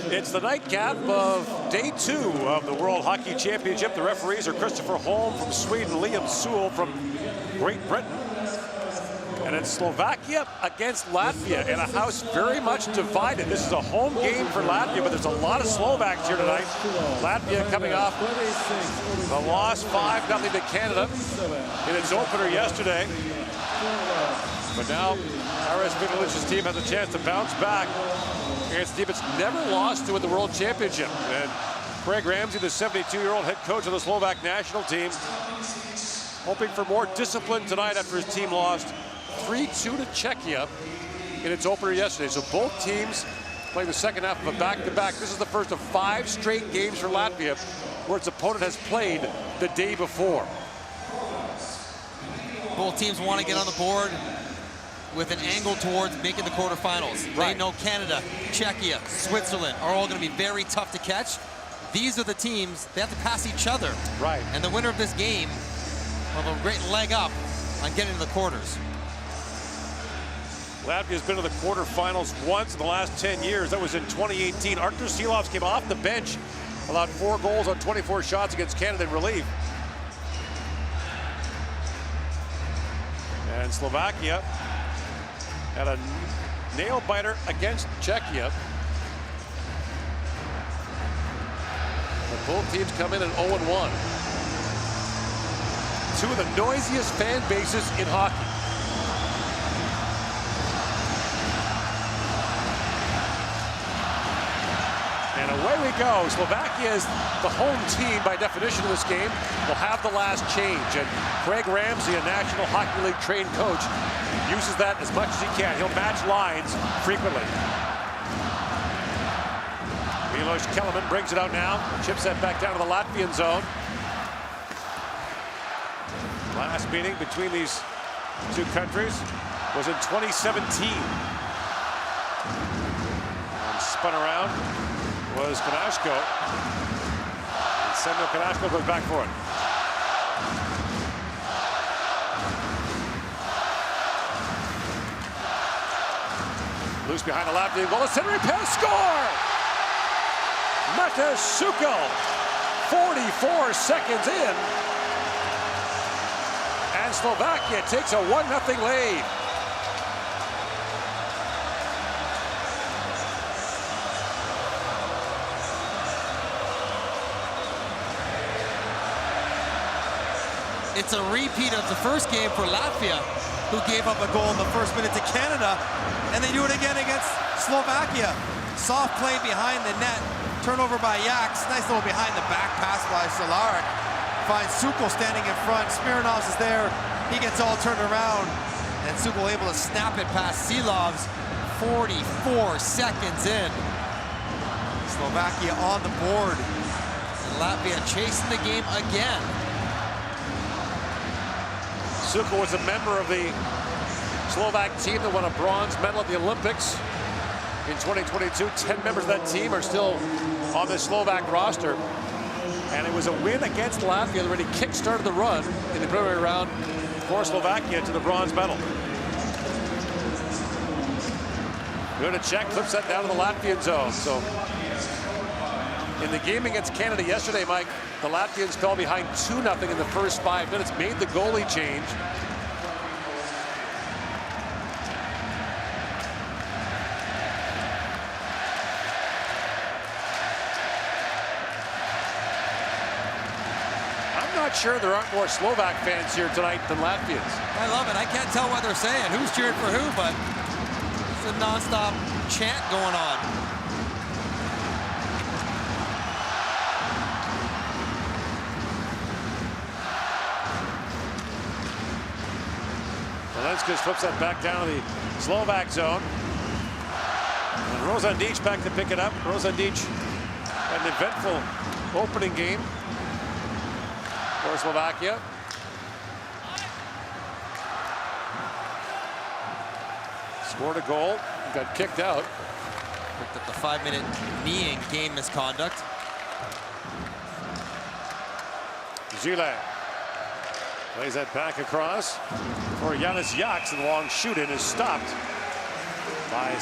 It's the nightcap of day 2 of the World Hockey Championship. The referees are Christopher Holm from Sweden, Liam Sewell from Great Britain. And it's Slovakia against Latvia in a house very much divided. This is a home game for Latvia, but there's a lot of Slovaks here tonight. Latvia coming off the loss 5-0 to Canada in its opener yesterday. But now Aris Mikulic's team has a chance to bounce back against a team that's never lost to at the World Championship. And Craig Ramsey, the 72-year-old head coach of the Slovak national team, hoping for more discipline tonight after his team lost 3-2 to Czechia in its opener yesterday. So both teams playing the second half of a back-to-back. This is the first of 5 straight games for Latvia where its opponent has played the day before. Both teams want to get on the board with an angle towards making the quarterfinals. Right. They know Canada, Czechia, Switzerland are all going to be very tough to catch. These are the teams, they have to pass each other. Right. And the winner of this game will have a great leg up on getting to the quarters. Latvia's been to the quarterfinals once in the last 10 years. That was in 2018. Artur Silovs came off the bench, allowed 4 goals on 24 shots against Canada in relief. And Slovakia had a nail-biter against Czechia. But both teams come in at 0-1. Two of the noisiest fan bases in hockey. And away we go. Slovakia is the home team by definition of this game. Will have the last change. And Craig Ramsey, a National Hockey League trained coach, uses that as much as he can. He'll match lines frequently. Milos Kellerman brings it out now. Chips that back down to the Latvian zone. Last meeting between these two countries was in 2017. And spun around was Konashko. And Samuel Konashko goes back for it. Loose behind the Latvian goal. A centering pass, score! Mate Sukal, 44 seconds in. And Slovakia takes a 1-0 lead. It's a repeat of the first game for Latvia, who gave up a goal in the first minute to Canada, and they do it again against Slovakia. Soft play behind the net, turnover by Yaks, nice little behind the back pass by Solaric. Finds Sukal standing in front, Smirnovs is there, he gets all turned around, and Sukal able to snap it past Silovs, 44 seconds in. Slovakia on the board, and Latvia chasing the game again. Sukal was a member of the Slovak team that won a bronze medal at the Olympics in 2022. 10 members of that team are still on the Slovak roster. And it was a win against Latvia that already kick-started the run in the preliminary round for Slovakia to the bronze medal. Gunacek clips that down to the Latvian zone. So in the game against Canada yesterday, Mike, the Latvians fell behind 2-0 in the first 5 minutes, made the goalie change. I'm not sure there aren't more Slovak fans here tonight than Latvians. I love it. I can't tell what they're saying, who's cheering for who, but it's a nonstop chant going on. Lenskis flips that back down to the Slovak zone. And Rozandic back to pick it up. Rozandic had an eventful opening game for Slovakia. Scored a goal, got kicked out. Picked up the 5-minute kneeing game misconduct. Gile plays that back across for Yanis Yaks, and the long shoot-in is stopped by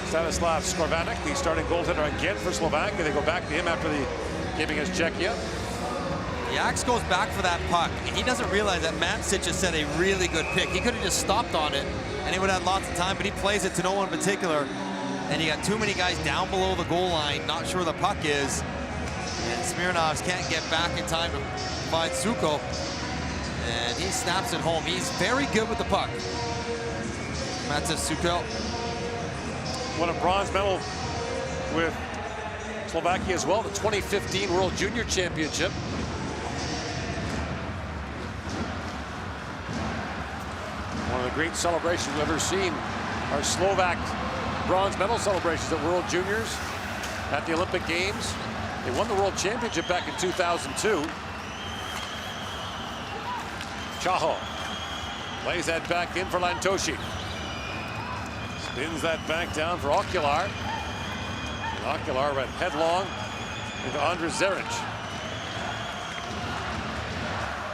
Stanislav Skorvanek, the starting goaltender again for Slovakia. They go back to him after the game against Czechia. Yax goes back for that puck, and he doesn't realize that Mancic has set a really good pick. He could have just stopped on it, and he would have had lots of time, but he plays it to no one in particular. And you got too many guys down below the goal line, not sure where the puck is. And Smirnovs can't get back in time to find Suko. And he snaps it home. He's very good with the puck. Maciej Suko. Won a bronze medal with Slovakia as well, the 2015 World Junior Championship. One of the great celebrations we've ever seen are Slovak bronze medal celebrations at World Juniors, at the Olympic Games. They won the World Championship back in 2002. Chaho lays that back in for Lantoshi. Spins that back down for Okular. And Okular went headlong into Andres Zeric.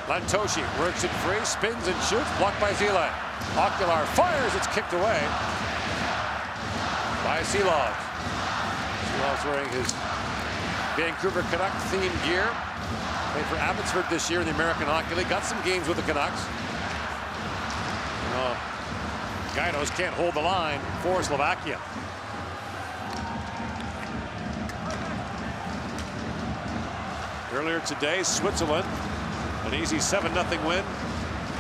Lantoshi works it free, spins and shoots, blocked by Zila. Okular fires, it's kicked away by Silov. Silov's wearing his Vancouver Canuck themed gear. Played for Abbotsford this year in the American Hockey League. Got some games with the Canucks. Gaidos can't hold the line for Slovakia. Earlier today, Switzerland, an easy 7-0 win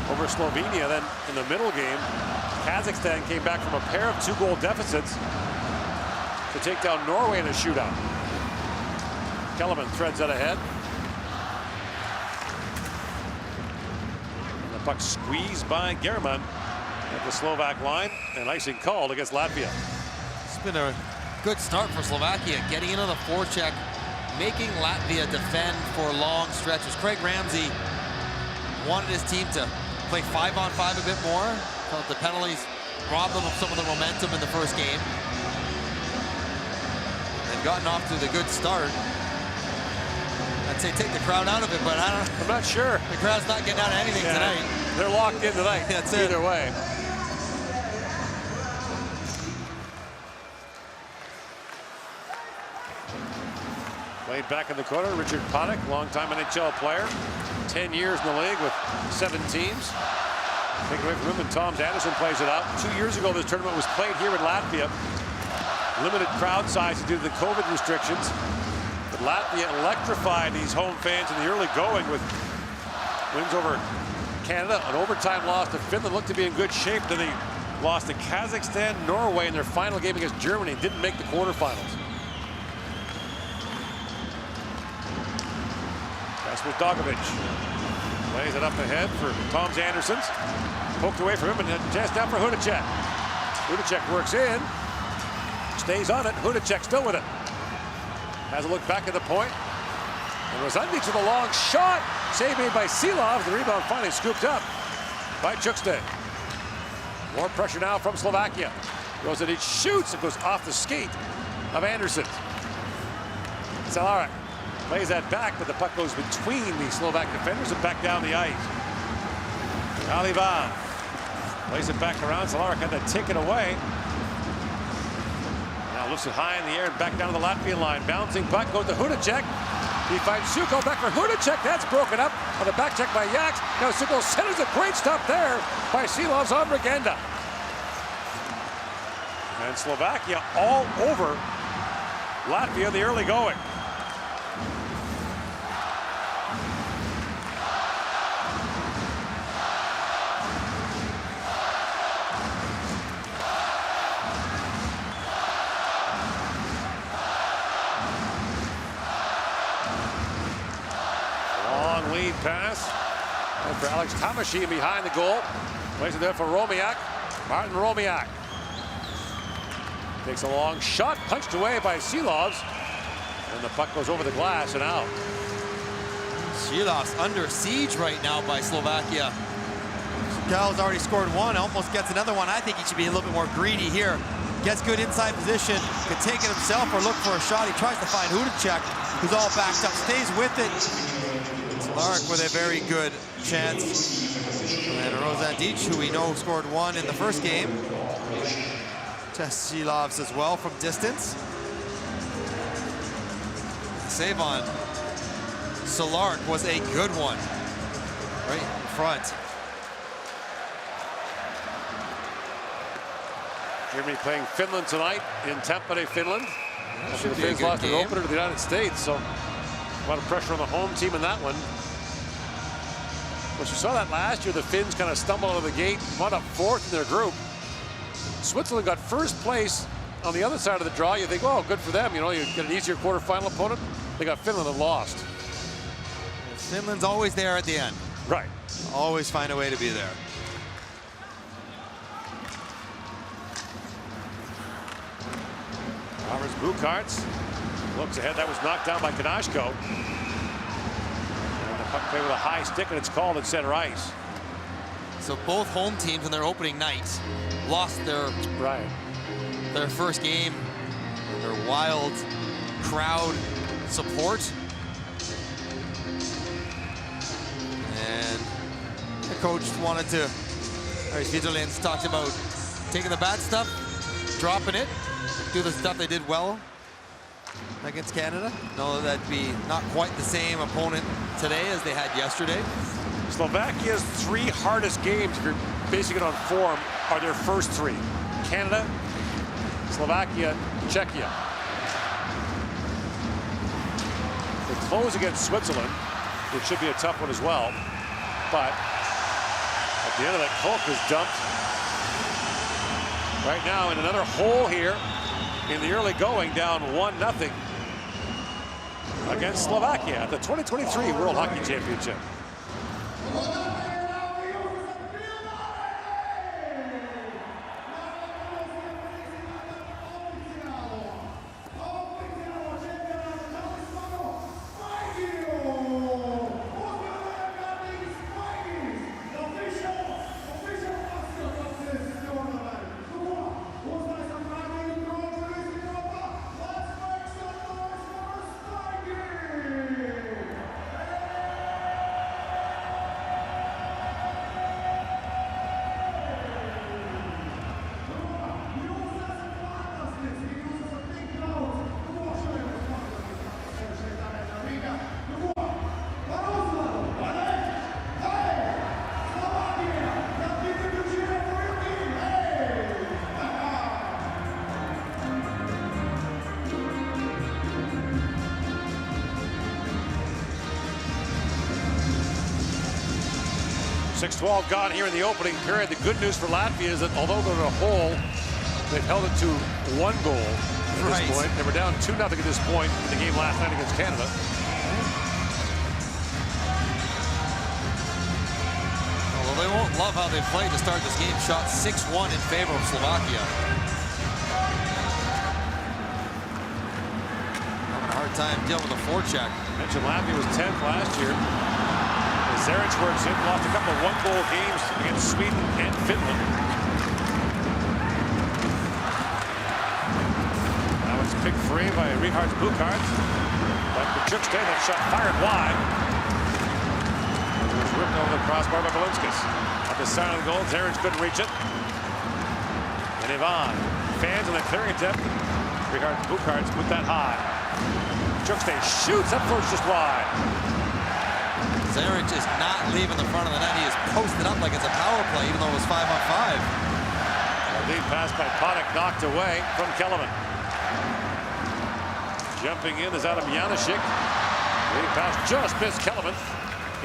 over Slovenia. Then in the middle game, Kazakhstan came back from a pair of 2-goal deficits to take down Norway in a shootout. Kellerman threads that ahead. And the puck squeezed by German at the Slovak line, and icing called against Latvia. It's been a good start for Slovakia, getting into the forecheck, making Latvia defend for long stretches. Craig Ramsey wanted his team to play 5-on-5 a bit more. Felt the penalties robbed them of some of the momentum in the first game. They've gotten off to the good start. I'd say take the crowd out of it, but I'm not sure. The crowd's not getting out of anything tonight. They're locked in tonight. That's either way. Played back in the corner, Richard Paddock, longtime NHL player. 10 years in the league with 7 teams. Take away from him, and Tom Anderson plays it out. 2 years ago, this tournament was played here in Latvia. Limited crowd size due to the COVID restrictions. But Latvia electrified these home fans in the early going with wins over Canada, an overtime loss to Finland. Looked to be in good shape. Then they lost to Kazakhstan, Norway in their final game against Germany. Didn't make the quarterfinals. Kasper Dogovic lays it up ahead for Tom Andersons. Poked away from him, and then chance down for Hudacek. Hudacek works in, stays on it. Hudacek still with it. Has a look back at the point. And Rosundi to the long shot. Save made by Silov. The rebound finally scooped up by Chukste. More pressure now from Slovakia. Rosundi shoots. It goes off the skate of Anderson. Salarik plays that back, but the puck goes between the Slovak defenders and back down the ice. Alivan plays it back around. Salarik had to take it away. Now lifts it high in the air and back down to the Latvian line. Bouncing puck goes to Hudacek. He finds Suko, back for Hudacek. That's broken up on the back check by Yax. Now Suko centers a great stop there by Silov's on Brigenda. And Slovakia all over Latvia the early going. Lead pass. And for Alex Tamashin behind the goal. Plays it there for Romiak. Martin Romiak. Takes a long shot. Punched away by Silovs. And the puck goes over the glass and out. Silovs under siege right now by Slovakia. Gal's already scored one. Almost gets another one. I think he should be a little bit more greedy here. Gets good inside position. Could take it himself or look for a shot. He tries to find Hudacek, who's all backed up. Stays with it. Lark with a very good chance. And Rosandic, who we know scored one in the first game. Chesilovs as well from distance. Save on Solark was a good one. Right in front. Germany playing Finland tonight in Tampere, Finland. That should The be a Finns good lost their game. opener to the United States, so a lot of pressure on the home team in that one. But you saw that last year, the Finns kind of stumbled out of the gate, wound up fourth in their group. Switzerland got first place on the other side of the draw. You think, oh, good for them. You know, you get an easier quarterfinal opponent. They got Finland and lost. Finland's always there at the end. Right. Always find a way to be there. Roberts Bukarts looks ahead. That was knocked down by Kanashko. And the puck play with a high stick, and it's called at center ice. So both home teams in their opening night lost their first game, their wild crowd support. And the coach wanted to, Switzerland's talked about taking the bad stuff, dropping it, do the stuff they did well against Canada. Know that'd be not quite the same opponent today as they had yesterday. Slovakia's three hardest games, if you're basing it on form, are their first three. Canada, Slovakia, Czechia. They close against Switzerland, which should be a tough one as well. But at the end of that, Kolk is dumped. Right now in another hole here in the early going, down 1-0 against Slovakia at the 2023 World Hockey Championship. .612 gone here in the opening period. The good news for Latvia is that although they're in a hole, they've held it to 1 goal at this point. They were down 2-0 at this point in the game last night against Canada. Although they won't love how they played to start this game. Shot 6-1 in favor of Slovakia. Having a hard time dealing with a forecheck. I mentioned Latvia was 10th last year. Zaric works in, lost a couple of 1-goal games against Sweden and Finland. Now it's picked free by Richards Bukarts. But Kachukste, that shot fired wide. It was ripped over the crossbar by Balinskis. At the side of the goal, Zaric couldn't reach it. And Ivan fans on the clearing attempt. Richards Bukarts put that high. Kachukste shoots, that first just wide. Zaric is not leaving the front of the net. He is posted up like it's a power play, even though it was 5-on-5. Lead pass by Podek knocked away from Kellerman. Jumping in is Adam Janishik. Lead pass just missed Kellerman.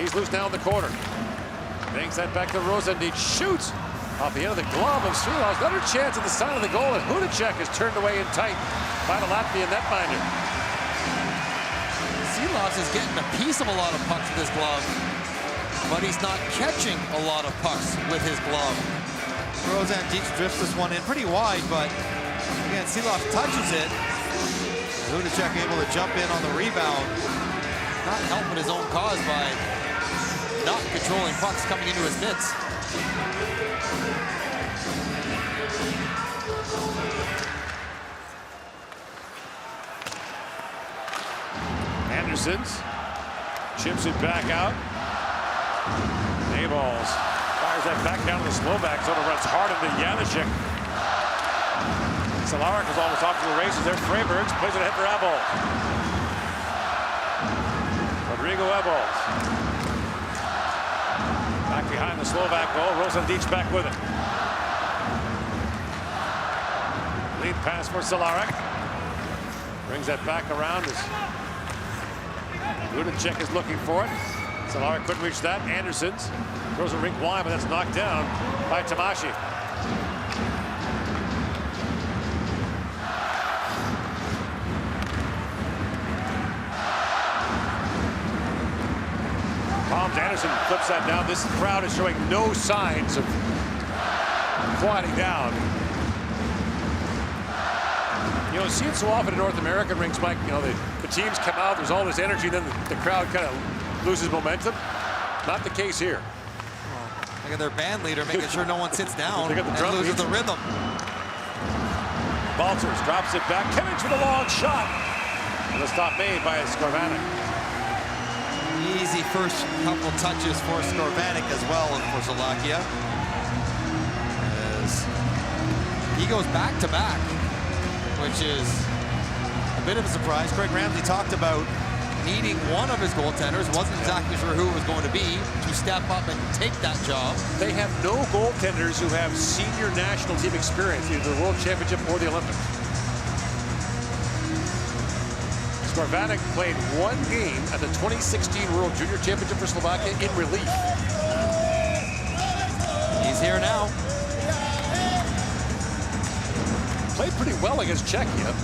He's loose now in the corner. Banks that back to Rosendic. Shoots off the end of the glove of Sulos. Another chance at the side of the goal, and Hudacek is turned away in tight by the Latvian netminder. Silovs is getting a piece of a lot of pucks with his glove, but he's not catching a lot of pucks with his glove. Rosendic drifts this one in pretty wide, but again, Silovs touches it. Hudacek able to jump in on the rebound. Not helping his own cause by not controlling pucks coming into his mitts. Andersons chips it back out. Nabals fires that back down to the Slovak zone and runs hard into Janishik. Cehlarik was almost off to the races. There's Freibergs, plays it ahead for Ebbels. Rodrigo Ebbels. Back behind the Slovak goal. Rosendic back with it. Lead pass for Cehlarik. Brings that back around as Ludacek is looking for it. Cehlarik couldn't reach that. Andersons throws a rink wide, but that's knocked down by Tamashi. Anderson flips that down. This crowd is showing no signs of quieting down. You know, see it so often in North American rinks, Mike. You know, the teams come out, there's all this energy, then the crowd kind of loses momentum. Not the case here. Look at their band leader making sure no one sits down and loses the rhythm. Balters drops it back. Kimmich with a long shot. And the stop made by Skorvanik. Easy first couple touches for Skorvanik as well for Slovakia. As he goes back to back, which is a bit of a surprise. Craig Ramsey talked about needing one of his goaltenders, wasn't exactly sure who it was going to be, to step up and take that job. They have no goaltenders who have senior national team experience, either the World Championship or the Olympics. Skorvanik played one game at the 2016 World Junior Championship for Slovakia in relief. He's here now. Played pretty well against Czechia.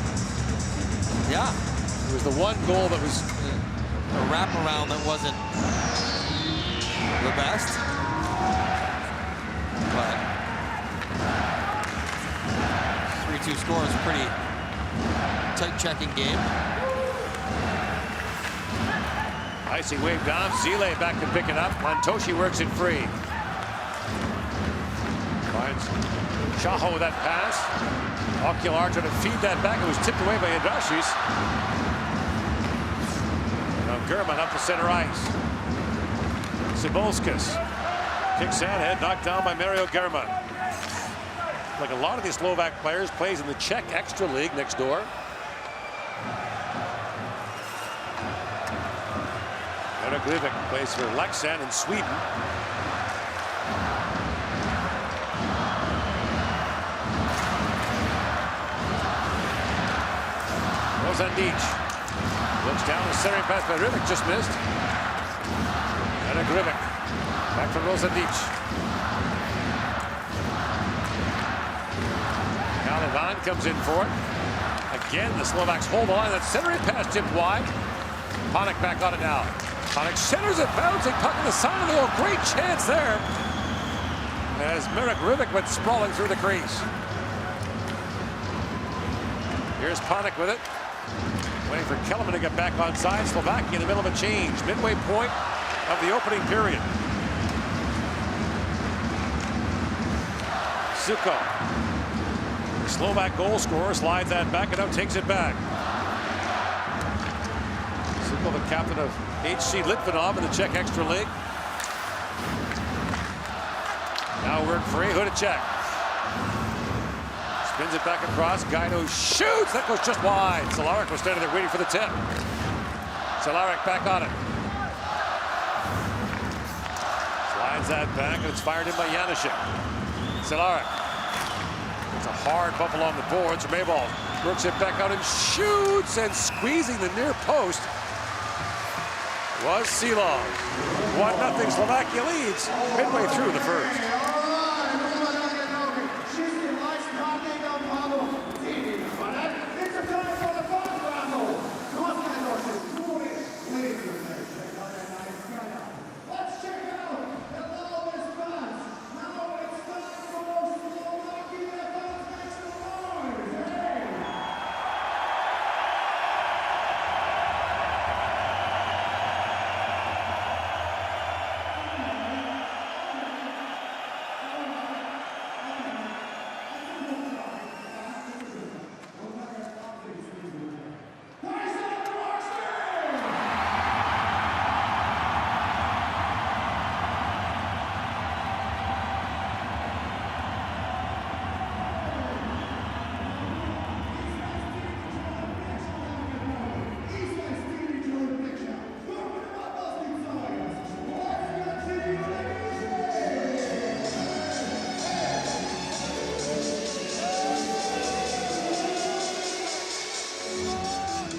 Yeah. It was the one goal that was a wraparound that wasn't the best. But 3-2 score is a pretty tight checking game. Icy wave down. Zile back to pick it up. Lantoshi works it free. Finds Shaho with that pass. Ocular trying to feed that back. It was tipped away by Andrashis. Now German up to center ice. Sibolskis kicks ahead, knocked down by Mario German. Like a lot of these Slovak players, plays in the Czech Extra League next door. Glivik plays for Leksand in Sweden. Rosendic looks down, the centering pass by Rivik just missed. And a Glivik back from Rosendic. Kalivan comes in for it. Again, the Slovaks hold on. That centering pass tipped wide. Panik back on it now. Panik centers it, bouncing puck in the side of the goal. Great chance there as Marek Rivik went sprawling through the crease. Here's Panik with it. Waiting for Kellerman to get back on side. Slovakia in the middle of a change. Midway point of the opening period. Suko, the Slovak goal scorer, slides that back and now takes it back. Suko, the captain of HC Litvinov in the Czech Extra League. Now work free, Hudacek. Spins it back across, Guido shoots, that goes just wide. Cehlarik was standing there waiting for the tip. Cehlarik back on it. Slides that back and it's fired in by Janishik. Cehlarik. It's a hard bump along the boards. Mayball works it back out and shoots, and squeezing the near post was Silov. 1-0 Slovakia leads midway through the first.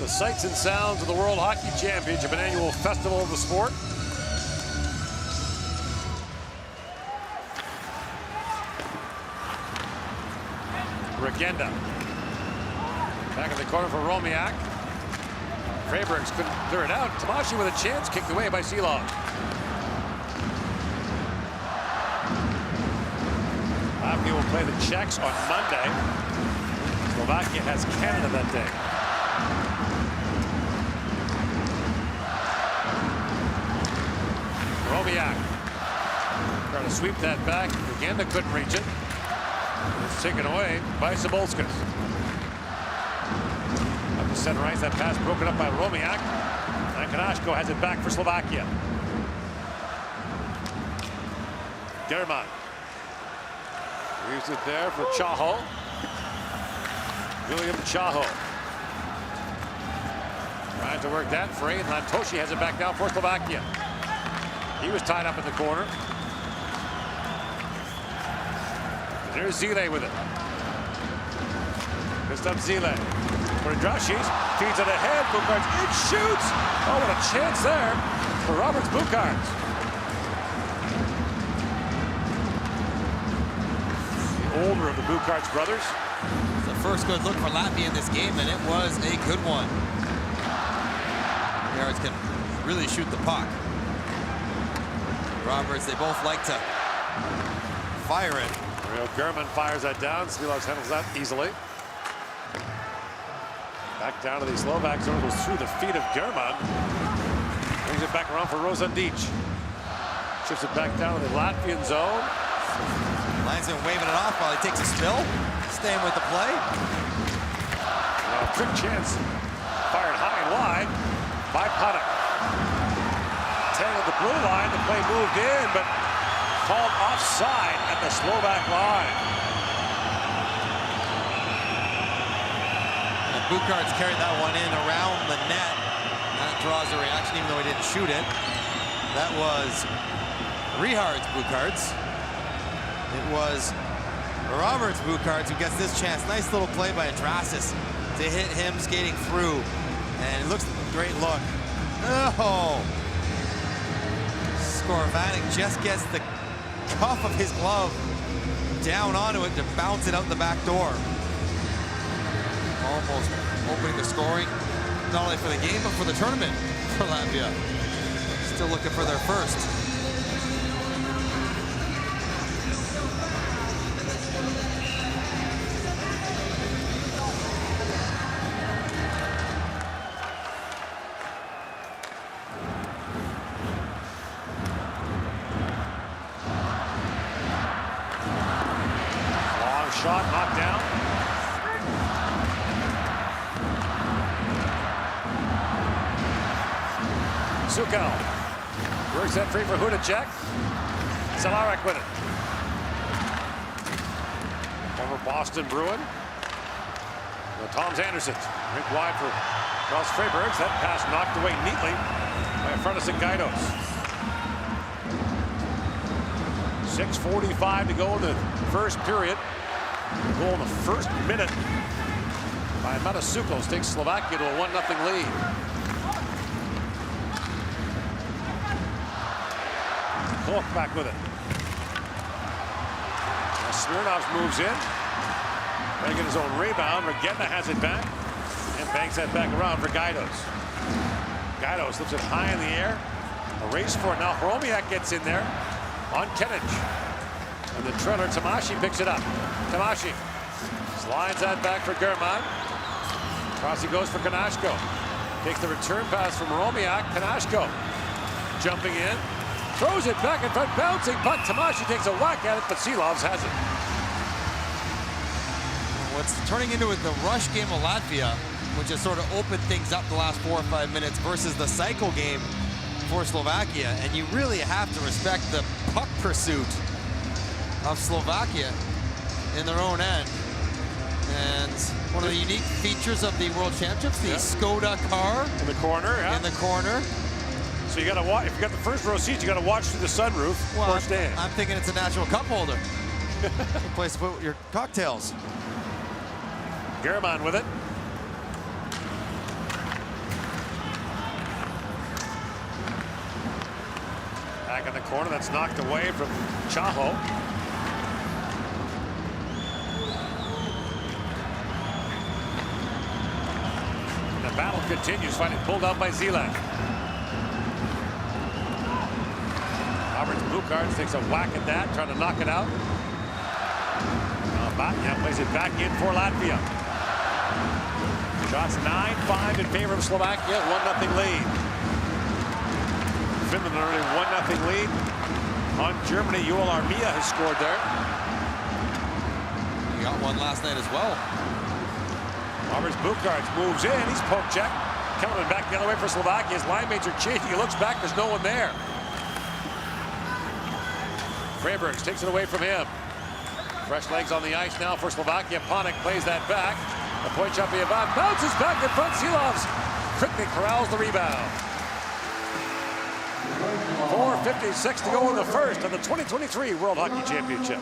the sights and sounds of the World Hockey Championship, an annual festival of the sport. Regenda. Back in the corner for Romiak. Freybergs couldn't clear it out. Tomashi with a chance, kicked away by Silov. Latvia will play the Czechs on Monday. Slovakia has Canada that day. Romiak trying to sweep that back. Regenda couldn't reach it. It's taken away by Sabolskas. Up the center ice, that pass broken up by Romiak. And Kanashko has it back for Slovakia. German. Used it there for Chaho. William Chaho. Trying to work that free, and Lantoshi has it back down for Slovakia. He was tied up in the corner. There's Zile with it. Gustav Zile. For Drashis. Feeds it ahead. Bukarts. It shoots. Oh, what a chance there for Roberts Bukarts. The older of the Bukarts brothers. The first good look for Latvia in this game, and it was a good one. Yards can really shoot the puck. Roberts, they both like to fire it. German fires that down. Smilovs handles that easily. Back down to the Slovak zone. Goes through the feet of German. Brings it back around for Rosandic. Shifts it back down to the Latvian zone. Linesman waving it off while he takes a spill. Staying with the play. Trick chance. Fired high and wide by Panik. 10 of the blue line. The play moved in, but called offside at the Slovak line. And Bukarts carried that one in around the net. That draws a reaction, even though he didn't shoot it. That was Richard's Bukarts. It was Roberts Bukarts who gets this chance. Nice little play by Adrasis to hit him skating through. And it looks a great look. Oh! Skorvanik just gets the cuff of his glove down onto it to bounce it out the back door. Almost opening the scoring, not only for the game, but for the tournament for Latvia. Still looking for their first. Shot knocked down. Sukal works that free for Hudacek. Cehlarik with it. Former Boston Bruin. Toms Anderson. Rink wide for Ross Freybergs. That pass knocked away neatly by Frontis and Gaidos. 6:45 to go in the first period. Goal in the first minute by Matasukos takes Slovakia to a 1-0 lead. Volk back with it. Now Smirnovs moves in. Trying to get his own rebound. Regenda has it back and banks that back around for Gaidos. Gaidos lifts it high in the air. A race for it now. Hromiak gets in there on Kenich. And the trailer, Tomashi picks it up. Tomashi slides that back for German. Across he goes for Kanashko. Takes the return pass from Romiak. Kanashko jumping in. Throws it back in front, bouncing puck. Tomashi takes a whack at it, but Silovs has it. What's turning into the rush game of Latvia, which has sort of opened things up the last 4 or 5 minutes, versus the cycle game for Slovakia. And you really have to respect the puck pursuit of Slovakia in their own end. And one of the unique features of the World Championships, the Skoda car in the corner. In the corner. So you got to watch. If you got the first row seats, you got to watch through the sunroof or stand. I'm thinking it's a natural cup holder. A place to put your cocktails. German with it. Back in the corner, that's knocked away from Chaho. The battle continues, fighting pulled out by Zila. Roberts Bukarts takes a whack at that, trying to knock it out. Batya plays it back in for Latvia. Shots 9-5 in favor of Slovakia, 1-0 lead. Finland earning 1-0 lead on Germany. Joel Armia has scored there. He got one last night as well. Roberts Bukarts moves in. He's poke check. Kellerman back the other way for Slovakia. His line mates are chasing. He looks back. There's no one there. Freybergs takes it away from him. Fresh legs on the ice now for Slovakia. Panik plays that back. The point shot by Ivan bounces back in front. Silovs quickly corrals the rebound. 4:56 to go in the first of the 2023 World Hockey Championship.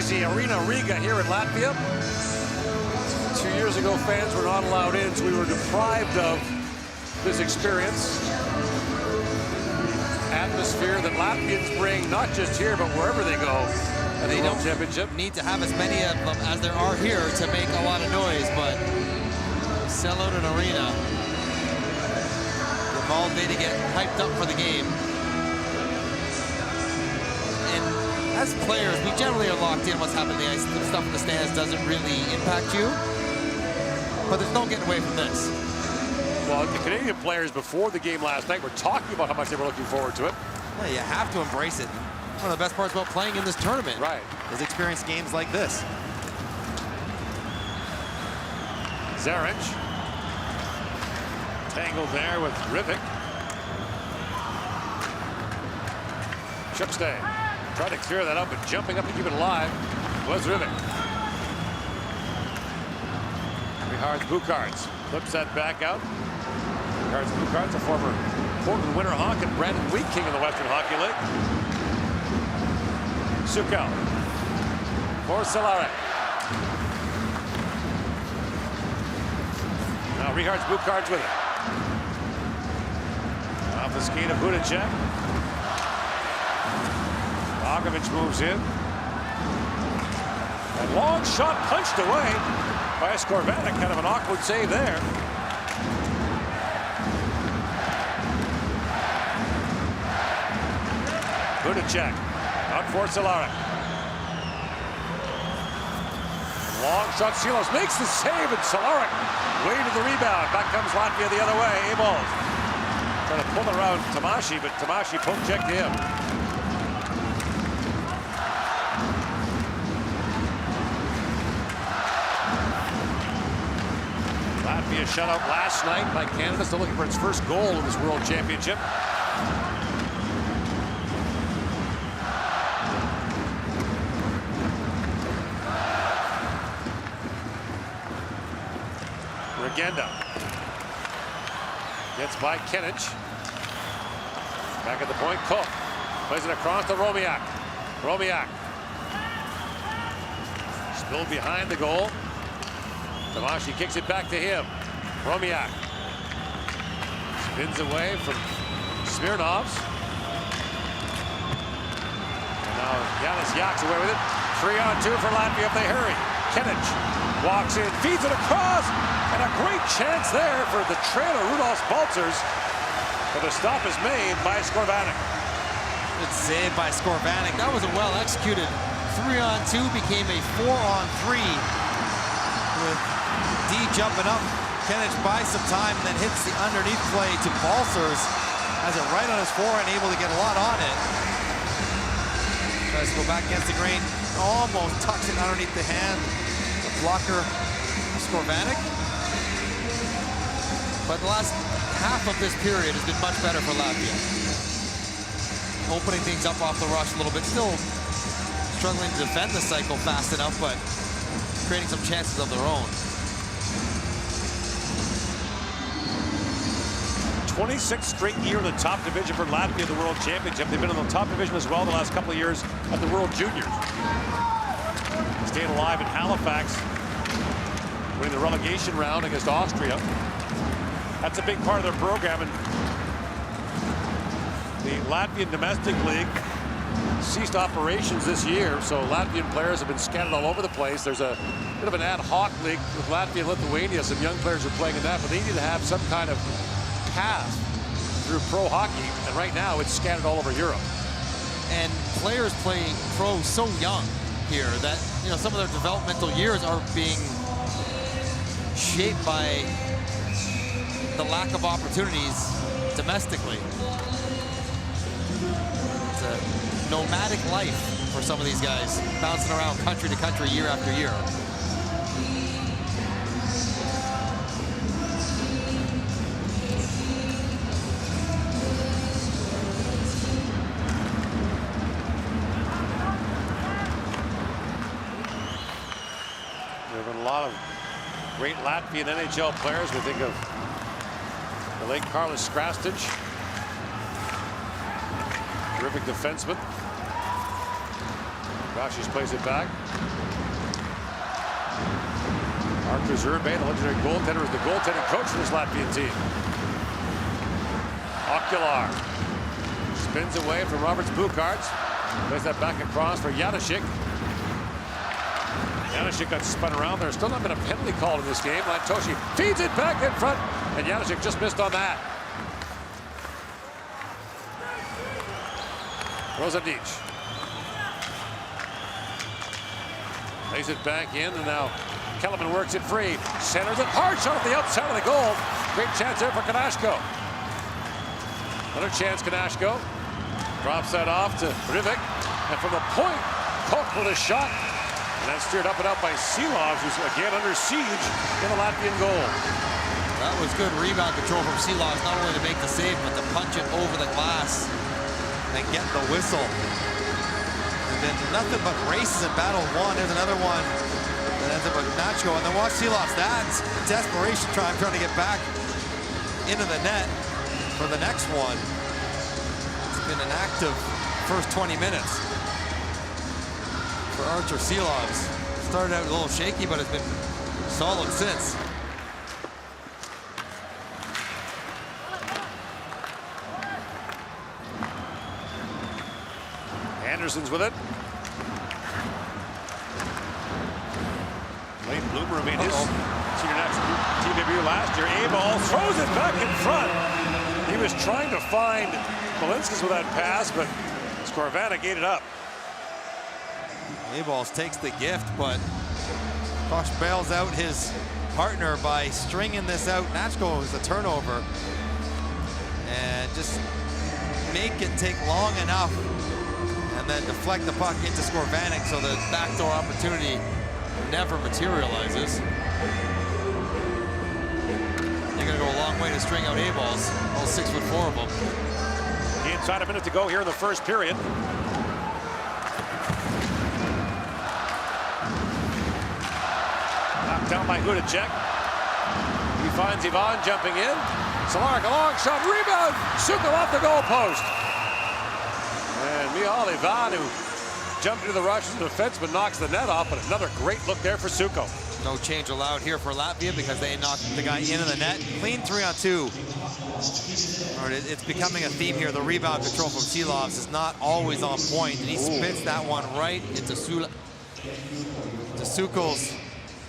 The Arena Riga here in Latvia. 2 years ago, fans were not allowed in, so we were deprived of this experience. Atmosphere that Latvians bring, not just here, but wherever they go. And they don't need to have as many of them as there are here to make a lot of noise, but sell out an arena. They're all day to get hyped up for the game. As players, we generally are locked in what's happening on the ice. The stuff in the stands doesn't really impact you. But there's no getting away from this. Well, the Canadian players before the game last night were talking about how much they were looking forward to it. Well, you have to embrace it. One of the best parts about playing in this tournament is experience games like this. Zaric. Tangled there with Rivik. Shipstay. Tried to clear that up, but jumping up to keep it alive was Rivik. Rihards Bukarts flips that back out. Rihards Bukarts, a former Portland Winter Hawk and Brandon Wheat King in the Western Hockey League. Sukel for Cehlarik. Now Rihards Bukarts with it. Off the skate of Budacek. Bogovic moves in. A long shot punched away by Skorvanek. Kind of an awkward save there. Budacek out for Cehlarik. Long shot. Silos makes the save, and Cehlarik way to the rebound. Back comes Latvia the other way. Abols trying to pull around Tomashi, but Tomashi poke checked him. Latvia shut out last night by Canada, still looking for its first goal in this World Championship. Regenda gets by Kenich. Back at the point, Koch plays it across to Romiak. Romiak spilled behind the goal. Tomashi kicks it back to him. Romiak spins away from Smirnovs. And now Yanis Yak's away with it. 3-on-2 for Latvia if they hurry. Kenich Walks in, feeds it across, and a great chance there for the trailer, Rudolph Baltzers. But the stop is made by Skorvanik. Good save by Skorvanik. That was a well-executed 3-on-2, became a 4-on-3 with D jumping up. Kenich buys some time and then hits the underneath play to Baltzers. Has it right on his forehand, able to get a lot on it. Tries to go back against the grain, almost tucks it underneath the hand. The blocker, Skorvanik. But the last half of this period has been much better for Latvia. Opening things up off the rush a little bit, still struggling to defend the cycle fast enough, but creating some chances of their own. 26th straight year in the top division for Latvia at the World Championship. They've been in the top division as well the last couple of years at the World Juniors. Staying alive in Halifax, winning the relegation round against Austria. That's a big part of their program. And the Latvian domestic league ceased operations this year, so Latvian players have been scattered all over the place. There's a bit of an ad hoc league with Latvia and Lithuania. Some young players are playing in that, but they need to have some kind of path through pro hockey, and right now it's scattered all over Europe. And players playing pro so young here that, you know, some of their developmental years are being shaped by the lack of opportunities domestically. It's a nomadic life for some of these guys, bouncing around country to country year after year. There have been a lot of great Latvian NHL players. We think of the late Carlos Krastic, terrific defenseman. Rashish plays it back. Artur Zerbe, the legendary goaltender, is the goaltending coach for this Latvian team. Okular spins away from Roberts Bukarts. Plays that back across for Janešik. Janešik got spun around. There's still not been a penalty called in this game. Lantoshi feeds it back in front, and Janešik just missed on that. Rosadic lays it back in, and now Kellerman works it free. Centers it, hard shot at the outside of the goal. Great chance there for Kanashko. Another chance, Kanashko. Drops that off to Rivik, and from the point, Koch with a shot. And that's steered up and out by Silov, who's again under siege in the Latvian goal. That was good rebound control from Silov, not only to make the save, but to punch it over the glass and get the whistle. And then nothing but races in battle one. There's another one that ends up with Nacho. And then watch Silov's, that's desperation trying to get back into the net for the next one. It's been an active first 20 minutes for Artur Silovs. Started out a little shaky, but it's been solid since. Anderson's with it. Lane Bloomer made his senior national team debut last year. A-ball throws it back in front. He was trying to find Balinskis with that pass, but Skorvanik ate it up. A-balls takes the gift, but Koch bails out his partner by stringing this out. Natchko was a turnover, and just make it take long enough and then deflect the puck into Skorvanik so the backdoor opportunity never materializes. You're gonna go a long way to string out A-balls, all 6'4" of them. Inside a minute to go here in the first period. Knocked down by Hudacek. He finds Ivan jumping in. Salarek, a long shot, rebound, Suko off the goal post. And Mihal Ivan, who jumped into the rush as a defenseman, knocks the net off, but another great look there for Suko. No change allowed here for Latvia because they knocked the guy into the net. Clean 3-on-2. It's becoming a theme here. The rebound control from Silovs is not always on point, and he spits that one right into Suko's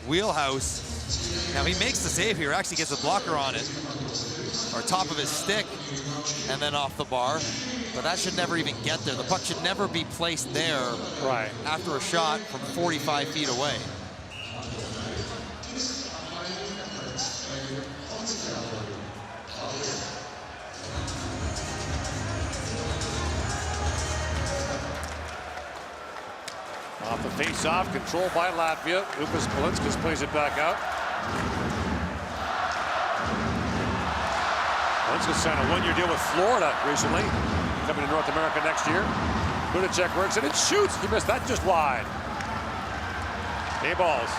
wheelhouse. Now he makes the save here, actually gets a blocker on it, or top of his stick, and then off the bar. But that should never even get there. The puck should never be placed there after a shot from 45 feet away. Off the face-off, controlled by Latvia. Upas Polinskas plays it back out. Polinskas signed a one-year deal with Florida recently. Coming to North America next year. Budacek works it and shoots. He missed that just wide. A-balls.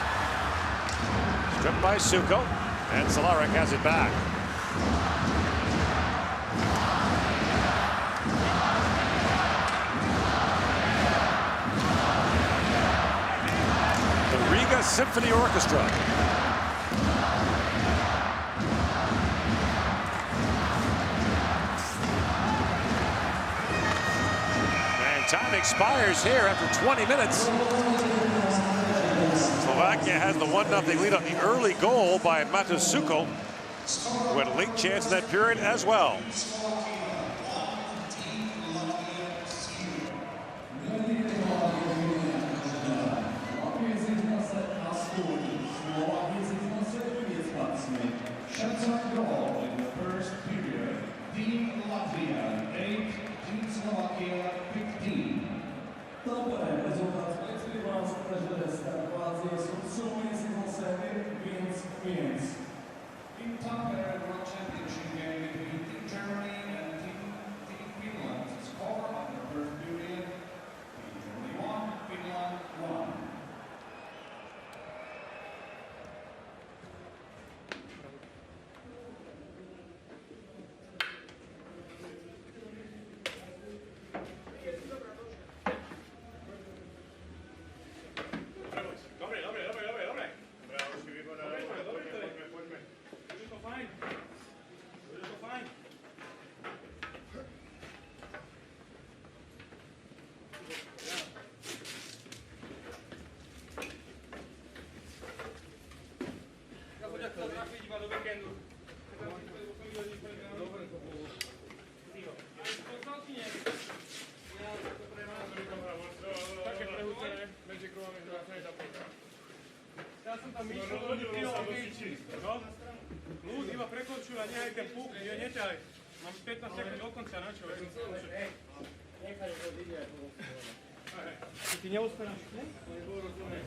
Stripped by Suko. And Cehlarik has it back. The Riga Symphony Orchestra. Time expires here after 20 minutes. Slovakia has the 1-0 lead on the early goal by Matasuko, who had a late chance in that period as well. Mám 15 sekúnd do konca, na čo? Nechaj to vidieť. Ty neuspenáš, ne? Nebolo rozumieť.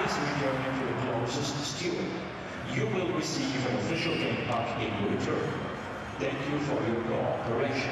Please return to the closest steward. You will receive an official game puck in return. Thank you for your cooperation.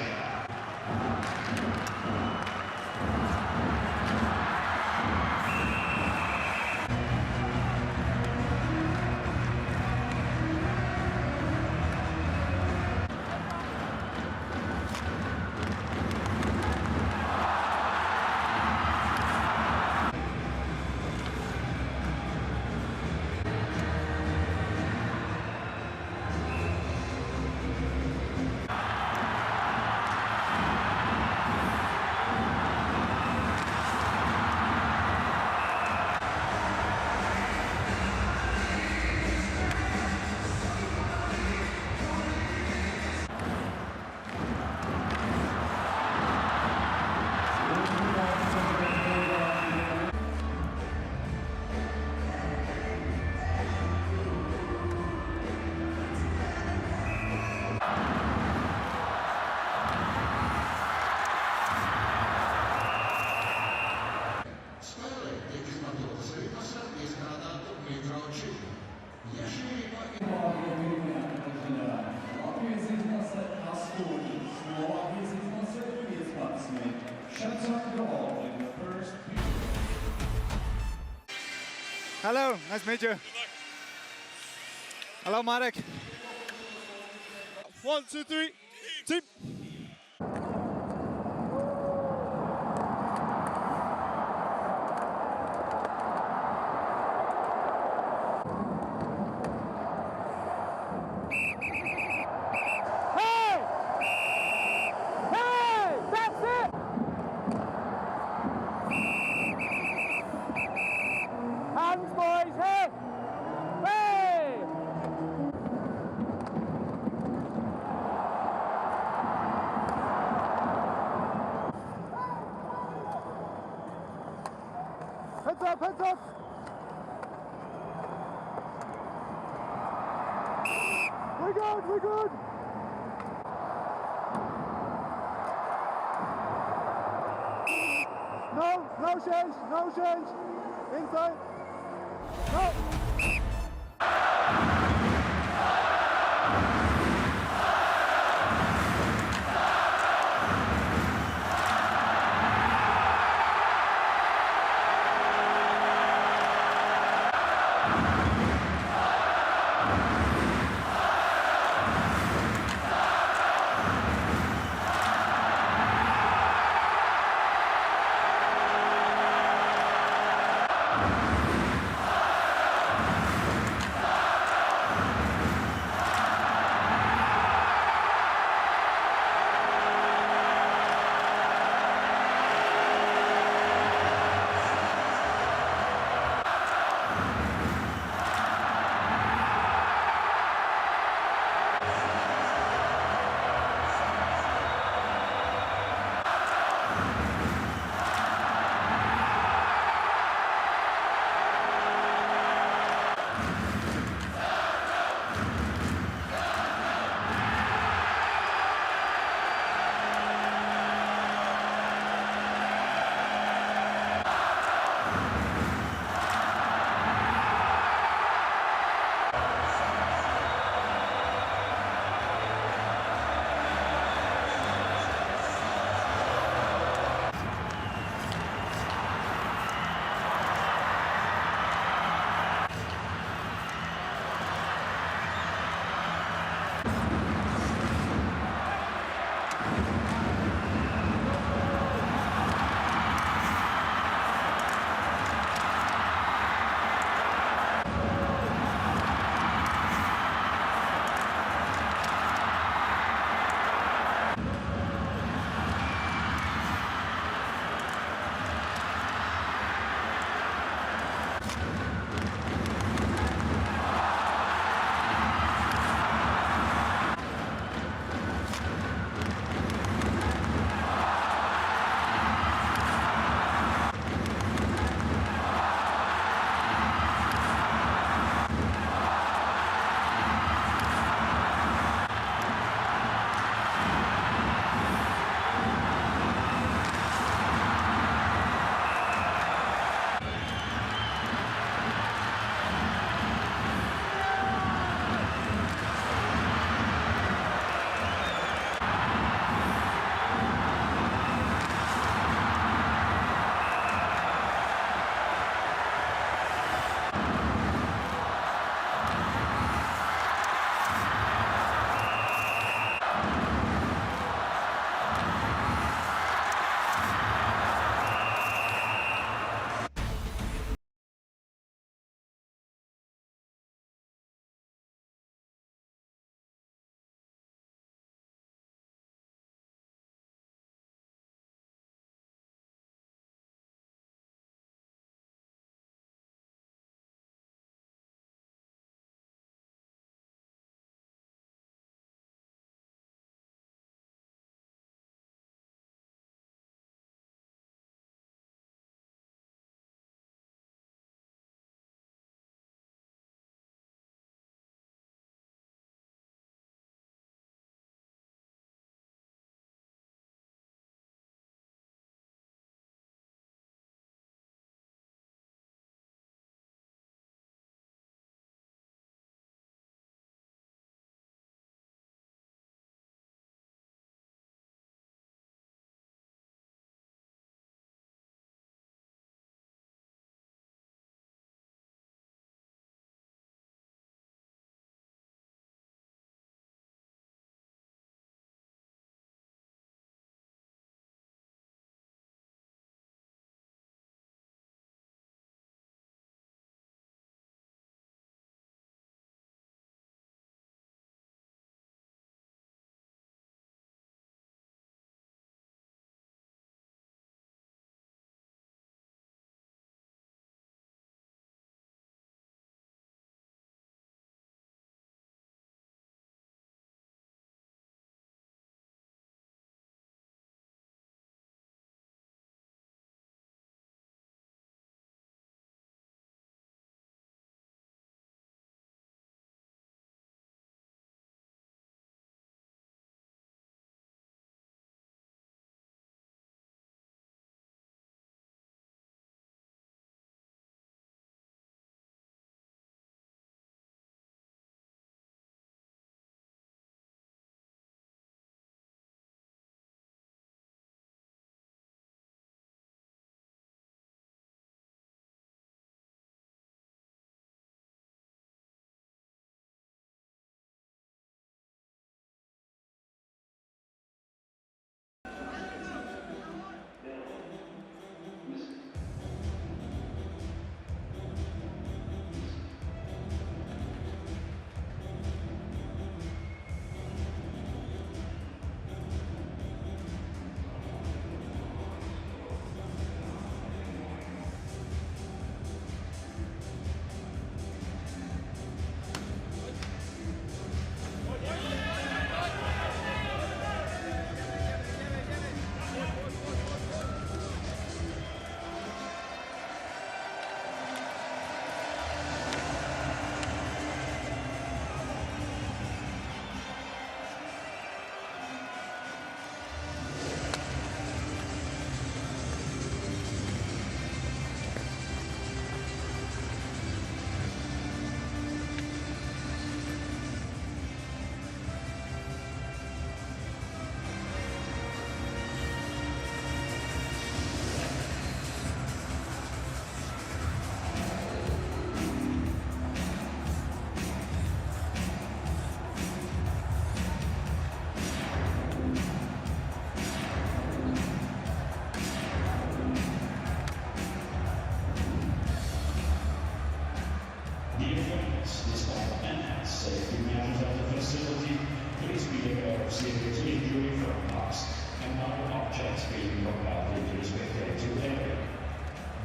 Hello, nice to meet you. Hello, Marek. 1, 2, 3, team. Heads up, heads up! We're good, we're good! No change, no change! Inside! No!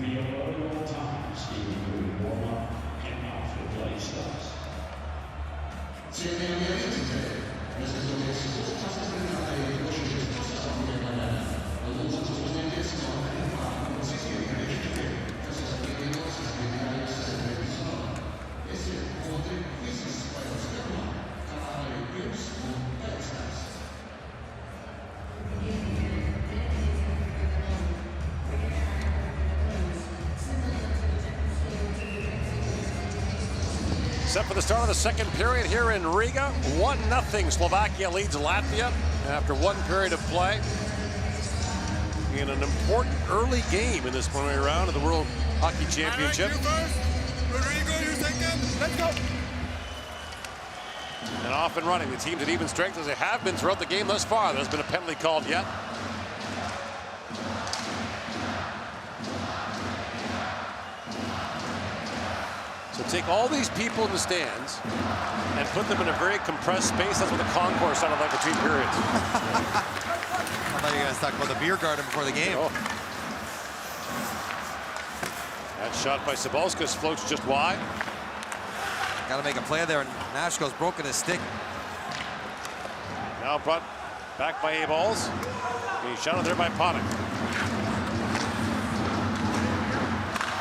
We are running all times during warm-up and after play starts. Set for the start of the second period here in Riga. 1-0 Slovakia leads Latvia after one period of play. In an important early game in this preliminary round of the World Hockey Championship. Let's go. And off and running. The teams at even strength as they have been throughout the game thus far. There's been a penalty called yet. So take all these people in the stands and put them in a very compressed space. That's what the concourse sounded like between periods. I thought you were going to talk about the beer garden before the game. Oh. That shot by Sabalskas floats just wide. Got to make a play there, and Nashko's broken his stick. Now brought back by A-Balls. He's shot out there by Ponik.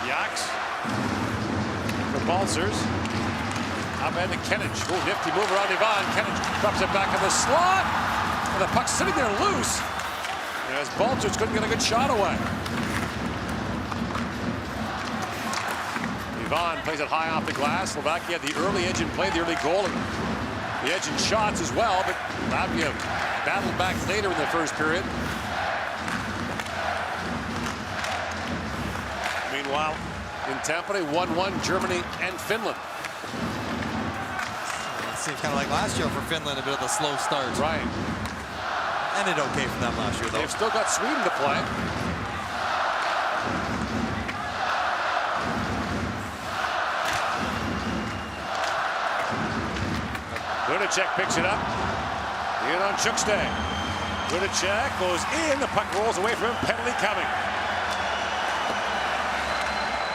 Yaks. For Balcers. Up ahead to Kenich. Oh, nifty move around Ivan. Kenich drops it back in the slot. And the puck's sitting there loose. As Balcers couldn't get a good shot away. Ivan plays it high off the glass. Slovakia had the early edge in play, the early goal, and the edge in shots as well, but Latvia battled back later in the first period. Meanwhile, in Tampere, 1-1 Germany and Finland. It seems kind of like last year for Finland, a bit of a slow start. Right. Ended okay for them last year, though. They've still got Sweden to play. Gudacek picks it up. In on Chukste. Gudacek goes in. The puck rolls away from him. Penalty coming.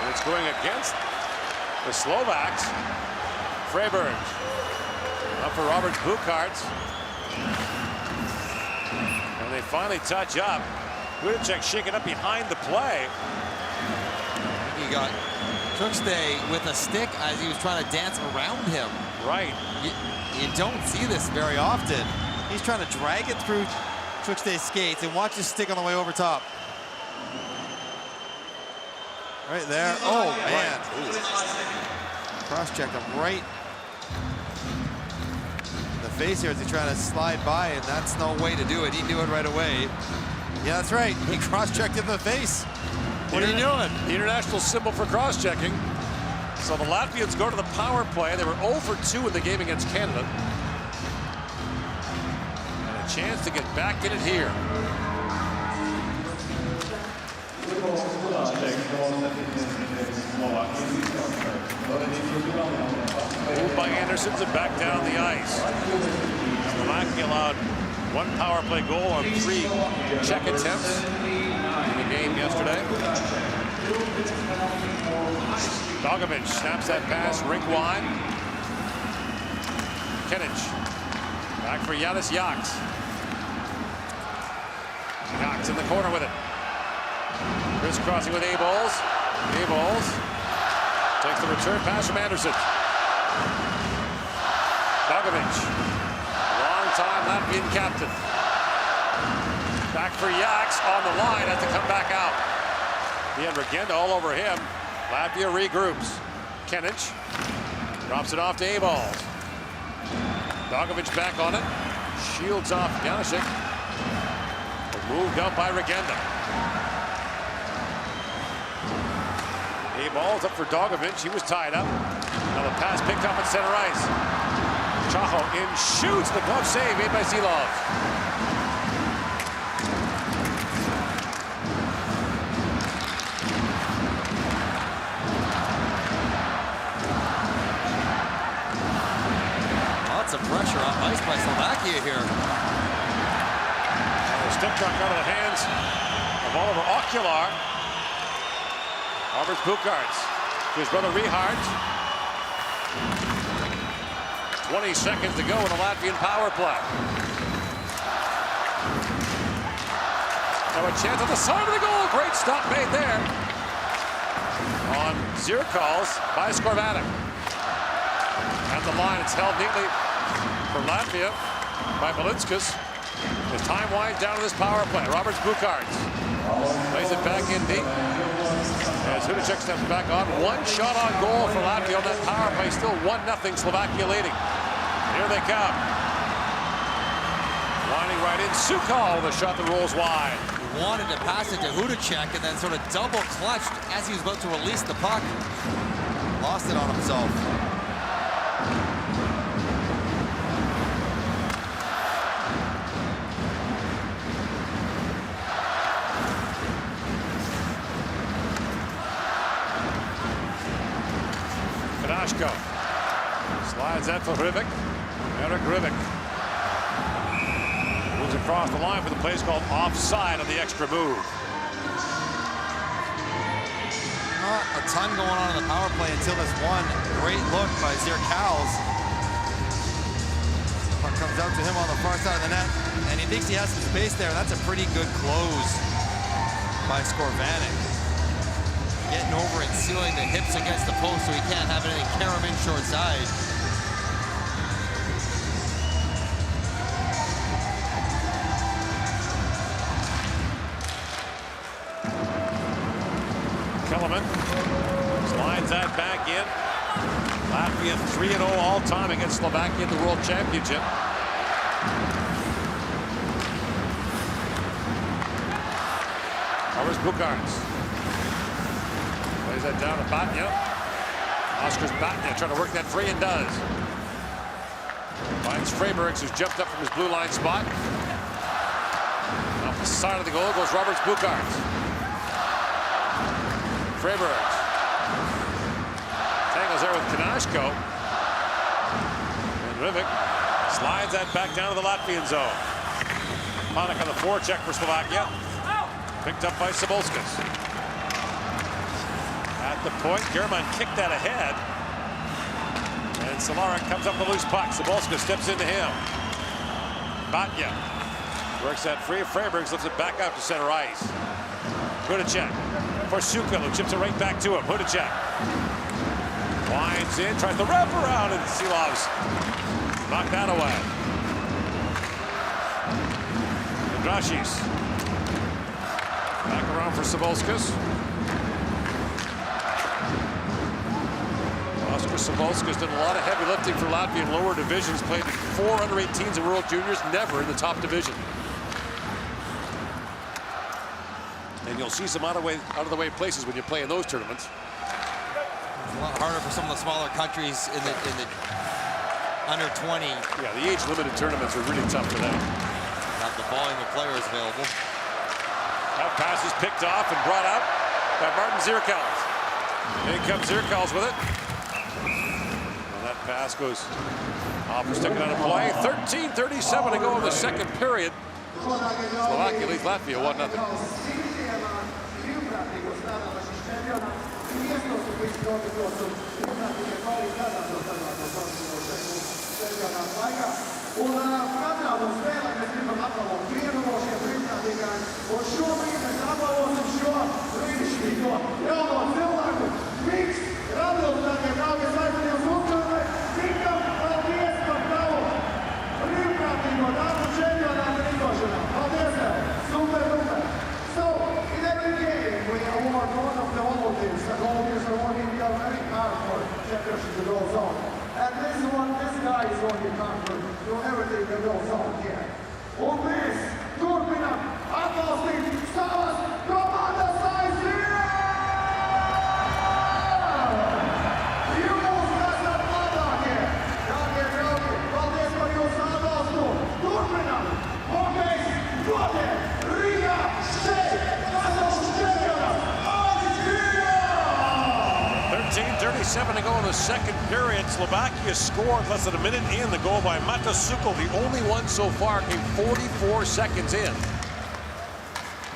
And it's going against the Slovaks. Freiberg. Up for Robert Buchart. And they finally touch up. Gudacek shaking up behind the play. He got Chukste with a stick as he was trying to dance around him. Right. You don't see this very often. He's trying to drag it through Chukste's skates and watch his stick on the way over top. Right there. Oh, man. Cross-checked him right in the face here as he's trying to slide by, and that's no way to do it. He knew it right away. Yeah, that's right. He cross-checked him in the face. What are you doing? The international symbol for cross-checking. So the Latvians go to the power play. They were 0 for 2 in the game against Canada. And a chance to get back in it here. Moved by Andersons and back down the ice. Slovakia allowed 1 power play goal on 3 check attempts in the game yesterday. Dogovic snaps that pass, rink wide. Kenich back for Yanis Yaks. Yaks in the corner with it. Crisscrossing with A-Balls. A-Balls takes the return pass from Anderson. Dogovic, long-time Latvian captain. Back for Yaks on the line, has to come back out. He had Regenda all over him. Latvia regroups. Kenich drops it off to A-Balls. Dogovic back on it. Shields off Janishek. Moved out by Regenda. A-Balls up for Dogovic. He was tied up. Now the pass picked up at center ice. Chaho in, shoots. The glove save made by Zilov. Lots of pressure on ice by Slovakia here. The stick truck out of the hands of Oliver Okular. Roberts Bukarts to his brother Richard. 20 seconds to go in the Latvian power play. Now a chance on the side of the goal. Great stop made there on Zirkal's by Skorvatic. At the line, it's held neatly for Latvia by Belinskas. As time winds down to this power play, Roberts Bukarts plays it back in deep. As Hudacek steps back on, one shot on goal for Latvia on that power play. Still 1-0 Slovakia leading. Here they come. Lining right in, Sukal with a shot that rolls wide. He wanted to pass it to Hudacek and then sort of double clutched as he was about to release the puck. Lost it on himself. Slides that for Rivik. Eric Rivik moves across the line for the place called offside on the extra move. Not a ton going on in the power play until this one great look by Zirkals. Puck comes out to him on the far side of the net, and he thinks he has some space there. That's a pretty good close by Skorvatic. Getting over and sealing the hips against the post so he can't have anything carry him in short side. Kellerman slides that back in. Latvia 3-0 all time against Slovakia in the World Championship. Roberts Bukarts. Plays that down to Batnya. Oscar's Batnya trying to work that free and does. Finds Freybergs, who's jumped up from his blue line spot. Off the side of the goal goes Roberts Bukarts. Freybergs tangles there with Kanashko. And Rivik slides that back down to the Latvian zone. Panik on the forecheck for Slovakia. Picked up by Sabolskas. At the point, German kicked that ahead. And Solarik comes up the loose puck. Sabolska steps into him. Batya works that free. Freybergs lifts it back out to center ice. Hudacek for Sukal, who chips it right back to him. Hudacek winds in, tries to wrap around, and Silovs knocked that away. Andrashis back around for Sabolskas. Oscar Sabolskas did a lot of heavy lifting for Latvia in lower divisions, played 4 under-18s in World Juniors, never in the top division. And you'll see some out of the way places when you play in those tournaments. It's a lot harder for some of the smaller countries in the under 20. Yeah, the age-limited tournaments are really tough for them. Have the volume of players available. That pass is picked off and brought out by Martin Zirkals. In comes Zirkals with it. That pass goes off for sticking out of play. 13:37 to go in the second period. Slovakia leads Latvia 1-0. This guy is going to conquer everything that goes on here. On this, Turpina, atbalstīt savas komandas aiziet! Jūs esat labākie! Dārgie draugi, paldies par jūsu atbalstu! Turpinam! Hokejs notiek! Riga šeit! Pasaules čempionāts! Aiziet! 13:37 to go in the second period. Slovakia scored less than a minute in. The goal by Mata Sukal, the only one so far, came 44 seconds in.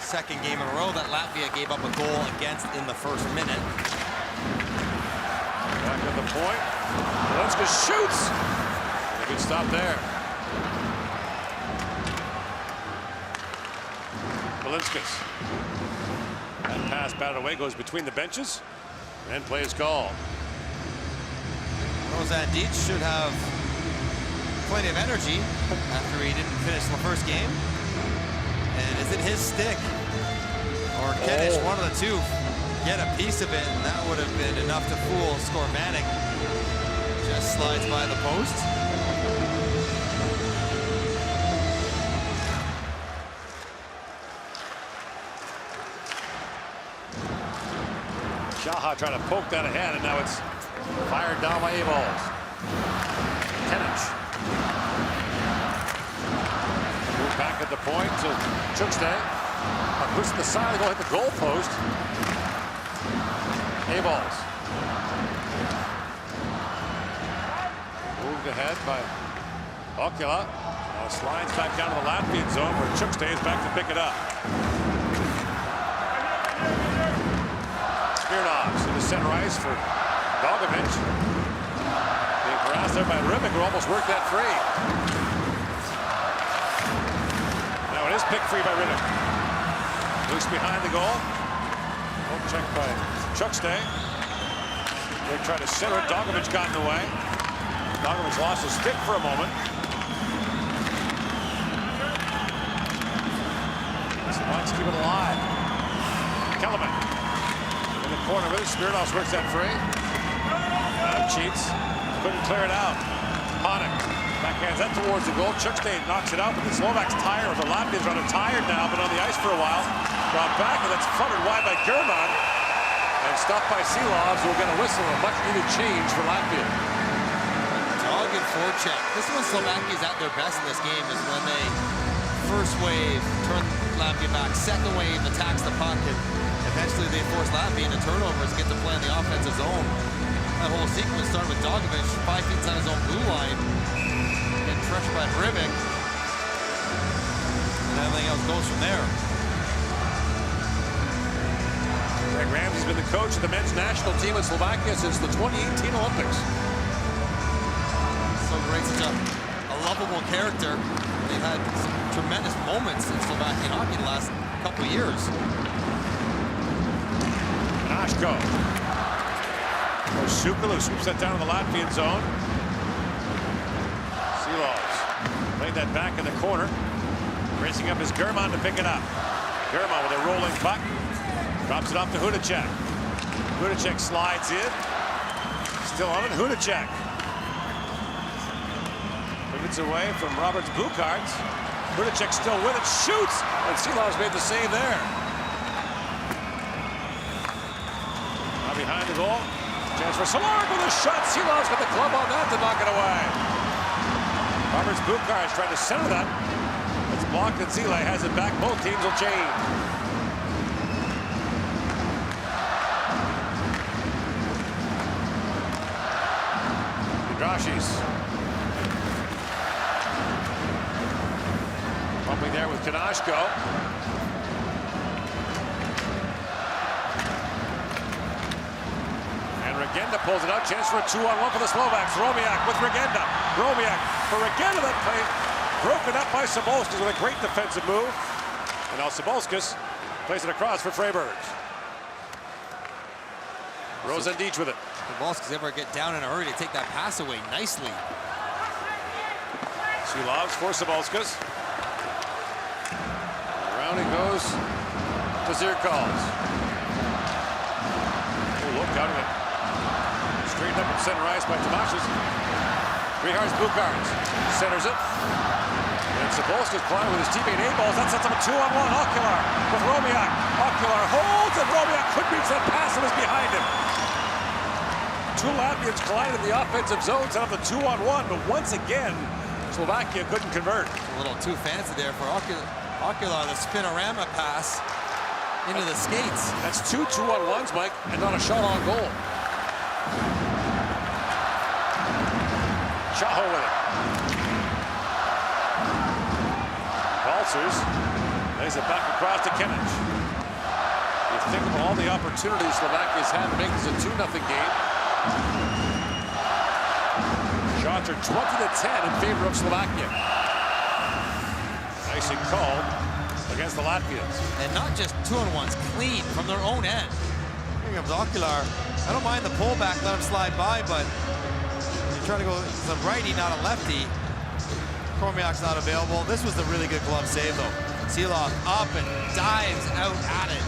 Second game in a row that Latvia gave up a goal against in the first minute. Back at the point. Balinskis shoots. A good stop there. Balinskis. That pass batted away, goes between the benches, and play is called. Dietz should have plenty of energy after he didn't finish the first game. And is it his stick or Kenish, one of the two, get a piece of it, and that would have been enough to fool Skorvanik. Just slides by the post. Shaha trying to poke that ahead, and now it's fired down by A-balls. Kenish. Move back at the point to Chukste. Push the side, go hit the goal post. A-balls. Moved ahead by Okula. Now slides back down to the Latvian zone where Chukste is back to pick it up. Smirnovs in the center ice for Dogovic. Being harassed there by Riga, who almost worked that free. Now it is picked free by Riga. Loose behind the goal. Home check by Chukste. They tried to center it. Dogovic got in the way. Dogovic lost his stick for a moment. Wants to keep it alive. Kellerman in the corner with it. Smirnovs works that free. Cheats. Couldn't clear it out. Panik backhands that towards the goal. Chukste knocks it out, but the Slovaks tired. The Latvians running tired now, been on the ice for a while. Brought back, and that's fluttered wide by German. And stopped by Silovs, who will get a whistle. A much needed change for Latvia. Dogged forecheck. This is when Slovakia's at their best in this game, is when they first wave turn Latvia back, second wave attacks the puck, and eventually they force Latvia into turnovers, get to play in the offensive zone. That whole sequence started with Dogovic 5 feet inside his own blue line, getting pressured by Riga, and everything else goes from there. Greg Ramsey's been the coach of the men's national team in Slovakia since the 2018 Olympics. So great, such a lovable character. They've had some tremendous moments in Slovakian hockey the last couple of years. Nashko. Shukala swoops that down to the Latvian zone. Silovs played that back in the corner. Racing up is German to pick it up. German with a rolling puck. Drops it off to Hudacek. Hudacek slides in. Still on it, Hudacek. Pivots away from Roberts' blue cards. Hudacek still with it, shoots! And Silovs made the save there. Now behind the goal. Chance for Solark with a shot. Silovs got the club on that to knock it away. Roberts' blue cards trying to center that. It's blocked and Zile has it back. Both teams will change. Drashis. Pumping there with Kanashko. And Regenda pulls it out. Chance for a 2-on-1 for the Slovaks. Romiak with Regenda. Romiak for Regenda. That play broken up by Sabolskis with a great defensive move. And now Sabolskis plays it across for Freiburg. Rosendic with it. Sabolskis ever get down in a hurry to take that pass away nicely. Silovs for Sabolskis. Around he goes to Zirkals. Oh, look out of it. Straightened up in center ice by Tomashes. Rihar's blue cards. Centers it. And Sabolskis playing with his teammate A-balls. That sets up a 2-on-1. Okular with Romiak. Okular holds, and Romiak could reach that pass that was behind him. Two Latvians collided in the offensive zone, set up the 2-on-1, but once again, Slovakia couldn't convert. A little too fancy there for Okular, the spinorama pass into the skates. That's two 2-on-1s, Mike, and not a shot on goal. Chaho with it. Balcers Lays it back across to Kenic. You think of all the opportunities Slovakia's had to make this a 2-0 game. Shots are 20-10 in favor of Slovakia. Nice and called against the Latvians. And not just 2-on-1s, clean from their own end. Here comes Ocular. I don't mind the pullback, let him slide by, but you're trying to go, it's a righty, not a lefty. Kormiak's not available. This was a really good glove save, though. Silov up and dives out at it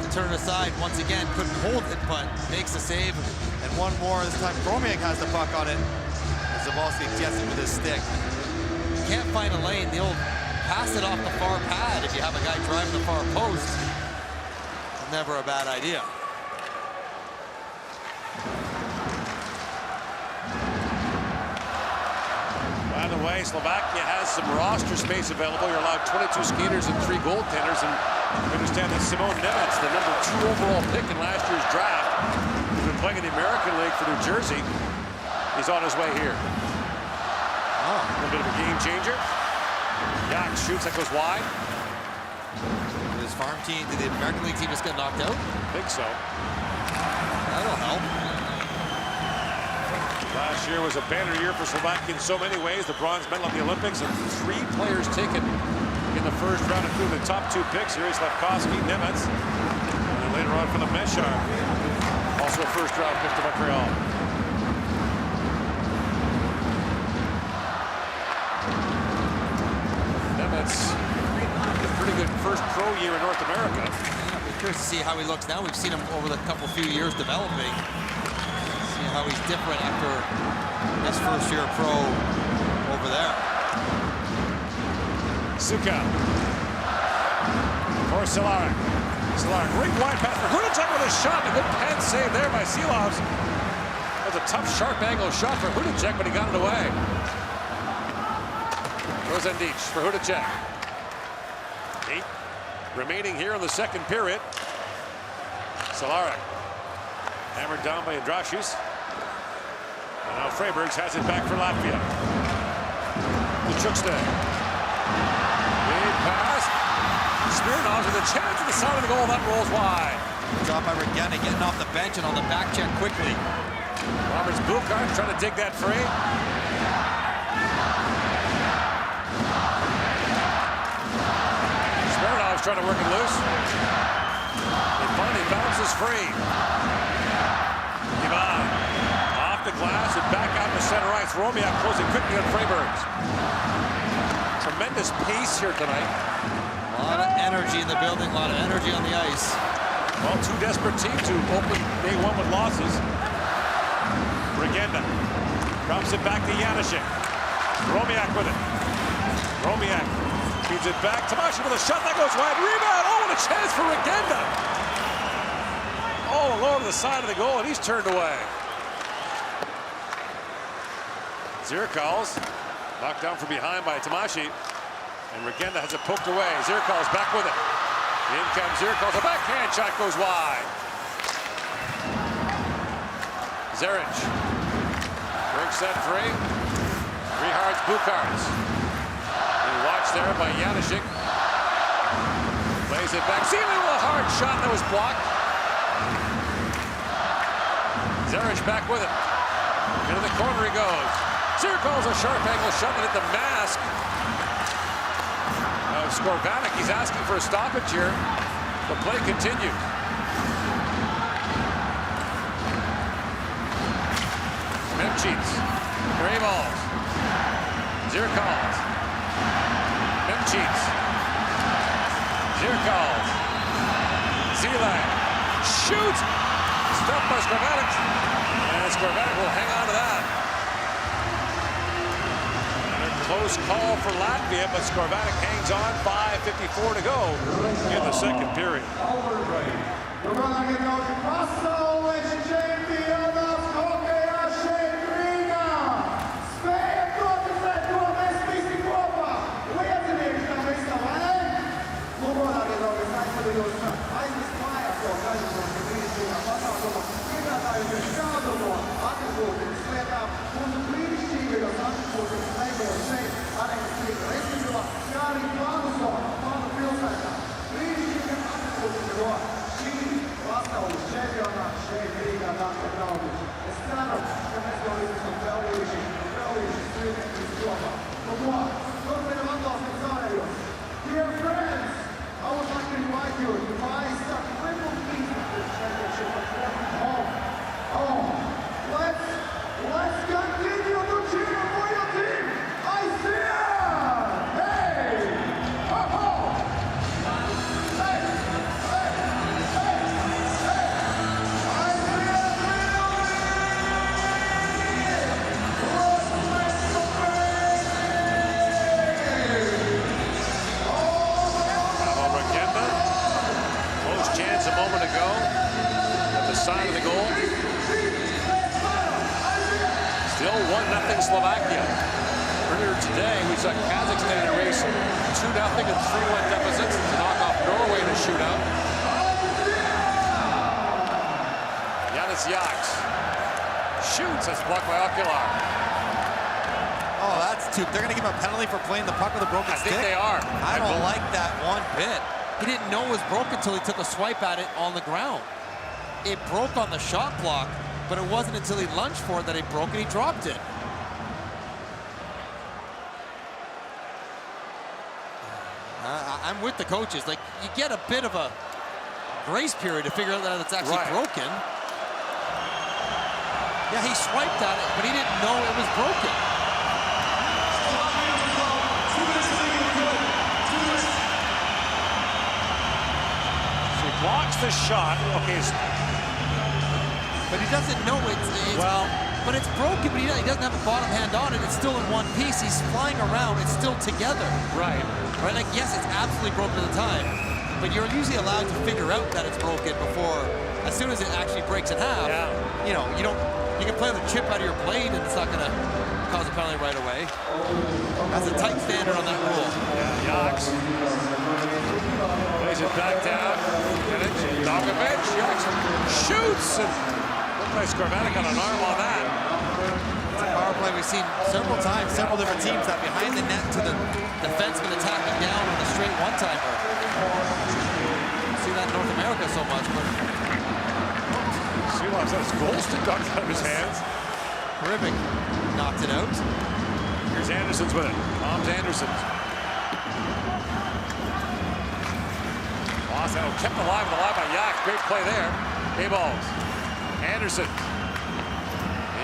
to turn it aside. Once again, couldn't hold it, but makes the save. And one more. This time, Kormiak has the puck on it. And Zavalski gets it with his stick. You can't find a lane. The old pass it off the far pad if you have a guy driving the far post. Never a bad idea. By the way, Slovakia has some roster space available. You're allowed 22 skaters and 3 goaltenders. And we understand that Simon Nemec, the #2 overall pick in last year's draft, who's been playing in the American League for New Jersey, he's on his way here. A little bit of a game changer. Yak shoots, that goes wide. His farm team, did the American League team just get knocked out? I think so. That'll help. Last year was a banner year for Slovakia in so many ways. The bronze medal at the Olympics and 3 players taken in the first round, including the top 2 picks here. Slavkovsky, Nemec, and then later on for the Meshar, also a first round pick to Montreal. Nemec, a pretty good first pro year in North America. Yeah, we're curious to see how he looks now. We've seen him over the few years developing. How he's different after his first year pro over there. Suka. For Cehlarik. Cehlarik, great wide pass for Hudacek with a shot. A good pen save there by Silovs. That was a tough, sharp angle shot for Hudacek, but he got it away. Rosendic for Hudacek. 8 remaining here in the second period. Cehlarik. Hammered down by Andrashis. And now Freibergs has it back for Latvia. The Chukstad. Big pass. Smirnov with a chance at the side of the goal. That rolls wide. Good job by Regina getting off the bench and on the back check quickly. Roberts Bukart trying to dig that free. Smirnov's trying to work it loose. It finally bounces free. Ivan. The glass and back out to center ice. Romiak closing quickly on Freibergs. Tremendous pace here tonight. A lot of energy in the building, a lot of energy on the ice. Well, 2 desperate teams to open day 1 with losses. Brigenda drops it back to Janishek. Romiak with it. Romiak feeds it back. Tomashi with a shot that goes wide. Rebound. Oh, and a chance for Regenda. All alone to the side of the goal, and he's turned away. Zirkals knocked down from behind by Tomashi, and Regenda has it poked away. Zirkals back with it. In comes Zirkals. A backhand shot goes wide. Zaric breaks that free. Rehards Bukarts. And watched there by Janishek. Plays it back. Sealy with a hard shot that was blocked. Zaric back with it. Into the corner he goes. Zirkals a sharp angle shot and hit the mask of Skorvanik. He's asking for a stoppage here. The play continues. Memchits. Gray balls. Zirkals. Memchits. Zirkals. Zilak. Shoots. Stopped by Skorvanik. And Skorvanik will hang on to that. Close call for Latvia, but Skorvanik hangs on. 5:54 to go in the second period. Pilsētā brīnišķīgiem atpūtiem no šī pasaules čempionāta šeit Rīgā, dārgie draugi. Es ceru, ka mēs to visu esam pelnījuši svinības kopā. Nu ko, turpinam atbalstīt savējos. Dear friends, I would like to invite you to buy some triple pieces of this championship at home. Oh, let's continue to cheer for your team. I see ya! Hey! Ho ho! Hey! Hey! Hey! Hey! I see ya! Close chance a moment ago at the side of the goal. Still 1-0 Slovakia. Earlier today, we saw Kazakhstan erase 2-0 and 3-1 deficits to knock off Norway in a shootout. Yanis Yaks shoots. That's blocked by Ocular. Oh, that's too. They're going to give him a penalty for playing the puck with a broken stick? I think they are. I don't like that one bit. He didn't know it was broken until he took a swipe at it on the ground. It broke on the shot block, but it wasn't until he lunged for it that it broke and he dropped it. I'm with the coaches. Like, you get a bit of a grace period to figure out that it's actually broken. Yeah, he swiped at it, but he didn't know it was broken. So he blocks the shot. Okay. But he doesn't know but it's broken, but he doesn't have a bottom hand on it. It's still in one piece. He's flying around. It's still together. Right. Like, yes, it's absolutely broken at the time, but you're usually allowed to figure out that it's broken before, as soon as it actually breaks in half. Yeah. You know, you can play with a chip out of your blade and it's not going to cause a penalty right away. That's a tight standard on that rule. Yeah, Yaks plays it back down. Dogovic, Yaks shoots, and looked like Skorvanik got an arm on that. It's a power play we've seen several times, several different teams that behind the net to the defenseman attacking down with a straight one-timer. See that in North America so much, but Silov's had his goal stick knocked out of his hands. Riga knocked it out. Here's Anderson's with it. Tom's Anderson. Lozano kept alive by Yaks. Great play there. A-balls. Anderson.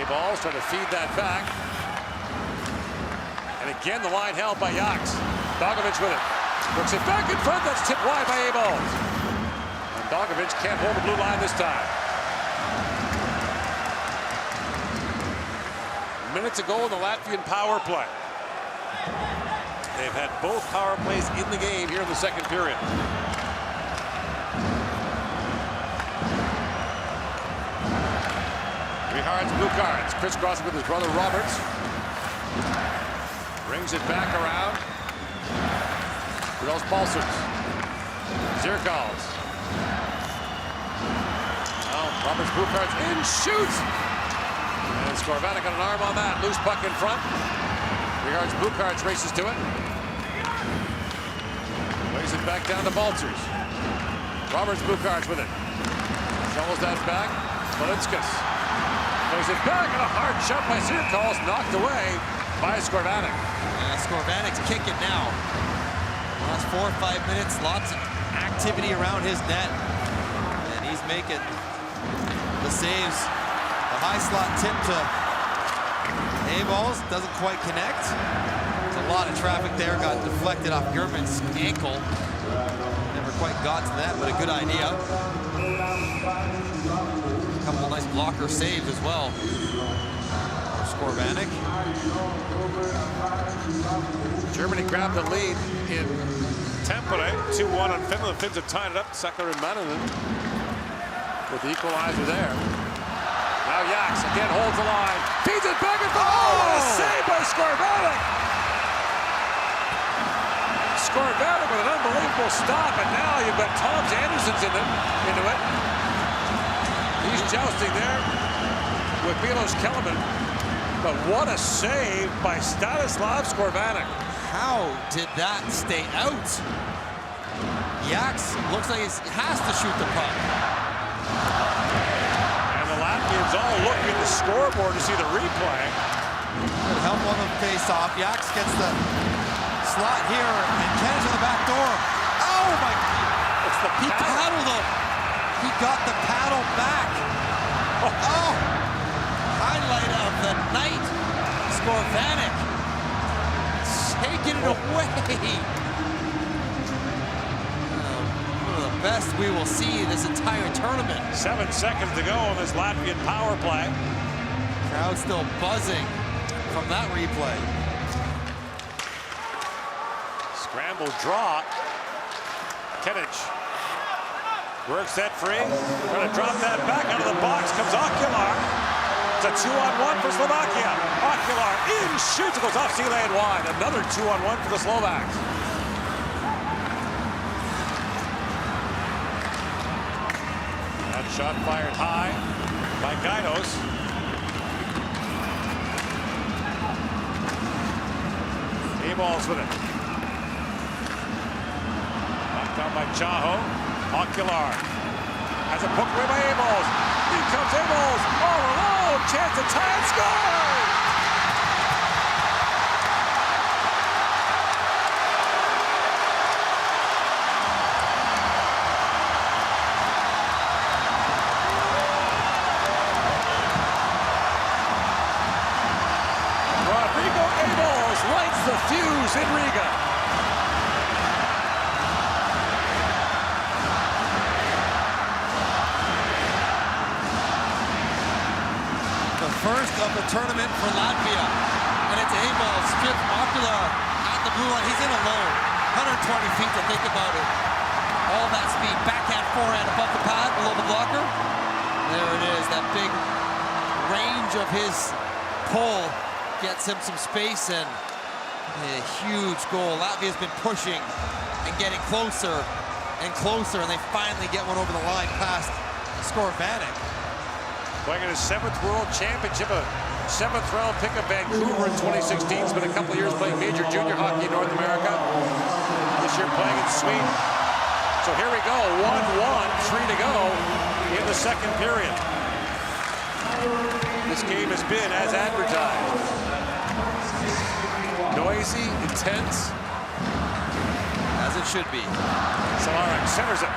A-balls trying to feed that back. And again, the line held by Yaks. Dogovic with it. Works it back in front. That's tipped wide by A-balls. And Dogovic can't hold the blue line this time. Minutes ago in the Latvian power play. They've had both power plays in the game here in the second period. Cards, blue cards. Crisscrossing with his brother Roberts. Brings it back around. For those pulsers. Zirkals. Now Roberts blue cards in, shoots. And Skorvanik got an arm on that. Loose puck in front. Regards blue cards races to it. Lays it back down to Balcers. Roberts blue cards with it. Shovels that back. Politskas. Plays it back, and a hard shot by Zirkals, knocked away by Skorvanik. Yeah, Skorvanik's kicking now. Last 4 or 5 minutes, lots of activity around his net. And he's making the saves. The high slot tip to A-balls, doesn't quite connect. There's a lot of traffic there, got deflected off German's ankle. Never quite got to that, but a good idea. A couple of nice blocker saves as well. Skorvanik. Germany grabbed the lead in Tampere, 2-1 on Finland. The Finns have tied it up. Sekler and Manninen with the equalizer there. Now Yaks again holds the line. Feeds it back and forth. Oh, what a save by Skorvanik! Skorvanik with an unbelievable stop, and now you've got Tom's Anderson's into it. He's jousting there with Milos Kellerman. But what a save by Stanislav Skorvanik. How did that stay out? Yaks looks like he has to shoot the puck. And the Latvians all looking at the scoreboard to see the replay. Good help on the face-off. Yaks gets the slot here, and Ken's in the back door. Oh my! It's the He paddled him. He got the paddle back. Oh! Highlight of the night. Skorvanik taking it away. One of the best we will see this entire tournament. 7 seconds to go on this Latvian power play. Crowd still buzzing from that replay. Scramble draw. Kenich works that free. Trying to drop that back out of the box. Comes Okular. It's a 2-on-1 for Slovakia. Okular in, shoots, it goes off C-lane wide. Another 2-on-1 for the Slovaks. That shot fired high by Gaidos. A-balls with it. Knocked out by Chaho. Okular has a poke away by A-balls. Here comes A-balls all alone. Chance to tie and score. Rodrigo A-balls lights the fuse in Riga. First of the tournament for Latvia, and it's A-ball stripped Okular at the blue line. He's in alone, 120 feet to think about it. All that speed, backhand, forehand, above the pad, below the blocker. There it is, that big range of his pull gets him some space, and a huge goal. Latvia's been pushing and getting closer and closer, and they finally get one over the line past Skorvanik. Playing in his 7th World Championship, a 7th round pick of Vancouver in 2016. He's been a couple of years playing major junior hockey in North America. This year playing in Sweden. So here we go, 1-1, 3 to go in the second period. This game has been as advertised. Noisy, intense. As it should be. Cehlarik centers it.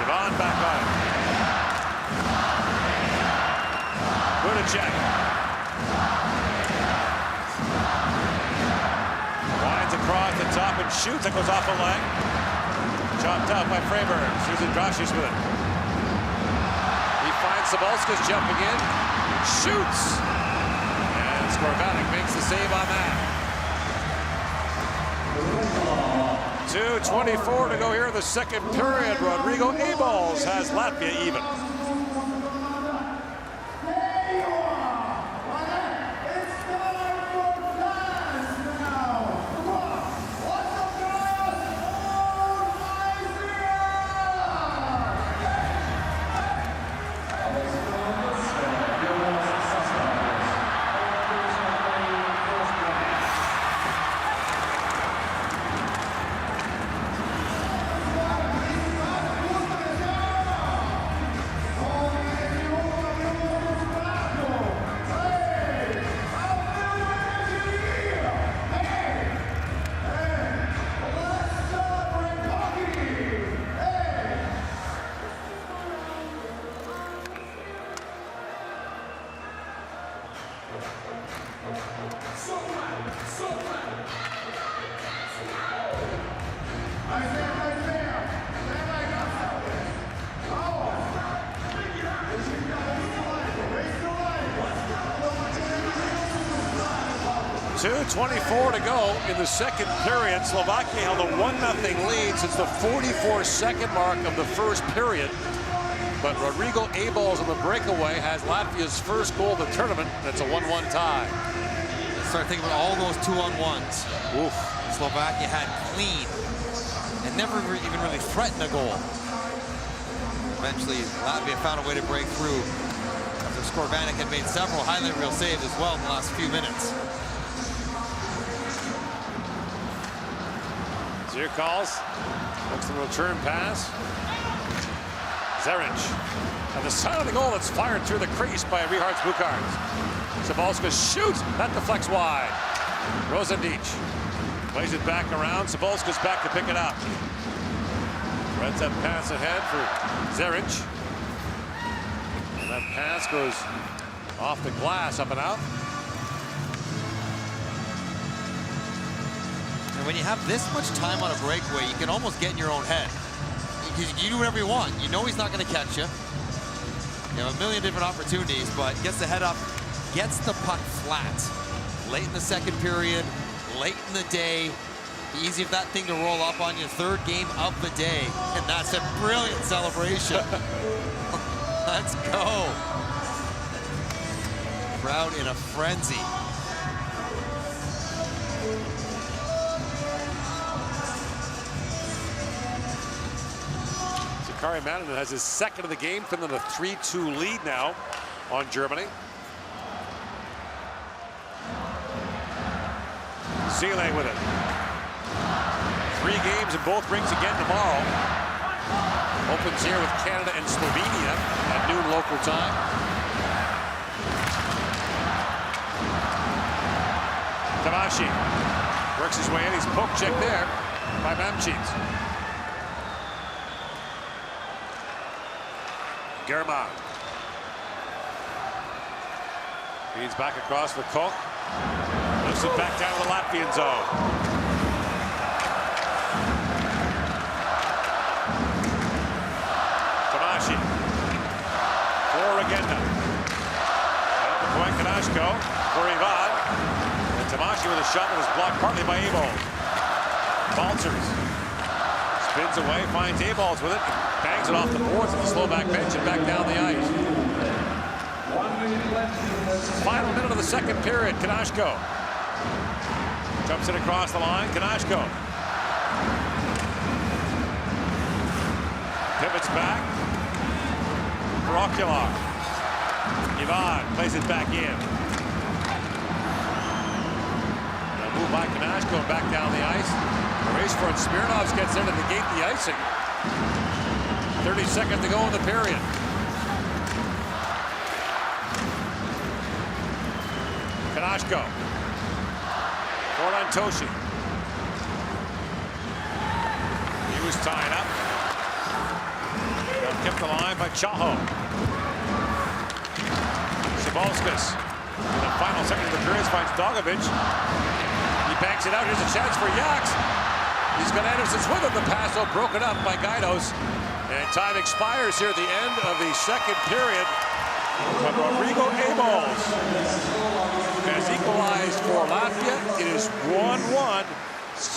Ivan back on it. Budacek. Winds across the top and shoots. That goes off a leg. Chopped out by Freyberg. Susan Drashius with it. He finds Sabalskas jumping in. Shoots. And Skorvanik makes the save on that. 2:24 to go here in the second period. Rodrigo A-balls has Latvia even. .24 to go in the second period. Slovakia held a 1-0 lead since the 44-second mark of the first period. But Rodrigo A-balls on the breakaway has Latvia's first goal of the tournament. That's a 1-1 tie. Start thinking about all those 2-on-1s. Oof. Slovakia had clean and never even really threatened a goal. Eventually, Latvia found a way to break through after Skorvanik had made several highlight reel saves as well in the last few minutes. Zier calls. Looks the return pass. Zeric. And the side of the goal that's fired through the crease by Richards Bukarts. Sabalska shoots. That deflects wide. Rosendic plays it back around. Sabalska's back to pick it up. Reds that pass ahead for Zeric. And that pass goes off the glass, up and out. And when you have this much time on a breakaway, you can almost get in your own head. You do whatever you want. You know he's not going to catch you. You have a million different opportunities, but gets the head up, gets the puck flat. Late in the second period, late in the day. Easy for that thing to roll up on you. Third game of the day. And that's a brilliant celebration. Let's go. Crowd in a frenzy. Kari Manninen has his second of the game. Finland a 3-2 lead now on Germany. Sile with it. 3 games in both rinks again tomorrow. Opens here with Canada and Slovenia at noon local time. Tavashi works his way in. He's poke checked there by Mamchits. Germa. Feeds back across for Koch. Lifts it back down to the Latvian zone. Tamashi. For Regenda. At the point, Kanashko for Ivan. And Tamashi with a shot that was blocked partly by Abold. Baltzers. Spins away, finds Abold with it. Bangs it off the boards of the Slovak bench and back down the ice. Final minute of the second period. Kanashko jumps it across the line. Kanashko pivots back for Okular. Ivan plays it back in. A move by Kanashko and back down the ice. The race for it. Smirnovs gets there to negate the icing. 30 seconds to go in the period. Kanashko. Forward on Toshi. He was tied up. Got kept alive by Chaho. Sabalskas. In the final second of the period finds Dogovic. He banks it out. Here's a chance for Yaks. He's got Anderson's with him. The pass though broken up by Gaidos. And time expires here at the end of the second period. But Rodrigo Abold has equalized for Latvia. It is 1-1,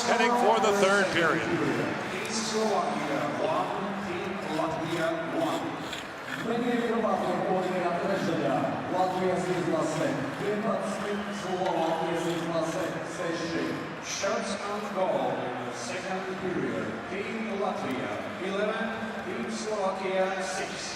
heading for the third period. Shots on goal in the second period. Team Latvia 11, Team Slovakia 6.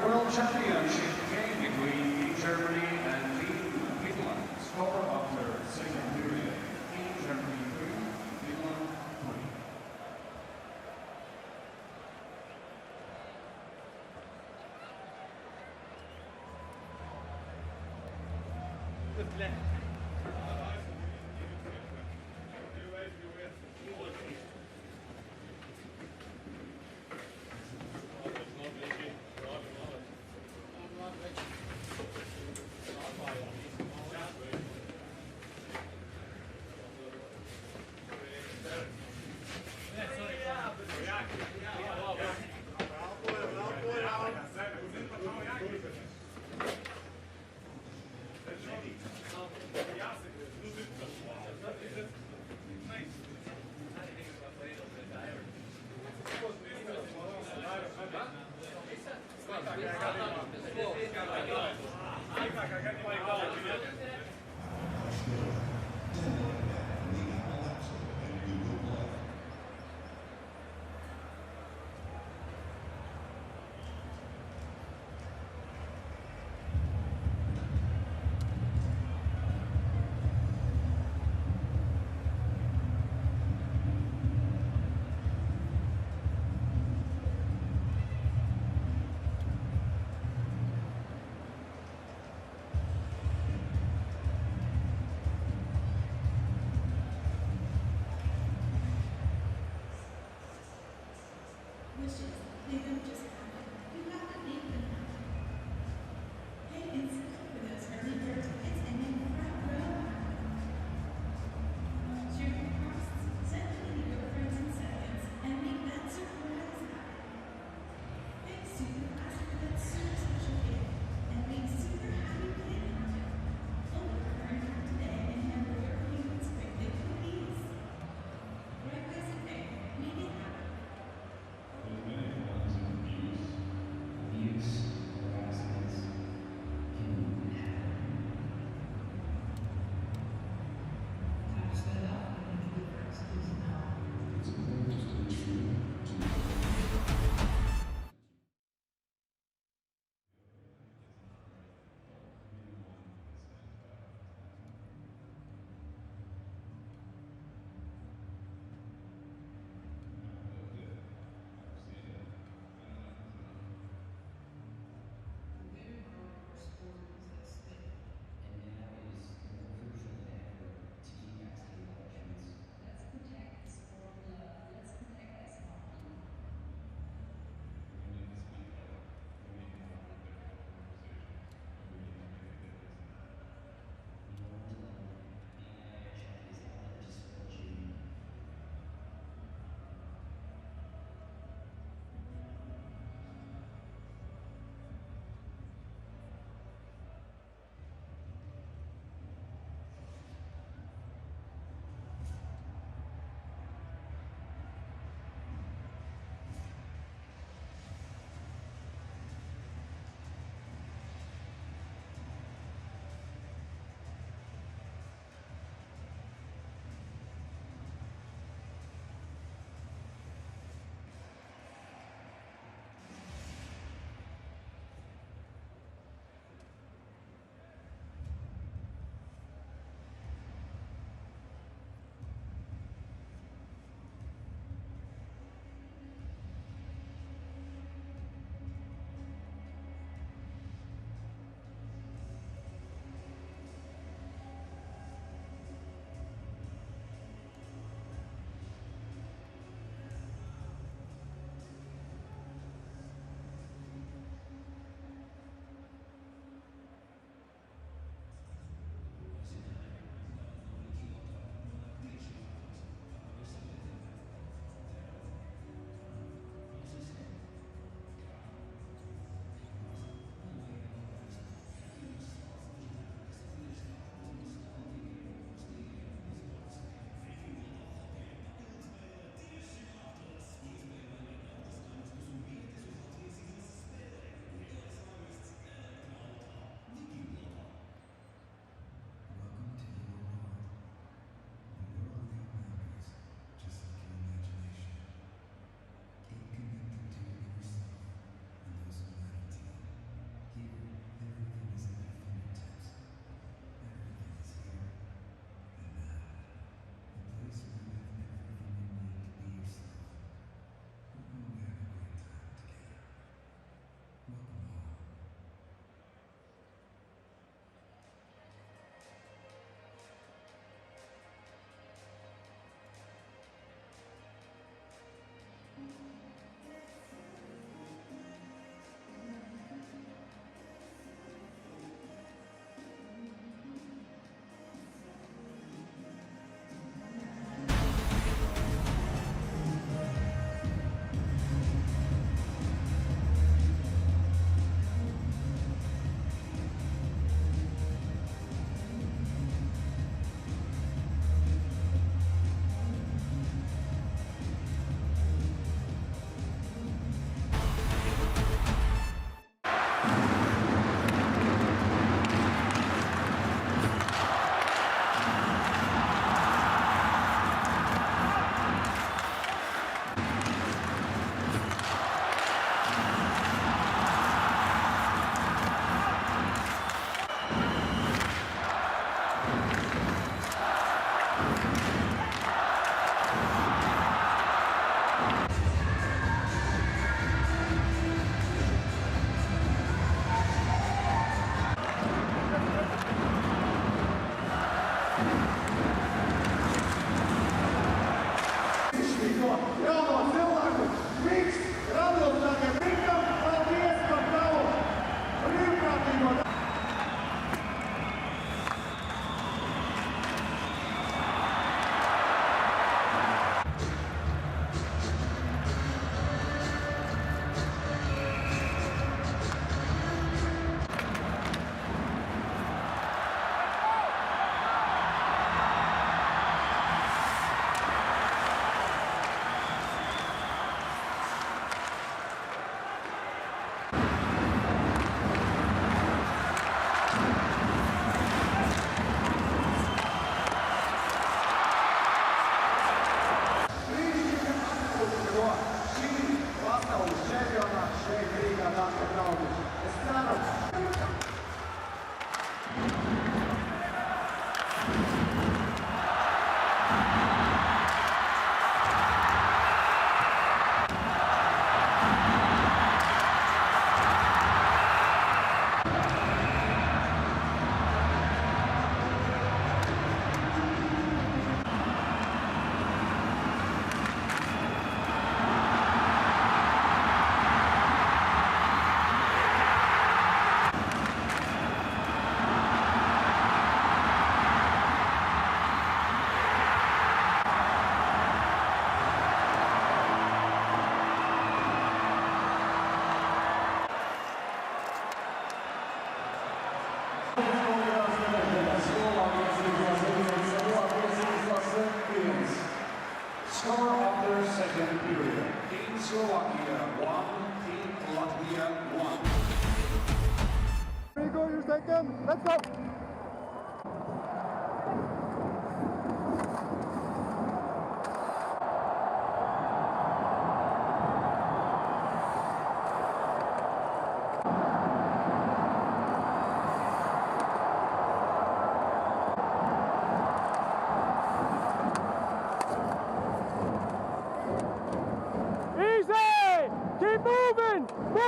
World Championship game between Team Germany and Team Finland. Score after second period. Team Germany 3, Finland 3. wishes. They don't just happen. You have to make them happen. Pay instantly for those early bird tickets and then front row. Share your costs, send money to your friends in seconds, and make that surprise happen. Thanks to you, ask for that super special gift and make super happy planning happen. Only for current time today and handle your payments quickly with ease. Right place to pay. Make it happen. There's many forms of abuse, harassment, can happen. Time to spend up and make a difference is now. It's important to stay true to The very heart of our sport is at stake. and now is more crucial than ever to keep asking questions. Let's protect the sport of love. Let's protect us all. We need to speak up. We need to have a difficult conversation. And we need to make a difference in that. You aren't alone. The IIHF is honored to support you. Welcome to your world. The world without boundaries, just like your imagination. Keep connected to your inner self and those who matter to you. Here, everything is at your fingertips. Everything is here and now. A place where you have everything you need to be yourself. We're going to have a great time together. Welcome home. Jauno cilvēku, viņš,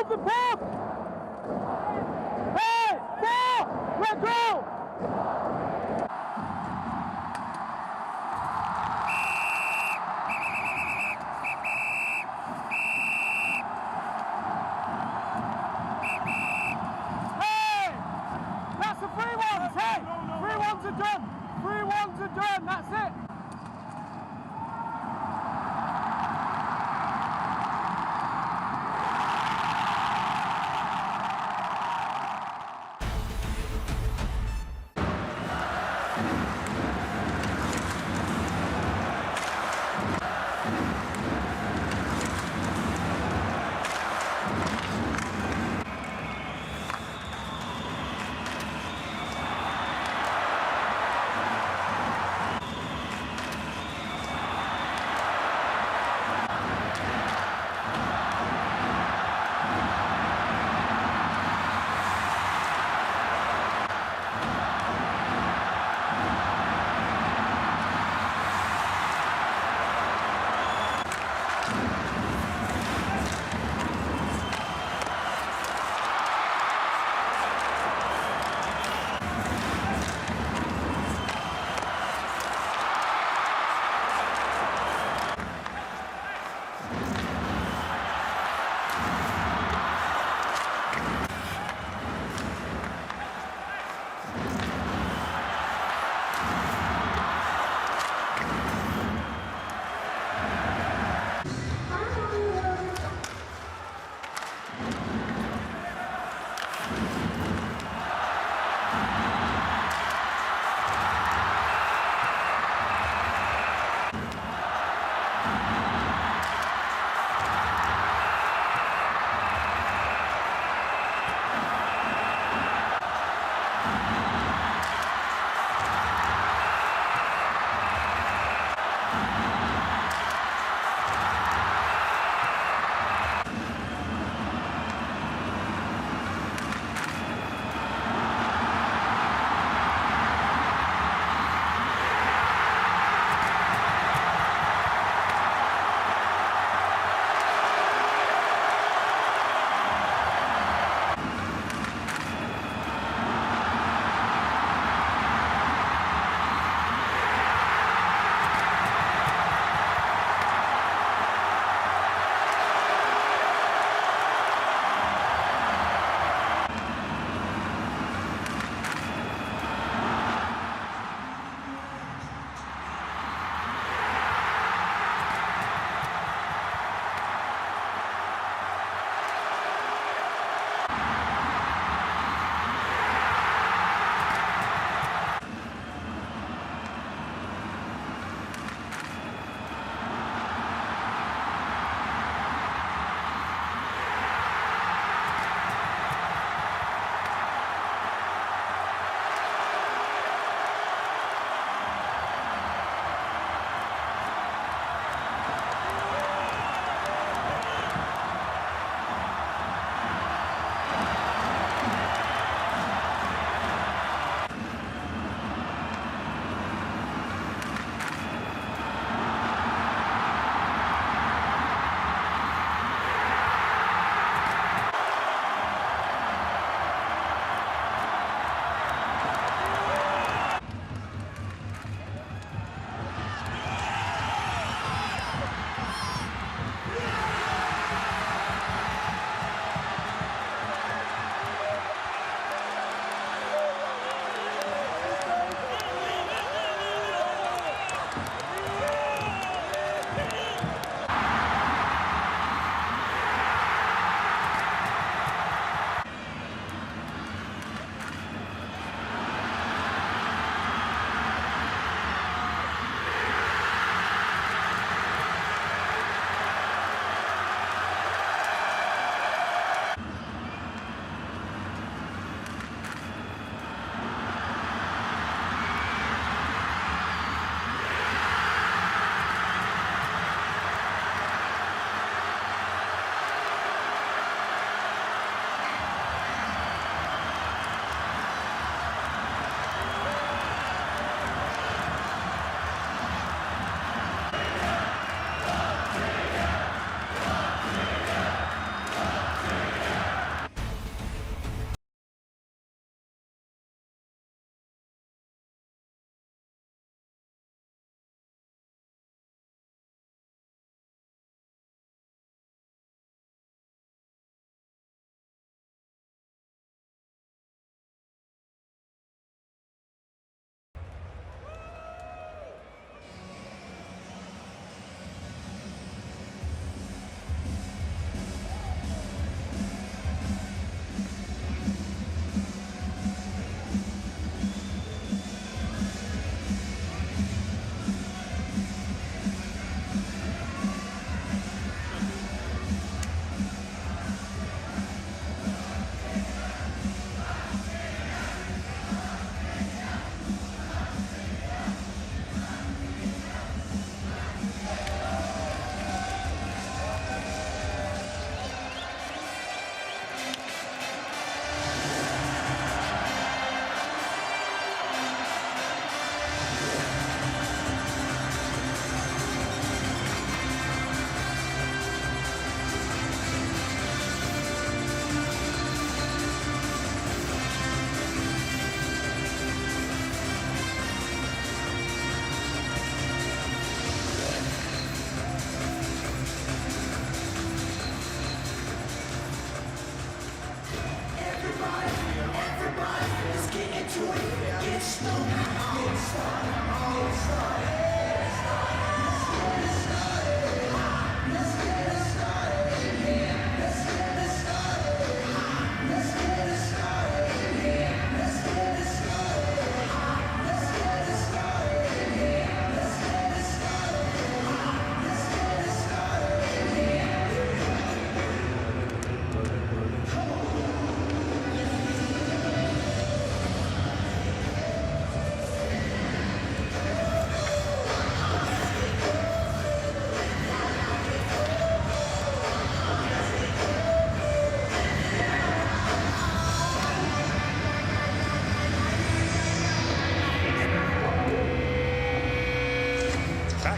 move the puck! Hey, ball! Let go! Hey! That's the 3-1s! Hey! 3-1s are done! 3-1s are done! That's it!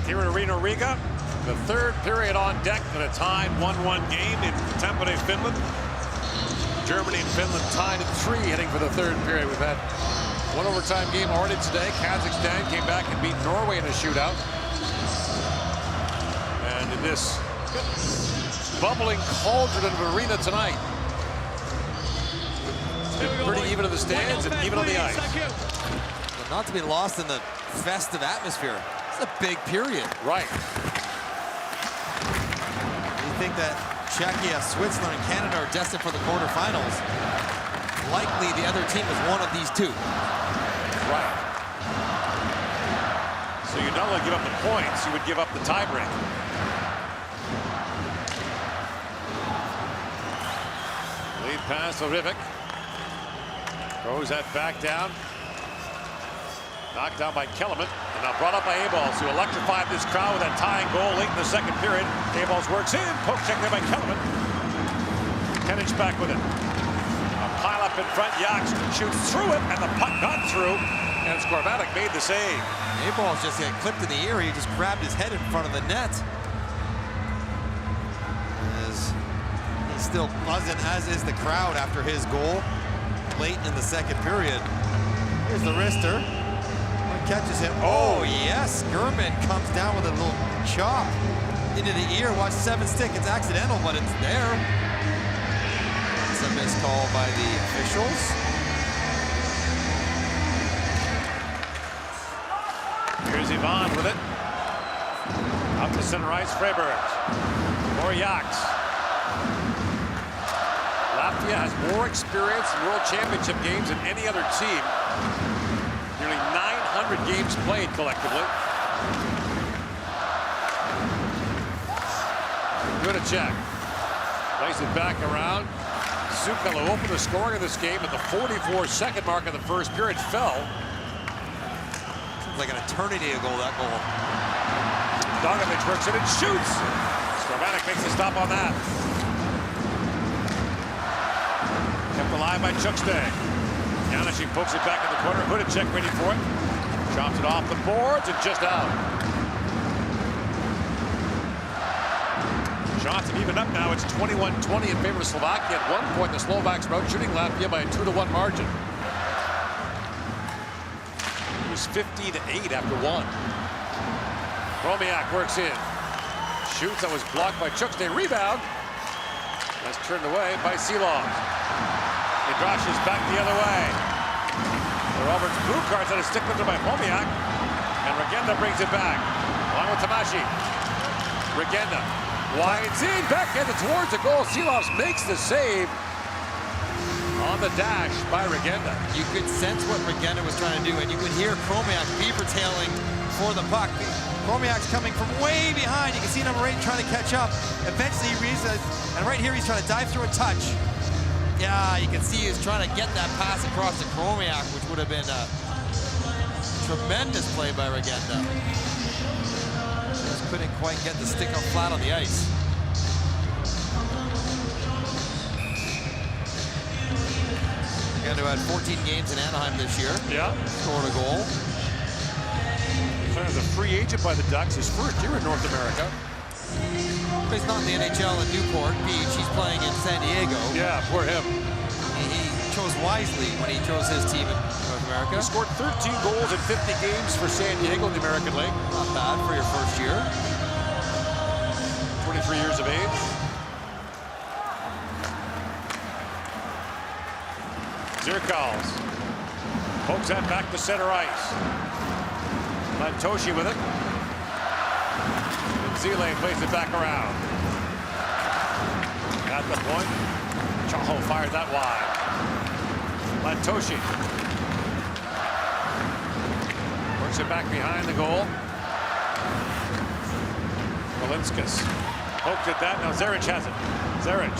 here in Arena Riga. The third period on deck at a tied 1-1 game in Tampere, Finland. Germany and Finland tied at 3 heading for the third period. We've had one overtime game already today. Kazakhstan came back and beat Norway in a shootout. And in this bubbling cauldron of an arena tonight, it's been pretty even in the stands and even on the ice. But not to be lost in the festive atmosphere. It's a big period. Right. You think that Czechia, Switzerland, and Canada are destined for the quarterfinals. Likely the other team is one of these two. Right. So you not only give up the points, you would give up the tiebreak. Lead pass to Rivik. Throws that back down. Knocked down by Kellerman, and now brought up by A-Balls, who electrified this crowd with that tying goal late in the second period. A-Balls works in, poke check there by Kellerman. 10-inch back with it. A pile up in front, Yax shoots through it, and the puck got through, and Skorbatic made the save. A-Balls just got clipped in the ear. He just grabbed his head in front of the net. As he's still buzzing, as is the crowd after his goal late in the second period. Here's the wrister. Catches him. Oh, yes. German comes down with a little chop into the ear. Watch 7-stick. It's accidental, but it's there. It's a missed call by the officials. Here's Ivan with it. Up to center ice, Freiberg. More Yax. Latvia has more experience in World Championship games than any other team. Nearly 900 games played collectively. Good a check. Plays it back around. Sukalo opened the scoring of this game at the 44-second mark of the first period. Fell. Seems like an eternity ago, that goal. Dogovich works it and shoots. Skorbatic makes a stop on that. Kept alive by Chukstay. Janishik pokes it back in the corner. Hudacek ready for it. Chops it off the boards and just out. Shots have evened up now. It's 21-20 in favor of Slovakia. At one point, the Slovaks were out shooting Latvia by a 2-1 margin. It was 15-8 after one. Chromiak works in. Shoots. That was blocked by Chukstay. Rebound. That's turned away by Silov. Idrash is back the other way. Roberts blue cards on a stick lifted by Chromiak. And Regenda brings it back. Along with Tamashi. Regenda winds in, backhanded towards the goal. Silovs makes the save on the dash by Regenda. You could sense what Regenda was trying to do, and you could hear Chromiak beaver tailing for the puck. Chromiak's coming from way behind. You can see number 8 trying to catch up. Eventually he reaches, and right here he's trying to dive through a touch. Yeah, you can see he's trying to get that pass across to Chromiak, which would have been a tremendous play by Regenda. Just couldn't quite get the stick up flat on the ice. Regenda had 14 games in Anaheim this year. Yeah. Scored a goal. As a free agent by the Ducks, his first year in North America. He's not in the NHL in Newport Beach. He's playing in San Diego. Yeah, poor him. He chose wisely when he chose his team in North America. He scored 13 goals in 50 games for San Diego in the American League. Not bad for your first year. 23 years of age. Zirkals pokes that back to center ice. Lantoshi with it. Zile plays it back around. At the point, Chaho fired that wide. Lantoshi works it back behind the goal. Valinskas poked at that. Now Zerich has it. Zerich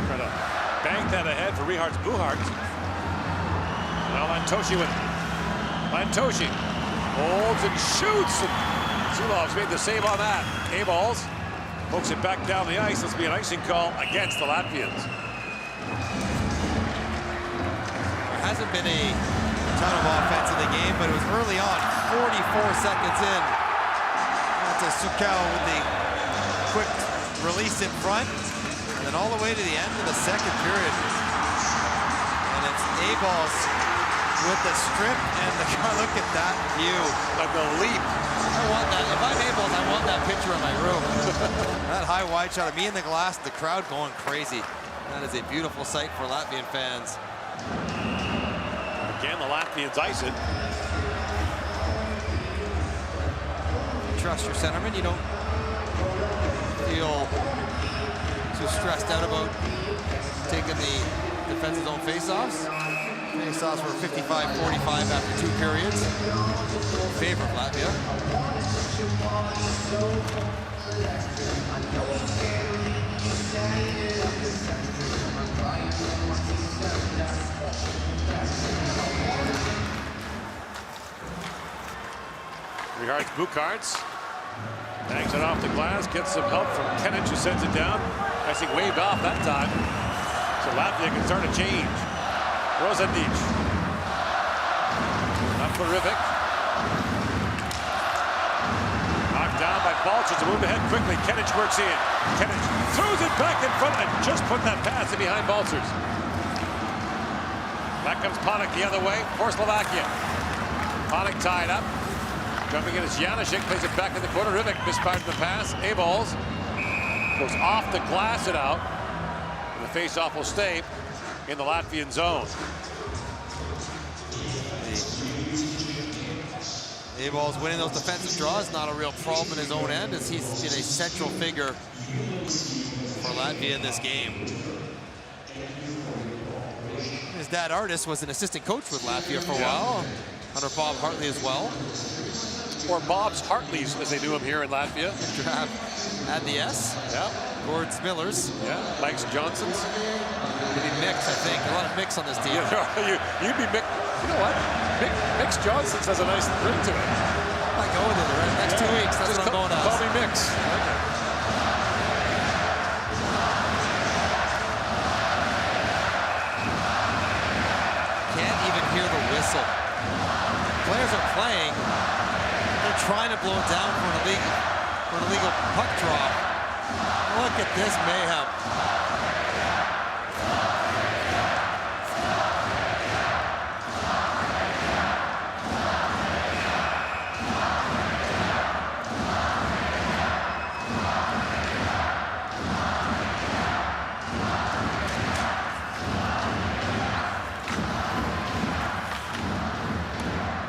trying to bank that ahead for Rihards Buhart. Now Lantoshi with it. Lantoshi holds and shoots. And Zulov's made the save on that. A-Balls pokes it back down the ice. This will be an icing call against the Latvians. There hasn't been a ton of offense in the game, but it was early on, 44 seconds in. to Sukal with the quick release in front. And then all the way to the end of the second period. And it's A-balls with the strip and the look at that view. Like the leap. I want that. If I'm A-balls, I want that picture in my room. That high wide shot of me in the glass, the crowd going crazy. That is a beautiful sight for Latvian fans. Again, the Latvians ice it. Trust your centerman. You don't feel too stressed out about taking the defense's own face-offs. Face-offs were 55-45 after 2 periods. In favor of Latvia. Regards Bukarts. Bangs it off the glass, gets some help from Kenich, who sends it down. I think waved off that time. So Latvia can start a change. Rosanic. Up for Rivik. Knocked down by Balch to move ahead quickly. Kenich works in. Kenich throws it back in front and just put that pass in behind Balchers. Back comes Panik the other way for Slovakia. Panik tied up. Jumping in is Janešek, plays it back in the corner. Rivik misfired the pass. A-balls goes off the glass and out. And the face-off will stay in the Latvian zone. A-balls winning those defensive draws, not a real problem in his own end, as he's been a central figure for Latvia in this game. His dad, Artis, was an assistant coach with Latvia for a while, under Bob Hartley as well. Or Bob's Hartleys, as they do him here in Latvia. Add the S. Yeah. Gord's Millers. Yeah. Mike's Johnsons. Maybe Mix, I think. A lot of Mix on this team. Yeah, you'd be Mix. You know what? Mix Johnsons has a nice ring to it. I might go with it the next 2 weeks. That's Just what I'm going to. Call me Mix. Okay. Can't even hear the whistle. Players are playing. They're trying to blow it down for an illegal puck drop. Look at this mayhem.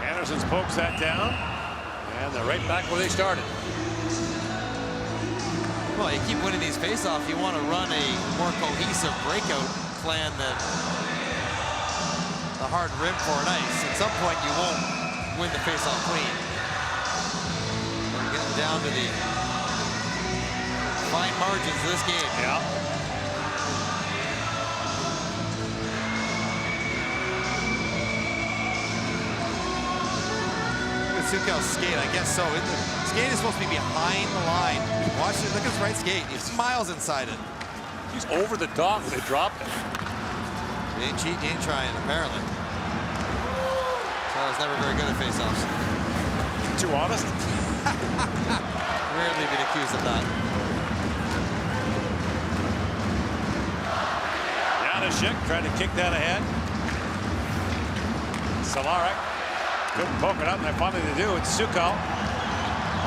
Anderson's pokes that down. And they're right back where they started. Well, you keep winning these faceoffs, you want to run a more cohesive breakout plan than the hard rim for an ice. At some point, you won't win the faceoff clean. We're getting down to the fine margins of this game. Yeah. Sukal skate, I guess so. Skate is supposed to be behind the line. Watch it, look at his right skate. He's miles inside it. He's over the dog when they drop it. He ain't cheating, he ain't trying, apparently. So I was never very good at face-offs. Too honest? Rarely been accused of that. Janešek trying to kick that ahead. Salarek couldn't poke it up, and finally they do. It's Sukal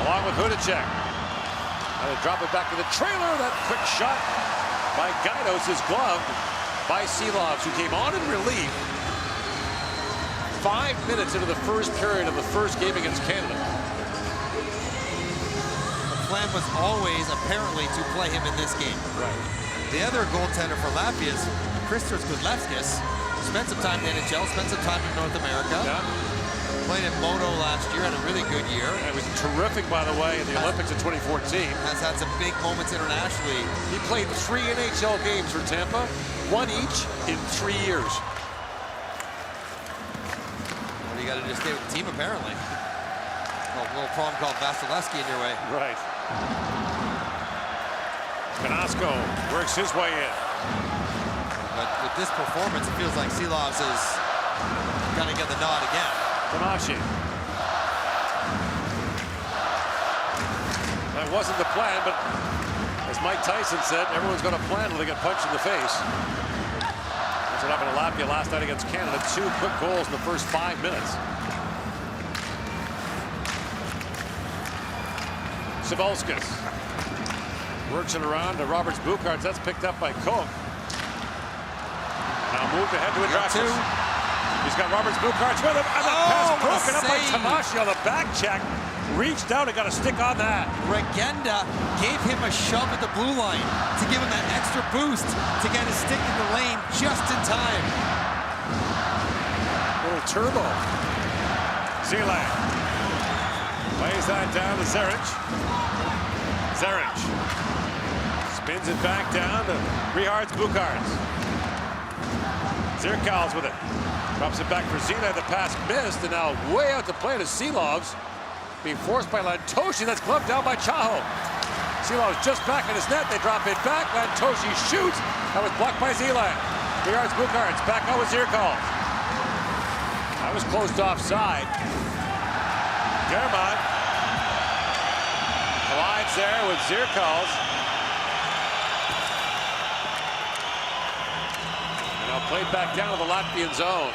along with Hudacek. And they drop it back to the trailer. That quick shot by Gaidos is gloved by Silovs, who came on in relief 5 minutes into the first period of the first game against Canada. The plan was always apparently to play him in this game. Right. The other goaltender for Latvia is Kristos Gudlevskis. Spent some time in the NHL, spent some time in North America. Yeah. Played in Moto last year, had a really good year. And it was terrific, by the way, in the Olympics in 2014. Has had some big moments internationally. He played 3 NHL games for Tampa, 1 each in 3 years. Well, you got to just stay with the team, apparently. Well, a little problem called Vasilevsky in your way. Right. Kanasco works his way in. But with this performance, it feels like Silovs is going to get the nod again. Panache. That wasn't the plan, but as Mike Tyson said, everyone's going to plan until they get punched in the face. That's what happened to Latvia last night against Canada. 2 quick goals in the first 5 minutes. Savalskis works it around to Roberts Bukarts. That's picked up by Koch. Now moved ahead to Adraxis. He's got Roberts Bukarts with him, and the pass broken up by Tamashi on the back check. Reached out and got a stick on that. Regenda gave him a shove at the blue line to give him that extra boost to get his stick in the lane just in time. Little turbo. Zeland lays that down to Zaric. Zaric spins it back down to Rihards Bukarts. Zirkal's with it. Drops it back for Zila. The pass missed, and now way out to play to Silovs. Being forced by Lantoshi. That's gloved down by Chaho. Silovs just back in his net. They drop it back. Lantoshi shoots. That was blocked by Zila. Rihards Bukarts back out with Zirkal. That was closed offside. German collides there with Zirkals. And now played back down to the Latvian zone.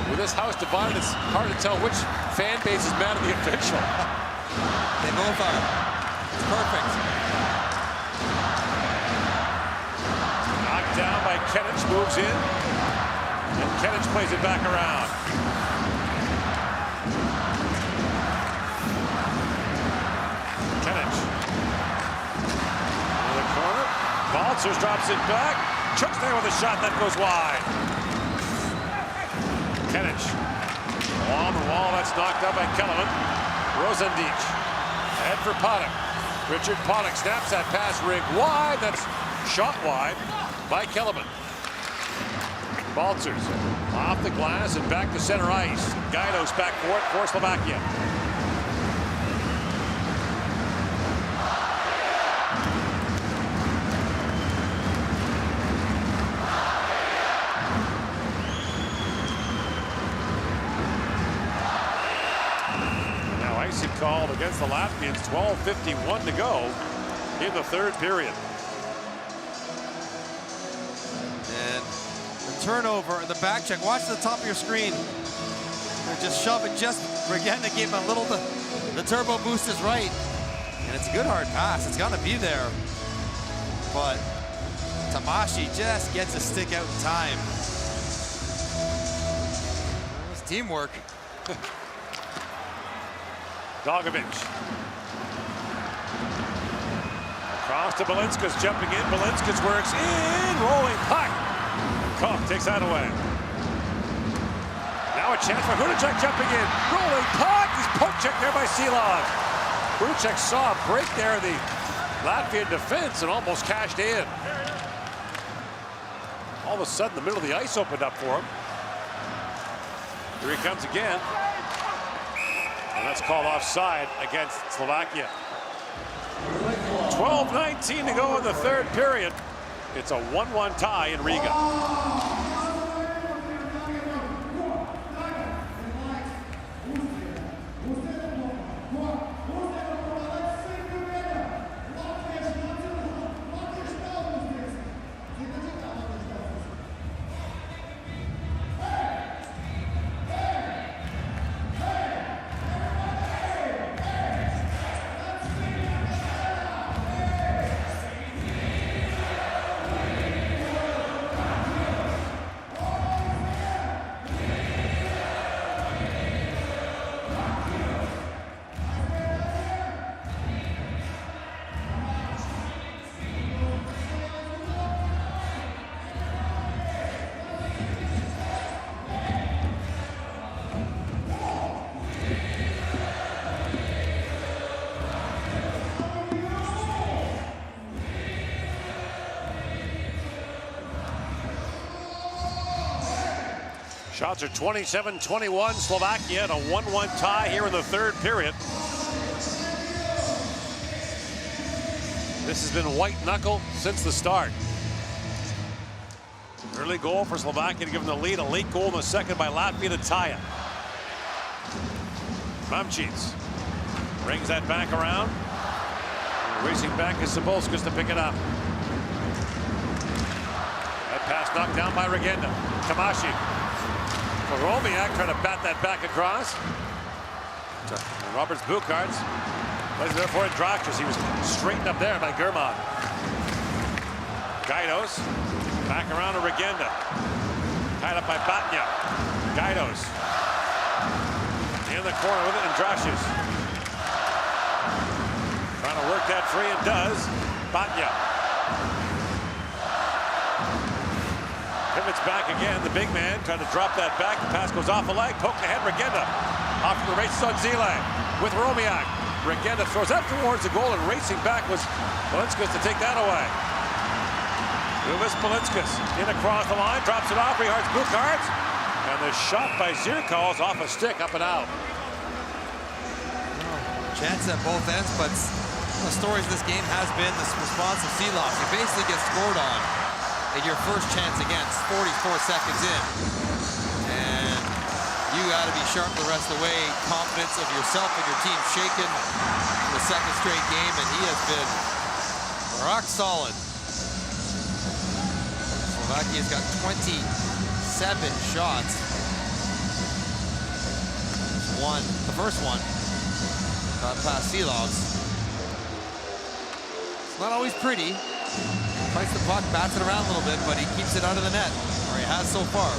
With this house divided, it's hard to tell which fan base is mad at the official. They both are. It's perfect. Knocked down by Kenich, moves in. And Kenich plays it back around. Kenich. In the corner. Baltzers drops it back. Chucks there with a shot that goes wide. Kenich on the wall. That's knocked out by Kellerman. Rosendic ahead for Paddock. Richard Paddock snaps that pass rig wide. That's shot wide by Kellerman. Baltzers off the glass and back to center ice. Gaidos back for it for Slovakia. Called against the Latvians. 12:51 to go in the third period. And the turnover, the back check. Watch the top of your screen. They're just shove it. Just Regenda gave him a little. The turbo boost is right, and it's a good hard pass. It's gonna be there, but Tamashi just gets a stick out in time. That was teamwork. Dogovic. Across to Belinskas, jumping in. Belinskas works in, rolling puck. Koch takes that away. Now a chance for Hudacek jumping in. Rolling puck. He's poke checked there by Silov. Hudacek saw a break there in the Latvian defense and almost cashed in. All of a sudden, the middle of the ice opened up for him. Here he comes again. And that's called offside against Slovakia. 12:19 to go in the third period. It's a 1-1 tie in Riga. Shots are 27-21. Slovakia in a 1-1 tie here in the third period. This has been white knuckle since the start. Early goal for Slovakia to give them the lead. A late goal in the second by Latvia to tie it. Mamchits Brings that back around. Racing back is Sabolskas to pick it up. That pass knocked down by Regenda. Kamashi. Romiak trying to bat that back across. And Roberts Bukarts plays it there for Andrachis. He was straightened up there by Germán. Gaidos back around to Regenda. Tied up by Batnya. Gaidos in the corner with it. Andrachis trying to work that free and does. Batnya pivots back again. The big man trying to drop that back. The pass goes off a leg. Poke ahead. Regenda off to the races on Zeeland with Romiak. Regenda throws that towards the goal, and racing back was Polinskas to take that away. Uvis Polinskas in across the line, drops it off. Rehards Bukarts, and the shot by Zirkal is off a stick, up and out. Chance at both ends, but the stories of this game has been the response of Seeloff. You basically get scored on in your first chance against 44 seconds in. And you got to be sharp the rest of the way. Confidence of yourself and your team shaken for the second straight game, and he has been rock solid. Slovakia's got 27 shots. The first one got past Seelovs. It's not always pretty. Fights the puck, bats it around a little bit, but he keeps it out of the net, or he has so far.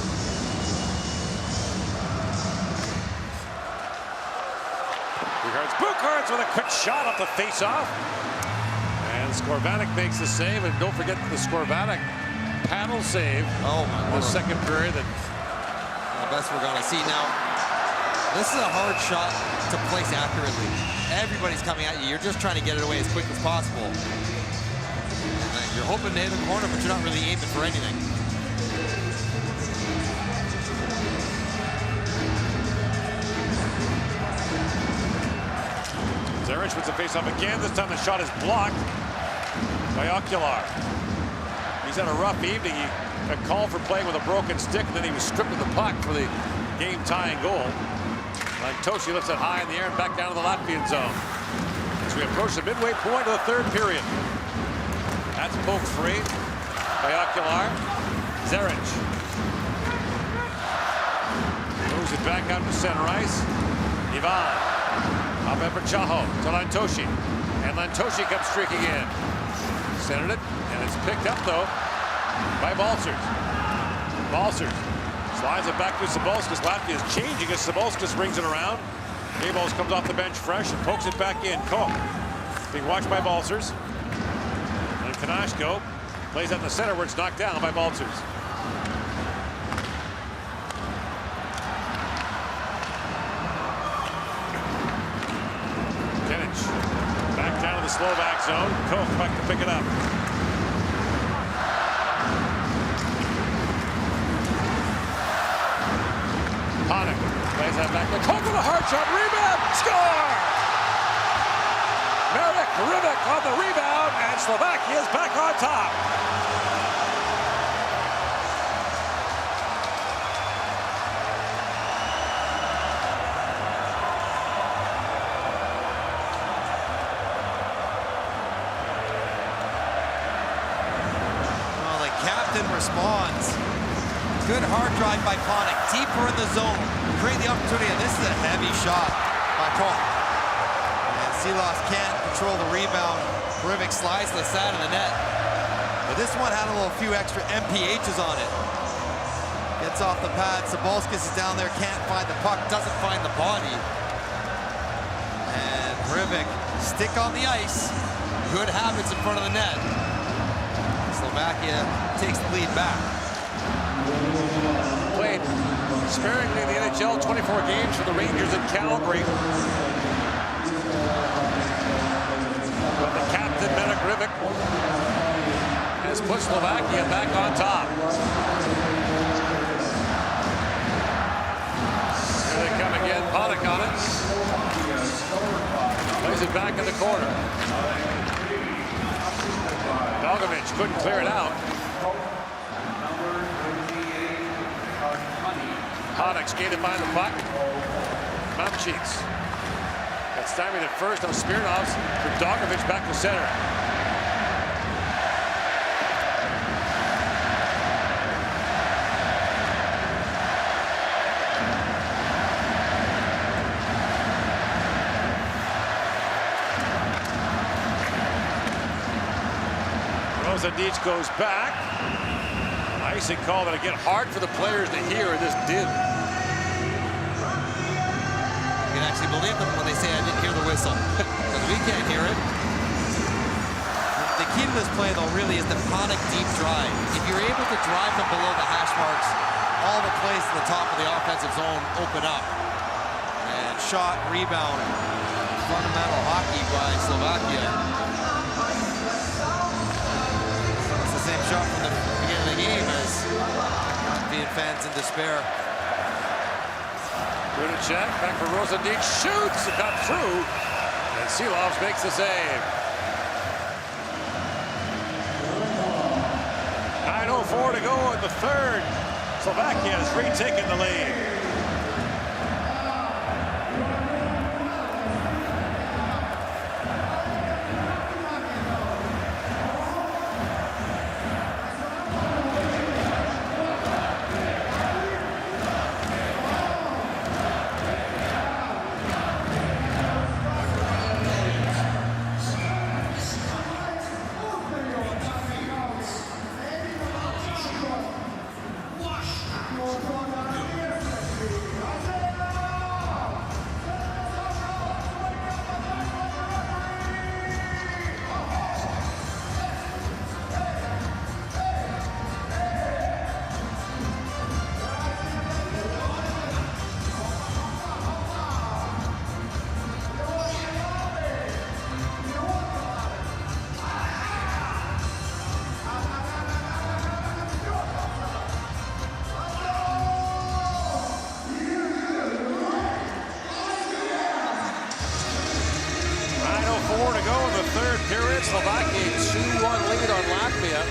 Regards Bukarts with a quick shot off the face-off. And Skorvanek makes the save, and don't forget the Skorvanek paddle save. Oh my in the second period. The best we're gonna see now. This is a hard shot to place accurately. Everybody's coming at you. You're just trying to get it away as quick as possible. You're hoping to hit the corner, but you're not really aiming for anything. Zerich wins the face-off again. This time the shot is blocked by Ocular. He's had a rough evening. He got called for playing with a broken stick, and then he was stripped of the puck for the game-tying goal. Lantoshi lifts it high in the air and back down to the Latvian zone. As we approach the midway point of the third period. That's poked free by Ocular. Zerich moves it back out to center ice. Ivan up for Chaho to Lantoshi. And Lantoshi comes streaking in. Centered it, and it's picked up though by Balcers. Balcers slides it back to Sabolskas. Latvia is changing as Sabolskas brings it around. Gables comes off the bench fresh and pokes it back in. Koch being watched by Balcers. And Kanashko plays out in the center where it's knocked down by Balcers. Denich back down to the Slovak zone. Koch back to pick it up. Panik plays that back. Koch with a hard shot. Rebound. Score! Marek Rivik on the rebound, and Slovakia is back on top. Well, the captain responds. Good hard drive by Panik, deeper in the zone, create the opportunity, and this is a heavy shot by Koch. And Silas can't control the rebound. Rivik slides to the side of the net. But this one had a few extra MPHs on it. Gets off the pad, Sabolskas is down there, can't find the puck, doesn't find the body. And Rivik, stick on the ice, good habits in front of the net. Slovakia takes the lead back. Played sparingly in the NHL, 24 games for the Rangers in Calgary. But the captain, Marek Rivik, has put Slovakia back on top. Here they come again, Panik on it. Plays it back in the corner. Belgovic couldn't clear it out. Panik skated by the puck. Mamchits got stymied at first on Smirnovs. Dogovic back to center. Rosadic goes back. An icing call that again hard for the players to hear, and this did. You can actually believe them when they say I didn't hear the whistle, because we can't hear it. The key to this play, though, really is the product deep drive. If you're able to drive them below the hash marks, all the plays to the top of the offensive zone open up. And shot, rebound, fundamental hockey by Slovakia. It's the same shot from the beginning of the game as Latvian fans in despair. Check, back for Rosadic, shoots, it got through, and Silovs makes the save. 9:04 to go in the third. Slovakia has retaken the lead. To go in the third period. Slovakia 2-1 lead on Latvia.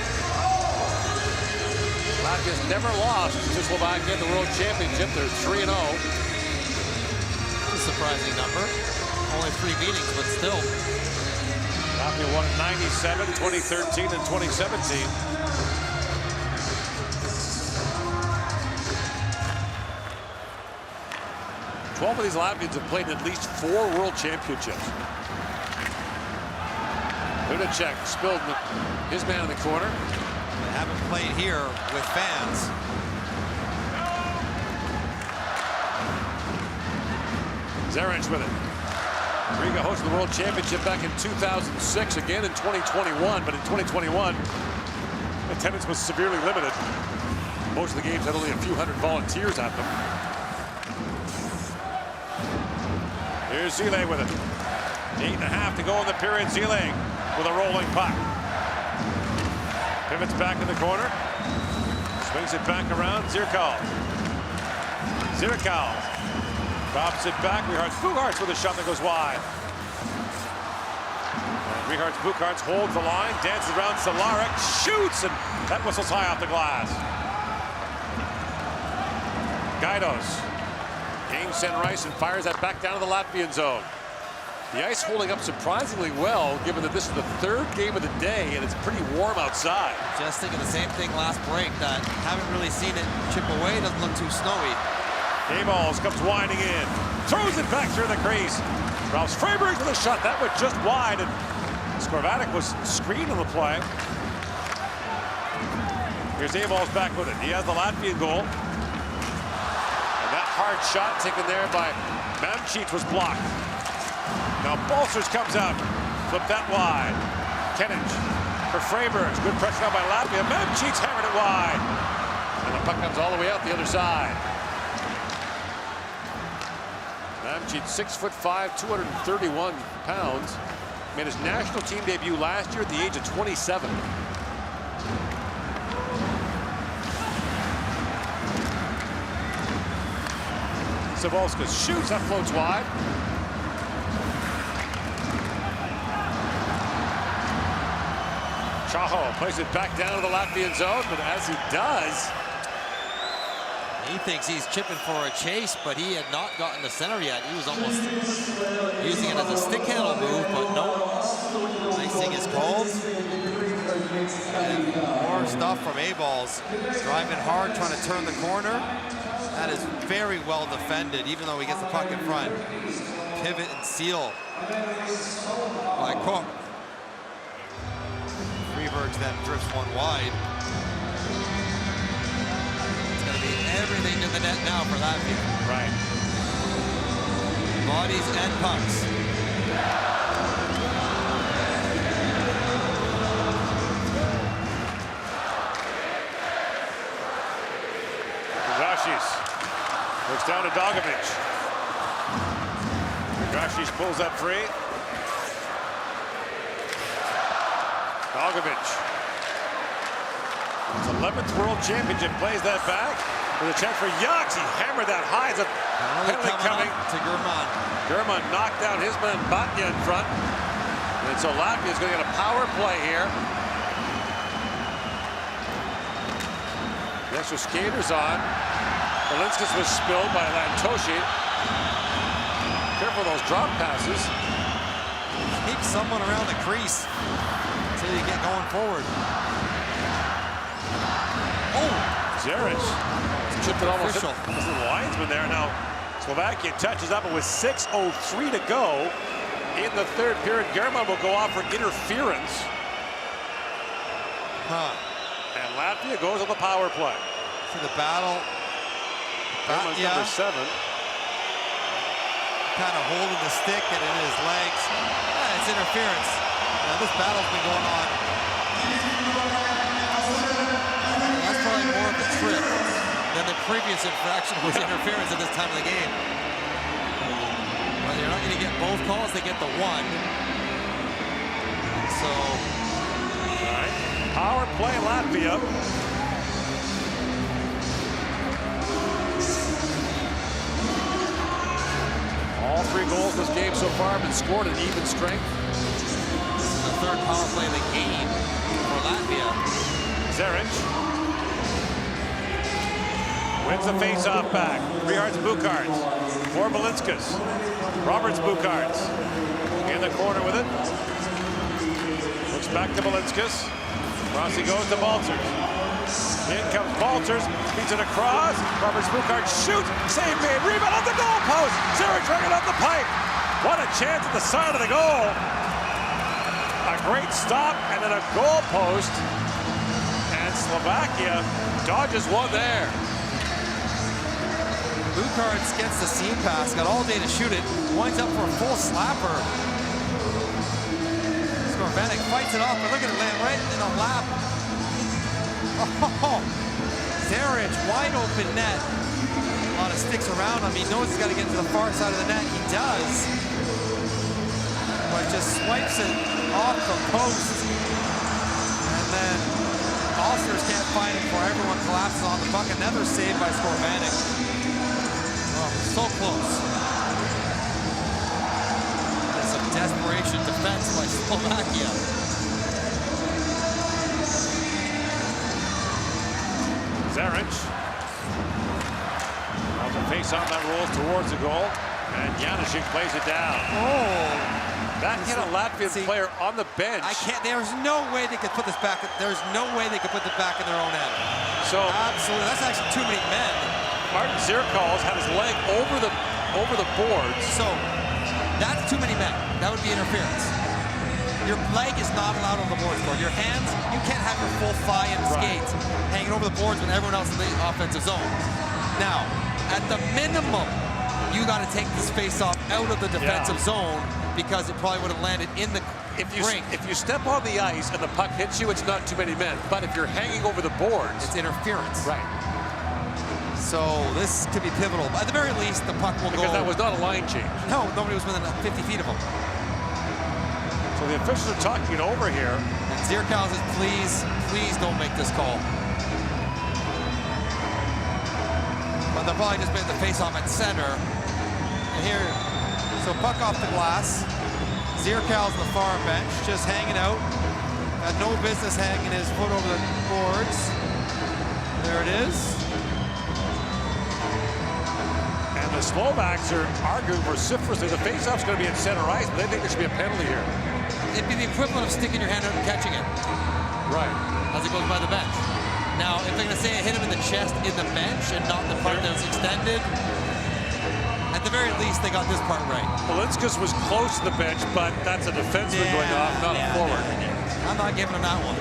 Latvia's never lost to Slovakia at the World Championship. They're 3-0. That's a surprising number. Only 3 meetings, but still. Latvia won in 97, 2013, and 2017. Twelve of these Latvians have played in at least 4 World Championships. Check spilled his man in the corner. They haven't played here with fans. Zarench with it. Riga hosted the World Championship back in 2006, again in 2021, but in 2021, attendance was severely limited. Most of the games had only a few hundred volunteers at them. Here's Zile with it. 8.5 to go in the period. Zile with a rolling puck. Pivots back in the corner. Swings it back around. Zirkal. Drops it back. Bucharts with a shot that goes wide. And Bucharts holds the line. Dances around Cehlarik. Shoots, and that whistles high off the glass. Gaidos gains center ice and fires that back down to the Latvian zone. The ice holding up surprisingly well, given that this is the 3rd game of the day and it's pretty warm outside. Just thinking the same thing last break, that haven't really seen it chip away. Doesn't look too snowy. Balls comes winding in, throws it back through the crease. Ralph Freiberg with a shot that went just wide, and Skorvatic was screened on the play. Here's Balls back with it. He has the Latvian goal. And that hard shot taken there by Mamcic was blocked. Now Balcers comes out, flip that wide. Kenich for Freiberg. Good pressure now by Latvia. Mamcic's hammered it wide. And the puck comes all the way out the other side. Mamcic, 6'5", 231 pounds. Made his national team debut last year at the age of 27. Savolska shoots, that floats wide. Chaho plays it back down to the Latvian zone, but as he does, He thinks he's chipping for a chase, but he had not gotten the center yet. He was almost using it as a stick handle move, but no. Icing is called. And more stuff from A-Balls. Driving hard, trying to turn the corner. That is very well defended, even though he gets the puck in front. Pivot and seal by Cook. Freebergs then drifts one wide. It's going to be everything to the net now for Latvia. Right. Bodies and pucks. Rashis looks down to Dogovic. Rashis pulls up free. Dogovic. His 11th World Championship, plays that back. With a chance for Yachts. He hammered that high. It's a penalty coming to German. German knocked down his man Batya in front. And so Latvia is going to get a power play here. The extra skaters on. Belinskas was spilled by Lantoshi. Careful those drop passes. Keep someone around the crease until you get going forward. Oh! Zaric chipped it almost to the linesman there. Now Slovakia touches up, but with 6:03 to go in the third period, German will go off for interference. And Latvia goes on the power play. See the battle. German's number 7. Kind of holding the stick and in his legs. Yeah, it's interference. Now this battle's been going on. That's probably more of a trip than the previous infraction was interference at this time of the game. But they're not going to get both calls, they get the one. So. All right. Power play Latvia. All 3 goals in this game so far have been scored at even strength. This is the third power play of the game for Latvia. Zaric wins the face-off back. Rehart's Bukarts for Belinskas. Roberts Bukarts in the corner with it. Looks back to Belinskas. Rossi goes to Balters. In comes Balters, beats it across. Roberts Bukart shoots, save made, rebound off the goal post. Zaric bringing up the pipe. What a chance at the side of the goal. A great stop and then a goal post. And Slovakia dodges one there. Bukarts gets the seam pass, got all day to shoot it, winds up for a full slapper. Skorvanek fights it off, but look at it land right in the lap. Oh, Zaric, wide open net. A lot of sticks around him. He knows he's got to get to the far side of the net. He does. But just swipes it off the post. And then Alsters can't find it before everyone collapses on the puck. Another save by Skorvanek. Oh, so close. And some desperation defense by Slovakia. Zaric. Now the face-off that rolls towards the goal. And Janicic plays it down. Oh. That hit a Latvian player on the bench. There's no way they could put this back. There's no way they could put this back in their own end. So absolutely, that's actually too many men. Martin Zirkals had his leg over the boards. So that's too many men. That would be interference. Your leg is not allowed on the boards, Gord. Your hands, you can't have your full thigh and skates hanging over the boards when everyone else is in the offensive zone. Now, at the minimum, you got to take this face-off out of the defensive zone because it probably would have landed in the ring. If you step on the ice and the puck hits you, it's not too many men. But if you're hanging over the boards, it's interference. Right. So this could be pivotal. At the very least, the puck will go. Because that was not a line change. No, nobody was within 50 feet of him. So the officials are talking it over here. And Zirkal says, please don't make this call. But they'll probably just make the face-off at center. And here, so puck off the glass. Zirkal's on the far bench, just hanging out. Had no business hanging his foot over the boards. There it is. The Slovaks are arguing vociferously. The faceoff's going to be at center ice, but they think there should be a penalty here. It'd be the equivalent of sticking your hand out and catching it. Right. As it goes by the bench. Now, if they're going to say it hit him in the chest in the bench and not the part that was extended, at the very least, they got this part right. Belinskas was close to the bench, but that's a defenseman going off, not a forward. I'm not giving him that one.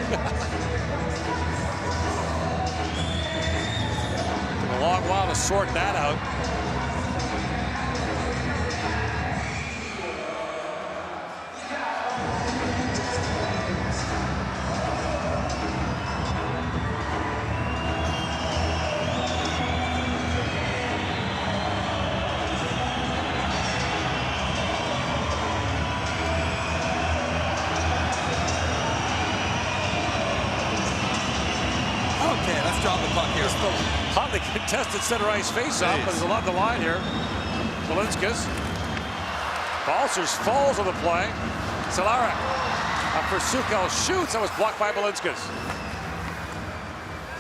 Took a long while to sort that out. Okay, let's drop the puck here. It's the hotly contested center ice face-off, but there's a lot on the line here. Belinskas. Balcers falls on the play. Cehlarik. Up for Sukel, shoots. That was blocked by Belinskas.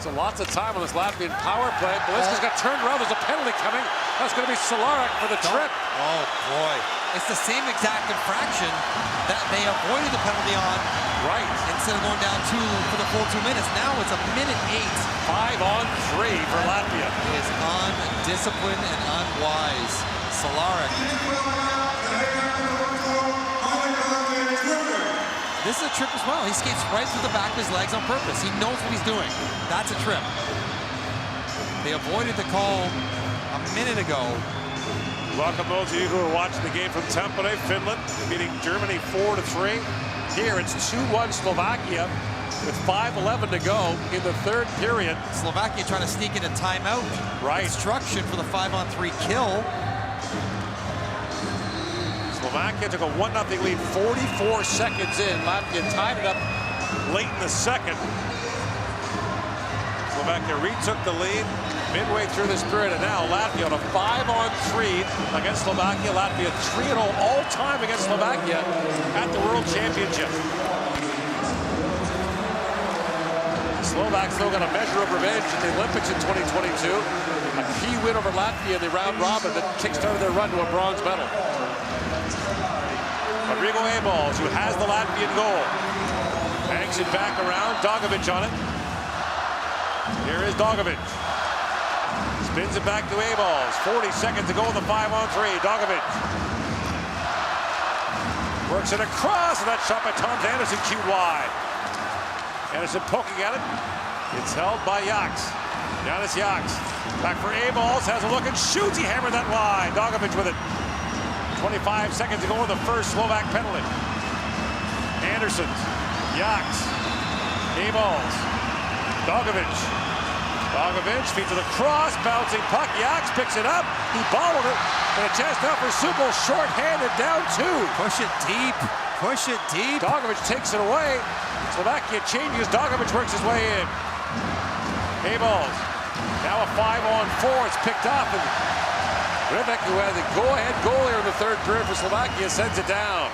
So lots of time on this Latvian power play. Belinskas got turned around. There's a penalty coming. That's going to be Cehlarik for the trip. Oh, boy. It's the same exact infraction that they avoided the penalty on. Right. Instead of going down 2 for the full 2 minutes. Now it's a minute 8. 5-on-3 for Latvia. It is undisciplined and unwise. Cehlarik. This is a trip as well. He skates right through the back of his legs on purpose. He knows what he's doing. That's a trip. They avoided the call a minute ago. Welcome those of you who are watching the game from Tampere, Finland, beating Germany 4-3. Here it's 2-1 Slovakia with 5:11 to go in the third period. Slovakia trying to sneak in a timeout. Right. Instruction for the 5-on-3 kill. Slovakia took a 1-0 lead 44 seconds in. Latvia tied it up late in the second. Slovakia retook the lead midway through this period, and now Latvia on a 5-on-3 against Slovakia. Latvia 3-0 all-time against Slovakia at the World Championship. Slovaks still got a measure of revenge at the Olympics in 2022. A key win over Latvia in the round robin that kickstarted their run to a bronze medal. Rodrigo Eballs, who has the Latvian goal, hangs it back around. Dogovic on it. Here is Dogovic. Spins it back to Eballs. 40 seconds to go in the 5-on-3. Dogovic works it across, and that shot by Tom Anderson cued wide. Anderson poking at it. It's held by Jaks. Janis Jaks. Back for Eballs. Has a look and shoots. He hammered that wide. Dogovic with it. 25 seconds to go in the first Slovak penalty. Anderson. Jaks. Eballs. Dogovic. Dogovic feeds to the cross. Bouncing puck. Jaks picks it up. He bobbled it. And a chance now for Sukel. Short-handed down 2. Push it deep. Push it deep. Dogovic takes it away. Slovakia changes. Dogovic works his way in. Eballs. Now a 5-on-4. It's picked up. And Rivik, who had the go-ahead goal here in the third period for Slovakia, sends it down.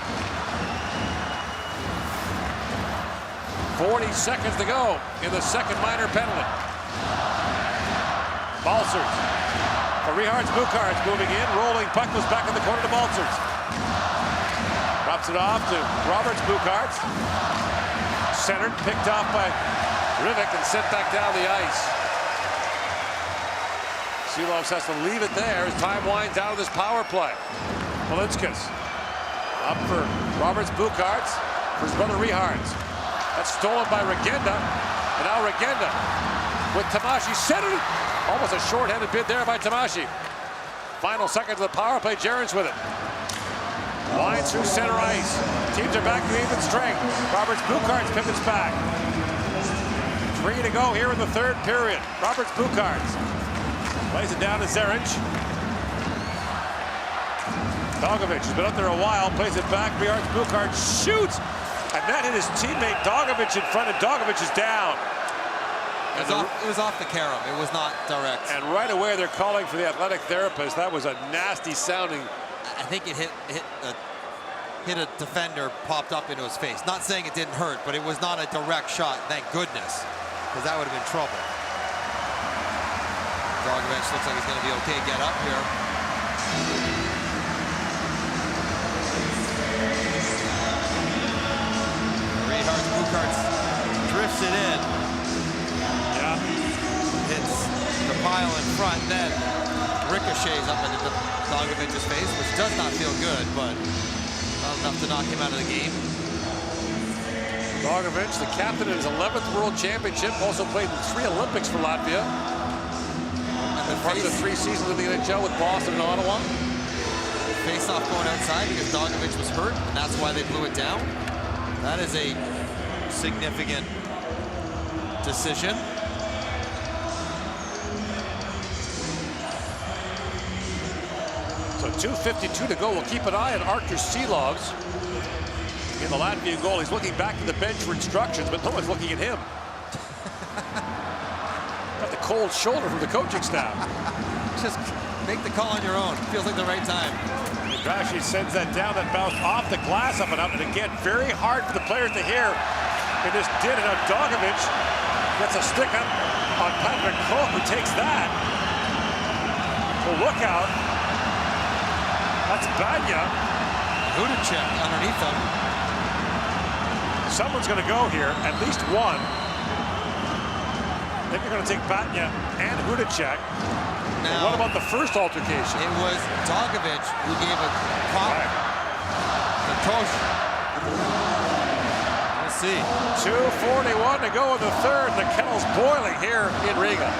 40 seconds to go in the second minor penalty. Balcers. For Richards Bukarts moving in. Rolling puck goes back in the corner to Balcers. Drops it off to Roberts Bukarts. Centered, picked off by Rivik and sent back down the ice. Silovs has to leave it there as time winds down to this power play. Belinskas up for Roberts Bukarts for his brother Richards. That's stolen by Regenda. And now Regenda with Tamashi centered. Almost a short-handed bid there by Tamashi. Final seconds of the power play. Jarens with it. Winds through center ice. Teams are back to even strength. Roberts Bukarts pivots back. 3 to go here in the third period. Roberts Bukarts lays it down to Zeric. Dogovic has been up there a while. Plays it back. Richards Bukarts shoots. And that hit his teammate Dogovic in front, and Dogovic is down. It was off the carom. It was not direct. And right away they're calling for the athletic therapist. That was a nasty sounding. I think it hit a defender, popped up into his face. Not saying it didn't hurt, but it was not a direct shot, thank goodness, because that would have been trouble. Dogovic looks like he's going to be okay. Get up here. Bukarts drifts it in. Yeah. Hits the pile in front, then ricochets up into Dogovic's face, which does not feel good, but not enough to knock him out of the game. Dogovic, the captain in his 11th World Championship, also played in 3 Olympics for Latvia. And part of the 3 seasons of the NHL with Boston and Ottawa. Face-off going outside because Dogovic was hurt, and that's why they blew it down. That is a significant decision. So 2:52 to go. We'll keep an eye on Artur Silovs in the Latvian goal. He's looking back to the bench for instructions, but no one's looking at him. Got the cold shoulder from the coaching staff. Just make the call on your own. Feels like the right time. Drashi sends that down, that bounce off the glass up and out. And again, very hard for the players to hear. It just did it. Dogovic gets a stick up on Patrick Koch, who takes that. So look out. That's Banya. Hudacek underneath him. Someone's going to go here, at least one. I think they're going to take Banya and Hudacek. Now, what about the first altercation? It was Dogovic who gave a pop to Koch. Let's see. 2:41 to go in the third. The kettle's boiling here in Riga.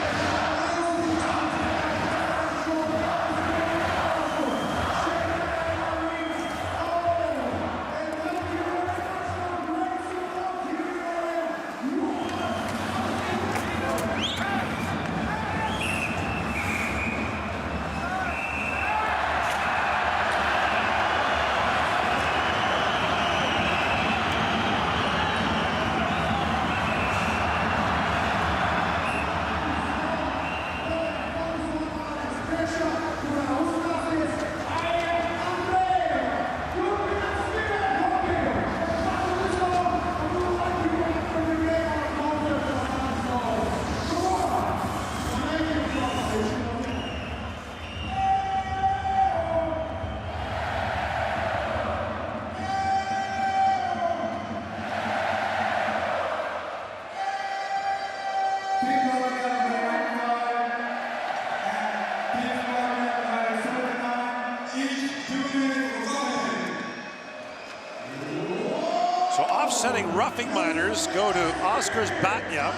Offsetting roughing minors go to Oskars Batya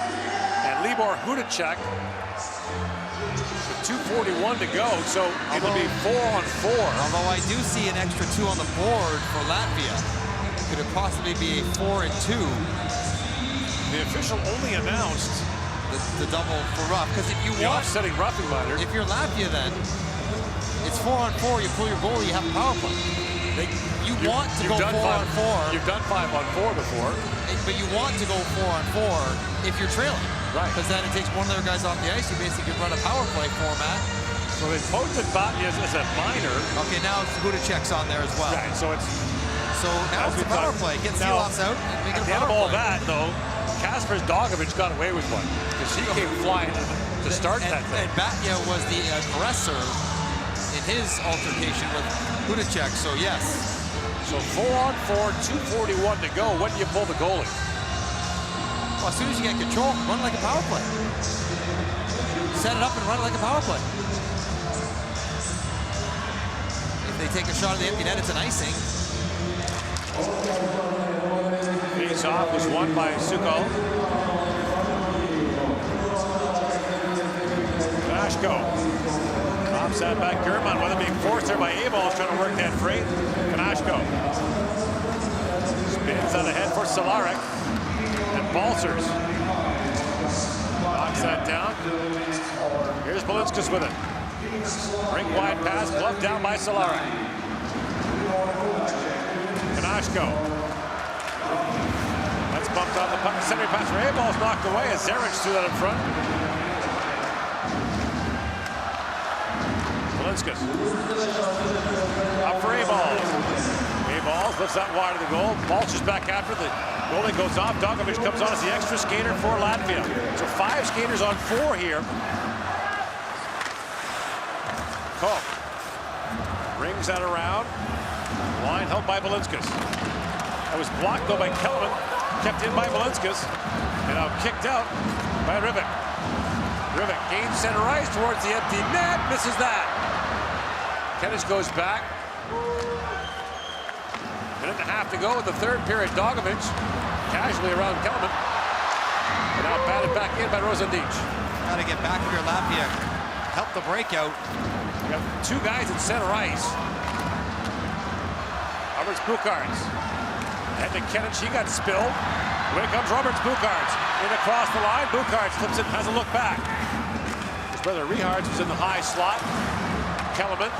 and Libor Hudacek with 2:41 to go, so it'll be 4-on-4. Although I do see an extra 2 on the board for Latvia. Could it possibly be a 4-and-2? The official only announced the double for rough, because if you want offsetting roughing minor, if you're Latvia, then it's 4-on-4. You pull your goalie, you have a power play. You want to go 4-on-4. You've done 5-on-4 before. But you want to go 4-on-4 if you're trailing. Right. Because then it takes one of their guys off the ice. You basically run a power play format. So they posted Batya as a minor. Okay, now it's Hudacek's on there as well. Right, so now it's a power play. Get Silovs out and make it a power play. At the end of all that, though, Kaspers Dogovic got away with one. Because he came flying to start that thing. And Batya was the aggressor in his altercation with Hudacek, so yes. So 4-on-4, 2:41 to go. When do you pull the goalie? Well, as soon as you get control, run like a power play. Set it up and run it like a power play. If they take a shot at the empty net, it's an icing. Face-off was won by Suko. Kanashko. Offside back German, whether being forced there by A-Ball, trying to work that freight. Kanashko spins out ahead for Cehlarik. And Balcers knocks that down. Here's Belinskas with it. Rink wide pass, gloved down by Cehlarik. Kanashko. That's bumped off the puck. Center pass for A-Ball's knocked away as Zaric threw that in front. Belinskas. Up for A-Balls. A-Balls lifts that wide of the goal. Balcers back after the goalie goes off. Dogovic comes on as the extra skater for Latvia. So 5 skaters on 4 here. Koch Rings that around. Line held by Valinskas. That was blocked though by Kellerman. Kept in by Valinskas. And now kicked out by Rivik. Rivik gains center ice towards the empty net. Misses that. Kenich goes back. Minute and a half to go in the third period. Dogovic casually around Kellerman. And now batted back in by Rosendic. Got to get back here, Latvia. Help the breakout. We got two guys in center ice. Roberts Bukarts. Head to Kenich, he got spilled. Away comes Roberts Bukarts. In across the line, Bukarts flips it, has a look back. His brother Rihards was in the high slot. Kellerman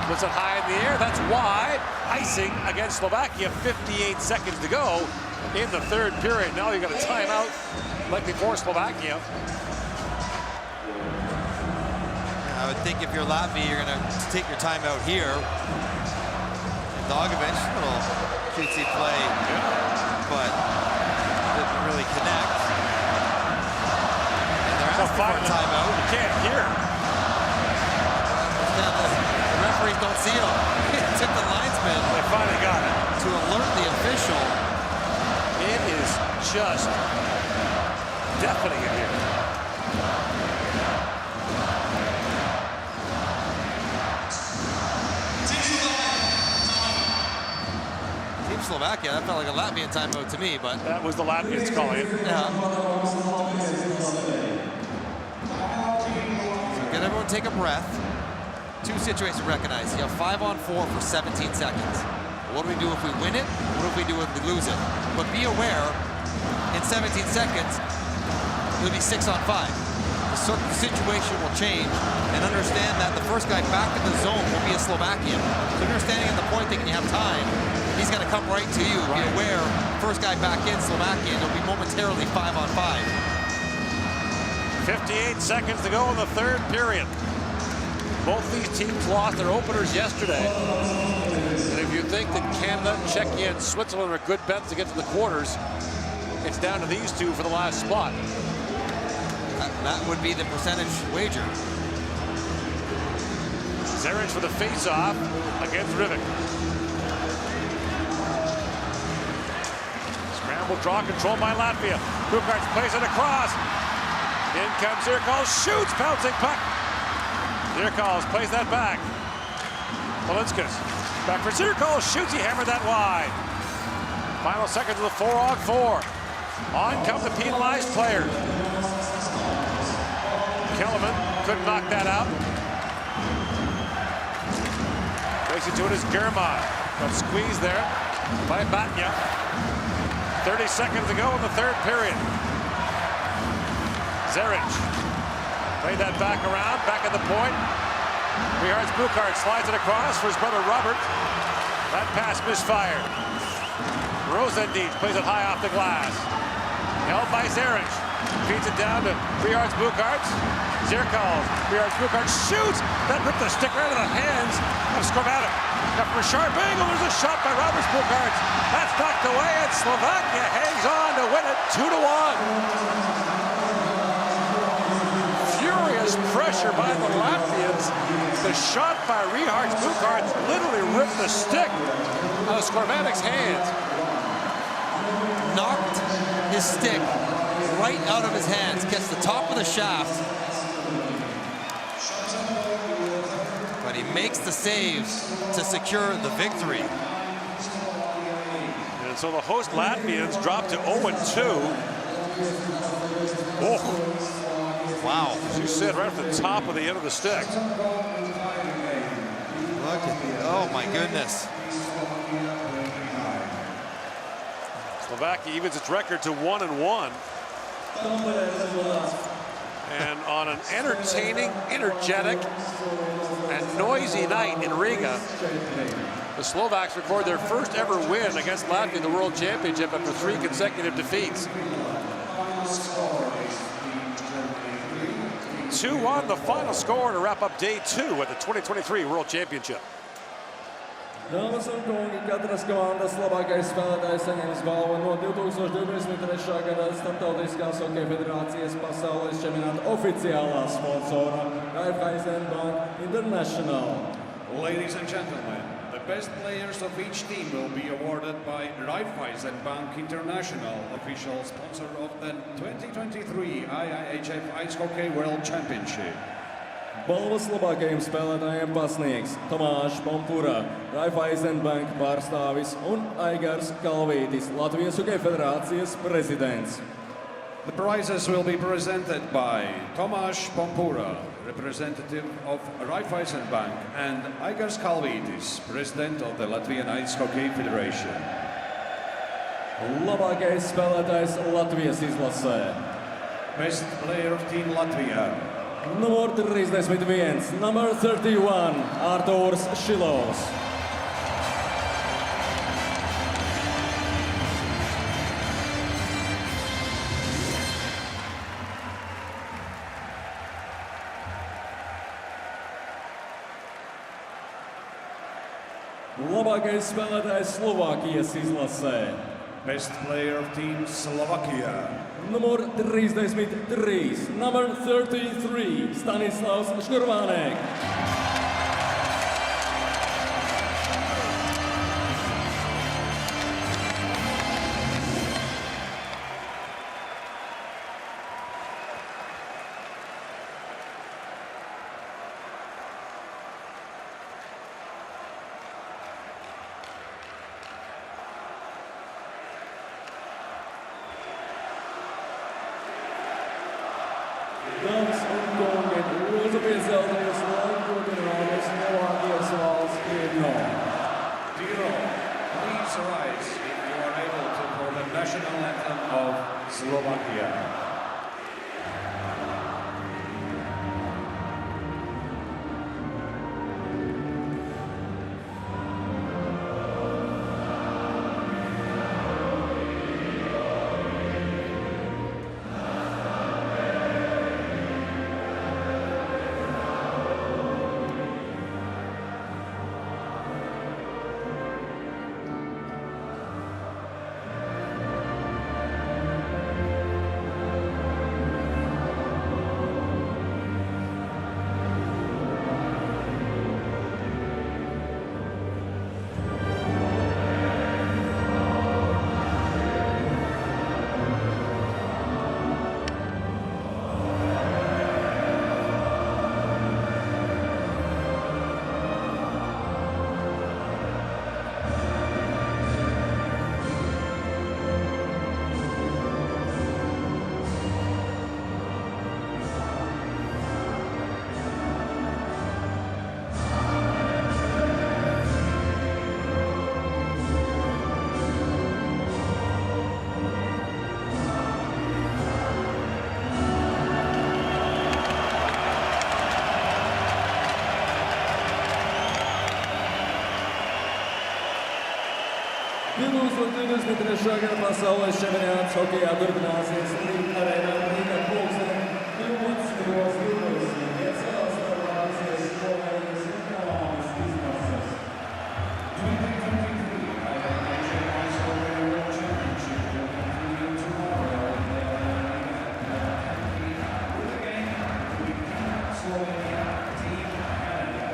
puts it high in the air. That's why icing against Slovakia. 58 seconds to go in the third period. Now you got a timeout, likely for Slovakia. I would think if you're Latvia, you're going to take your time out here. Dogovic, little cutesy play, but didn't really connect. And they're asking for a timeout. You can't hear. The referees don't see him. It took the linesman. They finally got it. To alert the official. It is just deafening in here. Slovakia, that felt like a Latvian timeout to me, but that was the Latvians calling it. Yeah. So get everyone take a breath. Two situations recognized. You have 5-on-4 for 17 seconds. What do we do if we win it? What do we do if we lose it? But be aware, in 17 seconds, it'll be 6-on-5. The situation will change, and understand that the first guy back in the zone will be a Slovakian. So if you're standing at the point thinking you have time, he's going to come right to you. Be aware, first guy back in, Slovakian, it'll be momentarily 5-on-5. 58 seconds to go in the third period. Both these teams lost their openers yesterday. And if you think that Canada, Czechia, and Switzerland are good bets to get to the quarters, it's down to these two for the last spot. That would be the percentage wager. Zaric for the face-off against Rivik. Scramble draw controlled by Latvia. Bukarts plays it across. In comes Zirkals, shoots, pouncing puck. Zirkals plays that back. Valinskas back for Zirkals, shoots, he hammered that wide. Final seconds of the 4-on-4. On come the penalized player. Kellerman couldn't knock that out. Makes it to it is Germán. Got squeezed there by Batnya. 30 seconds to go in the third period. Zaric played that back around, back at the point. Rihards Bukarts slides it across for his brother Robert. That pass misfired. Rosendic plays it high off the glass. Held by Zaric. Feeds it down to Rihards Bukarts. Zirkals. Rihards Bukarts shoots. That ripped the stick right out of the hands of Skorvatic. Now from a sharp angle, there's a shot by Roberts Bukarts. That's knocked away, and Slovakia hangs on to win it 2-1. Furious pressure by the Latvians. The shot by Rihards Bukarts literally ripped the stick out of Skorvatic's hands. Knocked his stick right out of his hands, gets the top of the shaft. But he makes the saves to secure the victory. And so the host Latvians drop to 0-2. Oh. Wow. As you said, right at the top of the end of the stick. Look at, oh my goodness. Slovakia evens its record to 1-1. And on an entertaining, energetic, and noisy night in Riga, the Slovaks record their first ever win against Latvia in the World Championship after 3 consecutive defeats. 2-1, the final score to wrap up day 2 at the 2023 World Championship. Dāmas un kungi, katras komandas labākais spēlētājs saņems balvu no 2023. gada Starptautiskās hokeja federācijas pasaules čempionāta oficiālā sponsora IIHF Bank International. Ladies and gentlemen, the best players of each team will be awarded by Raiffeisen Bank International, official sponsor of the 2023 IIHF Ice Hockey World Championship. Balvas labākajiem spēlētājiem pasniegs Tomāšs Pompura, Raiffeisen Bank pārstāvis un Aigars Kalvītis, Latvijas Hokeja federācijas prezidents. The prizes will be presented by Tomasz Pompura, representative of Raiffeisen Bank, and Aigars Kalvītis, president of the Latvian Ice Hockey Federation. Labākais spēlētājs Latvijas izlasē. Best player of Team Latvia. Numur 31, number 31, Artūrs Šilovs. Labākais spēlētājs Slovākijas izlasē. Best player of Team Slovakia. Numur 33, number 33, Stanislavs Škurvānek. Dāmas un kungi, lūdzu piecelties, lai godinātu Slovākijas valsts himnu. Dear all, please rise if you are able to for the national anthem of Slovakia. Jūsu 23. gada pasaules čempionāts hokejā turpināsies Rīga arēnā Rīgā pulksteni 12:20. Iecēlās Latvijas, Slovēnijas un Kanādas izlases. 2023 IIHF Ice Hockey World Championship will continue tomorrow in the Pregame with Team Slovenia, Team Canada.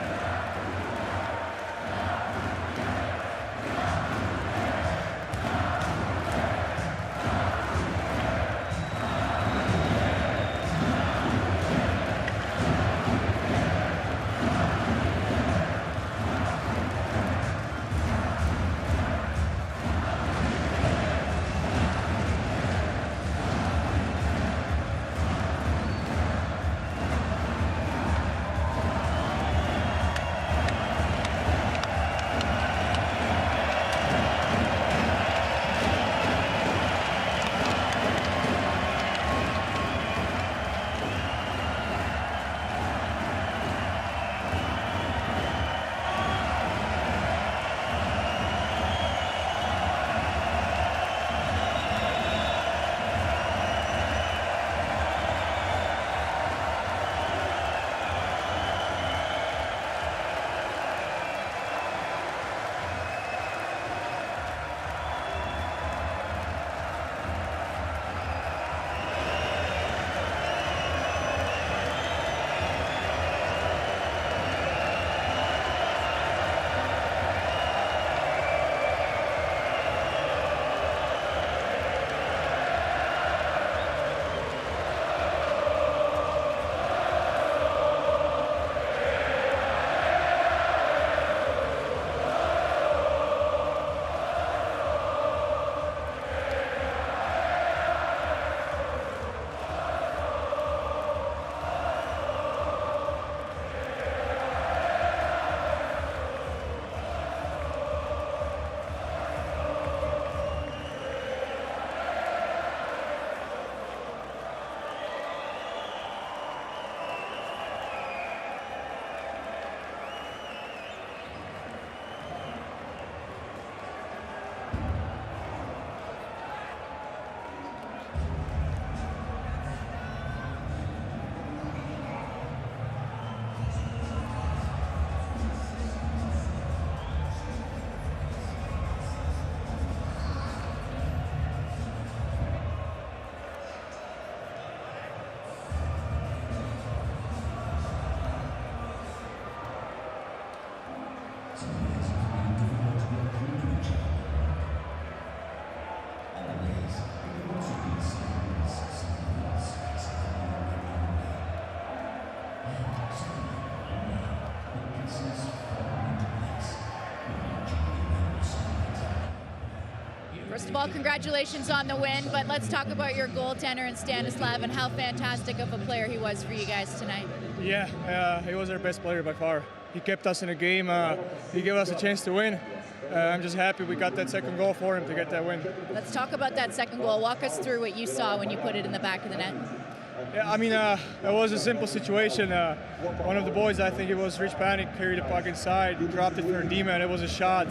First of all, congratulations on the win, but let's talk about your goaltender and Stanislav and how fantastic of a player he was for you guys tonight. Yeah, he was our best player by far. He kept us in the game. He gave us a chance to win. I'm just happy we got that second goal for him to get that win. Let's talk about that second goal. Walk us through what you saw when you put it in the back of the net. Yeah, I mean, it was a simple situation. One of the boys, I think it was Rich Panic, carried the puck inside, dropped it for Dima, and it was a shot.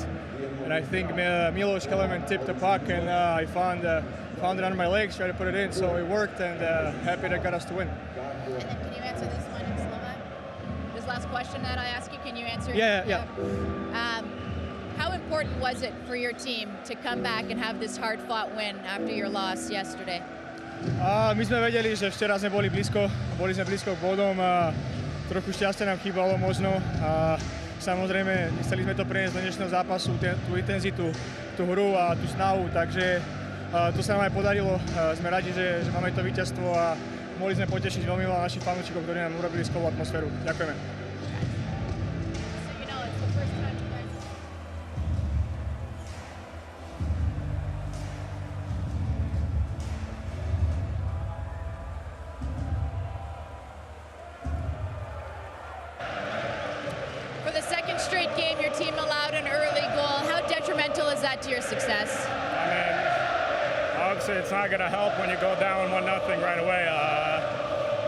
And I think Milos Kellerman tipped the puck, and I found it under my legs, tried to put it in, so it worked, and happy that got us to win. And then can you answer this one in Slovak? This last question that I asked you, can you answer it? Yeah. How important was it for your team to come back and have this hard-fought win after your loss yesterday? My sme vedeli, že včera sme boli blízko k bodom, trochu šťastia nám chýbalo možno a samozrejme chceli sme to preniesť do dnešného zápasu, tú intenzitu, tú hru a tú snahu, takže to sa nám aj podarilo. Sme radi, že máme to víťazstvo a mohli sme potešiť veľmi veľa našich fanúšikov, ktorí nám urobili skvelú atmosféru. Ďakujeme. Straight game, your team allowed an early goal. How detrimental is that to your success? I mean, obviously it's not going to help when you go down 1-0 right away,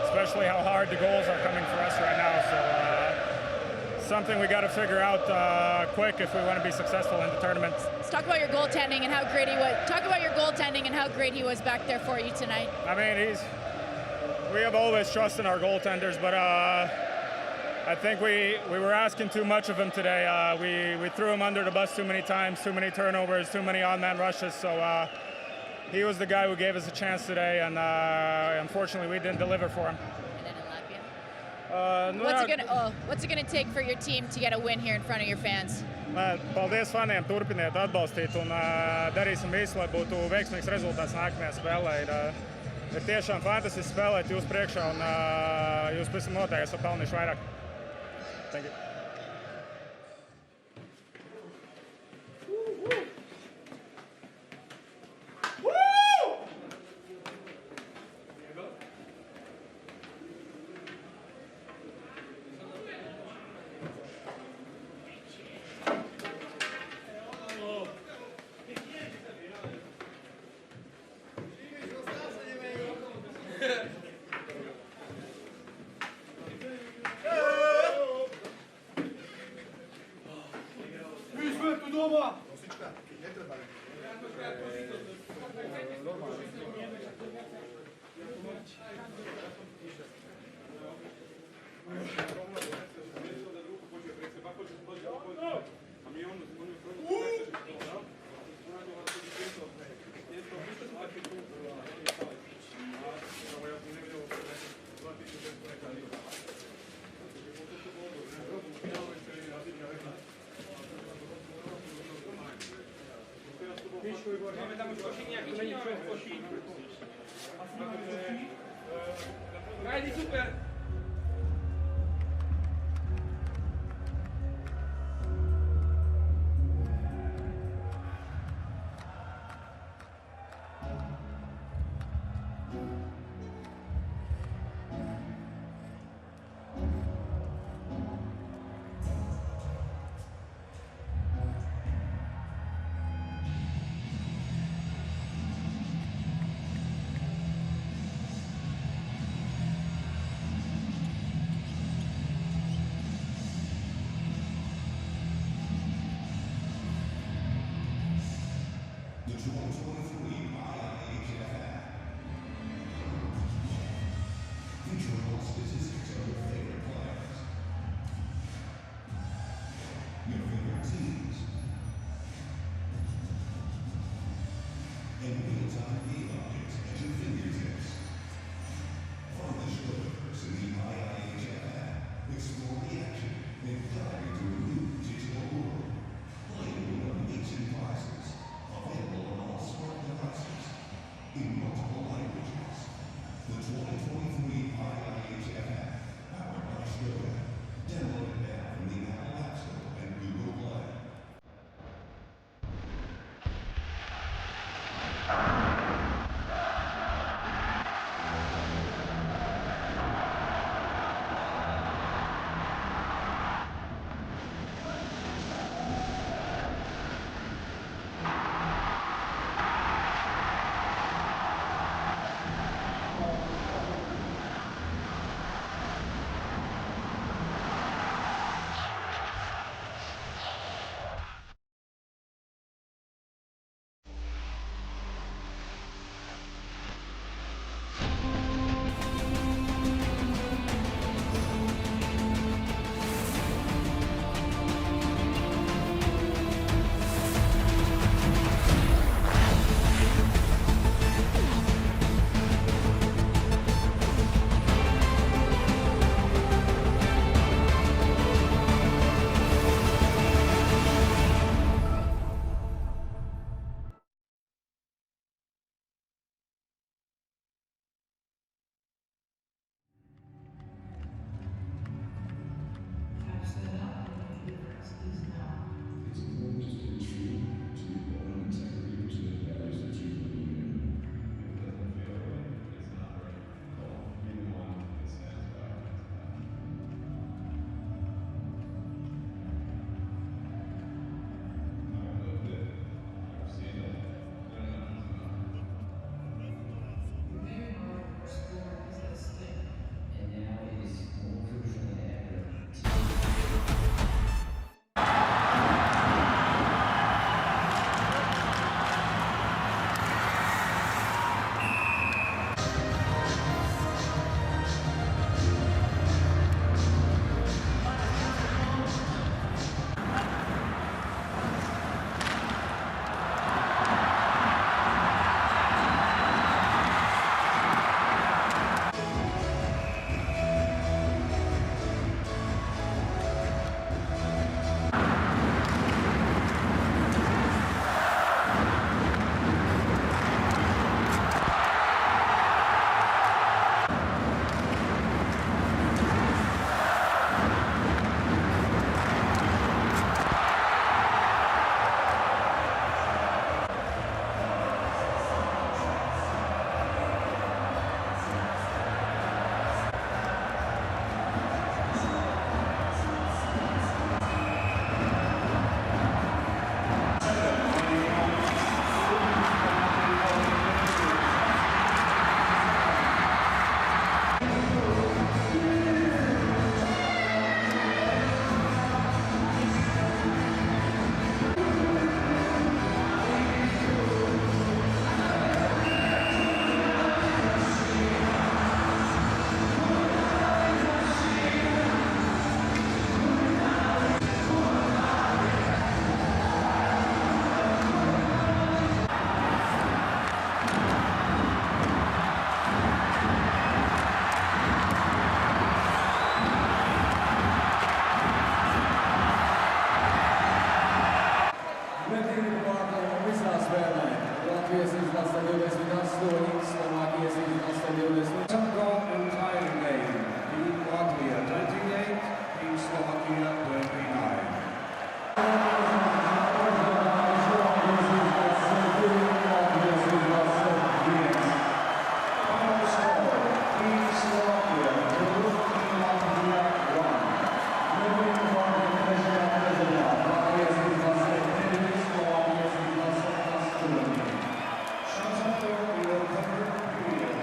especially how hard the goals are coming for us right now. So something we got to figure out quick if we want to be successful in the tournament. Let's talk about your goaltending and how great he was. Talk about your goaltending and how great he was back there for you tonight. I mean, we have always trust in our goaltenders, but I think we were asking too much of him today. We threw him under the bus too many times, too many turnovers, too many on-man rushes. So he was the guy who gave us a chance today, and unfortunately we didn't deliver for him. And then in Latvia? What's it gonna take for your team to get a win here in front of your fans? Paldies faniem, turpiniet atbalstīt un darīsim visu, lai būtu veiksmīgs rezultāts nākamajā spēlē. Ir tiešām fantastiski spēlēt jūs priekšā un jūs pavisam noteikti esat pelnījuši vairāk. Thank you. Máme tam už košík nějaký, či nemáme košík? Rajdi, super! In Latvia si izlase 28, Slovakia si izlase 20. Some goal entire game. Team Latvia 28, Team Slovakia 29. Final score, Team Slovakia 2, Team Latvia 1. Moving from the professional president, Latvia si izlase 9, Slovakia si izlase 20. Shots on goal in the third period.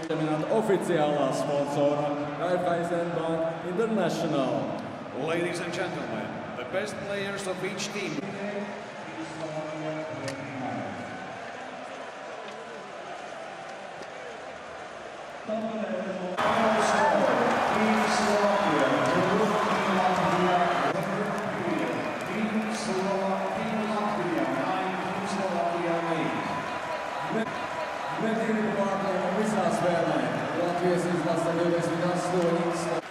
Šeminat officiālā sponsora Raiffeisen Bank International. Ladies and gentlemen, the best players of each team. Latvijas izlase 28.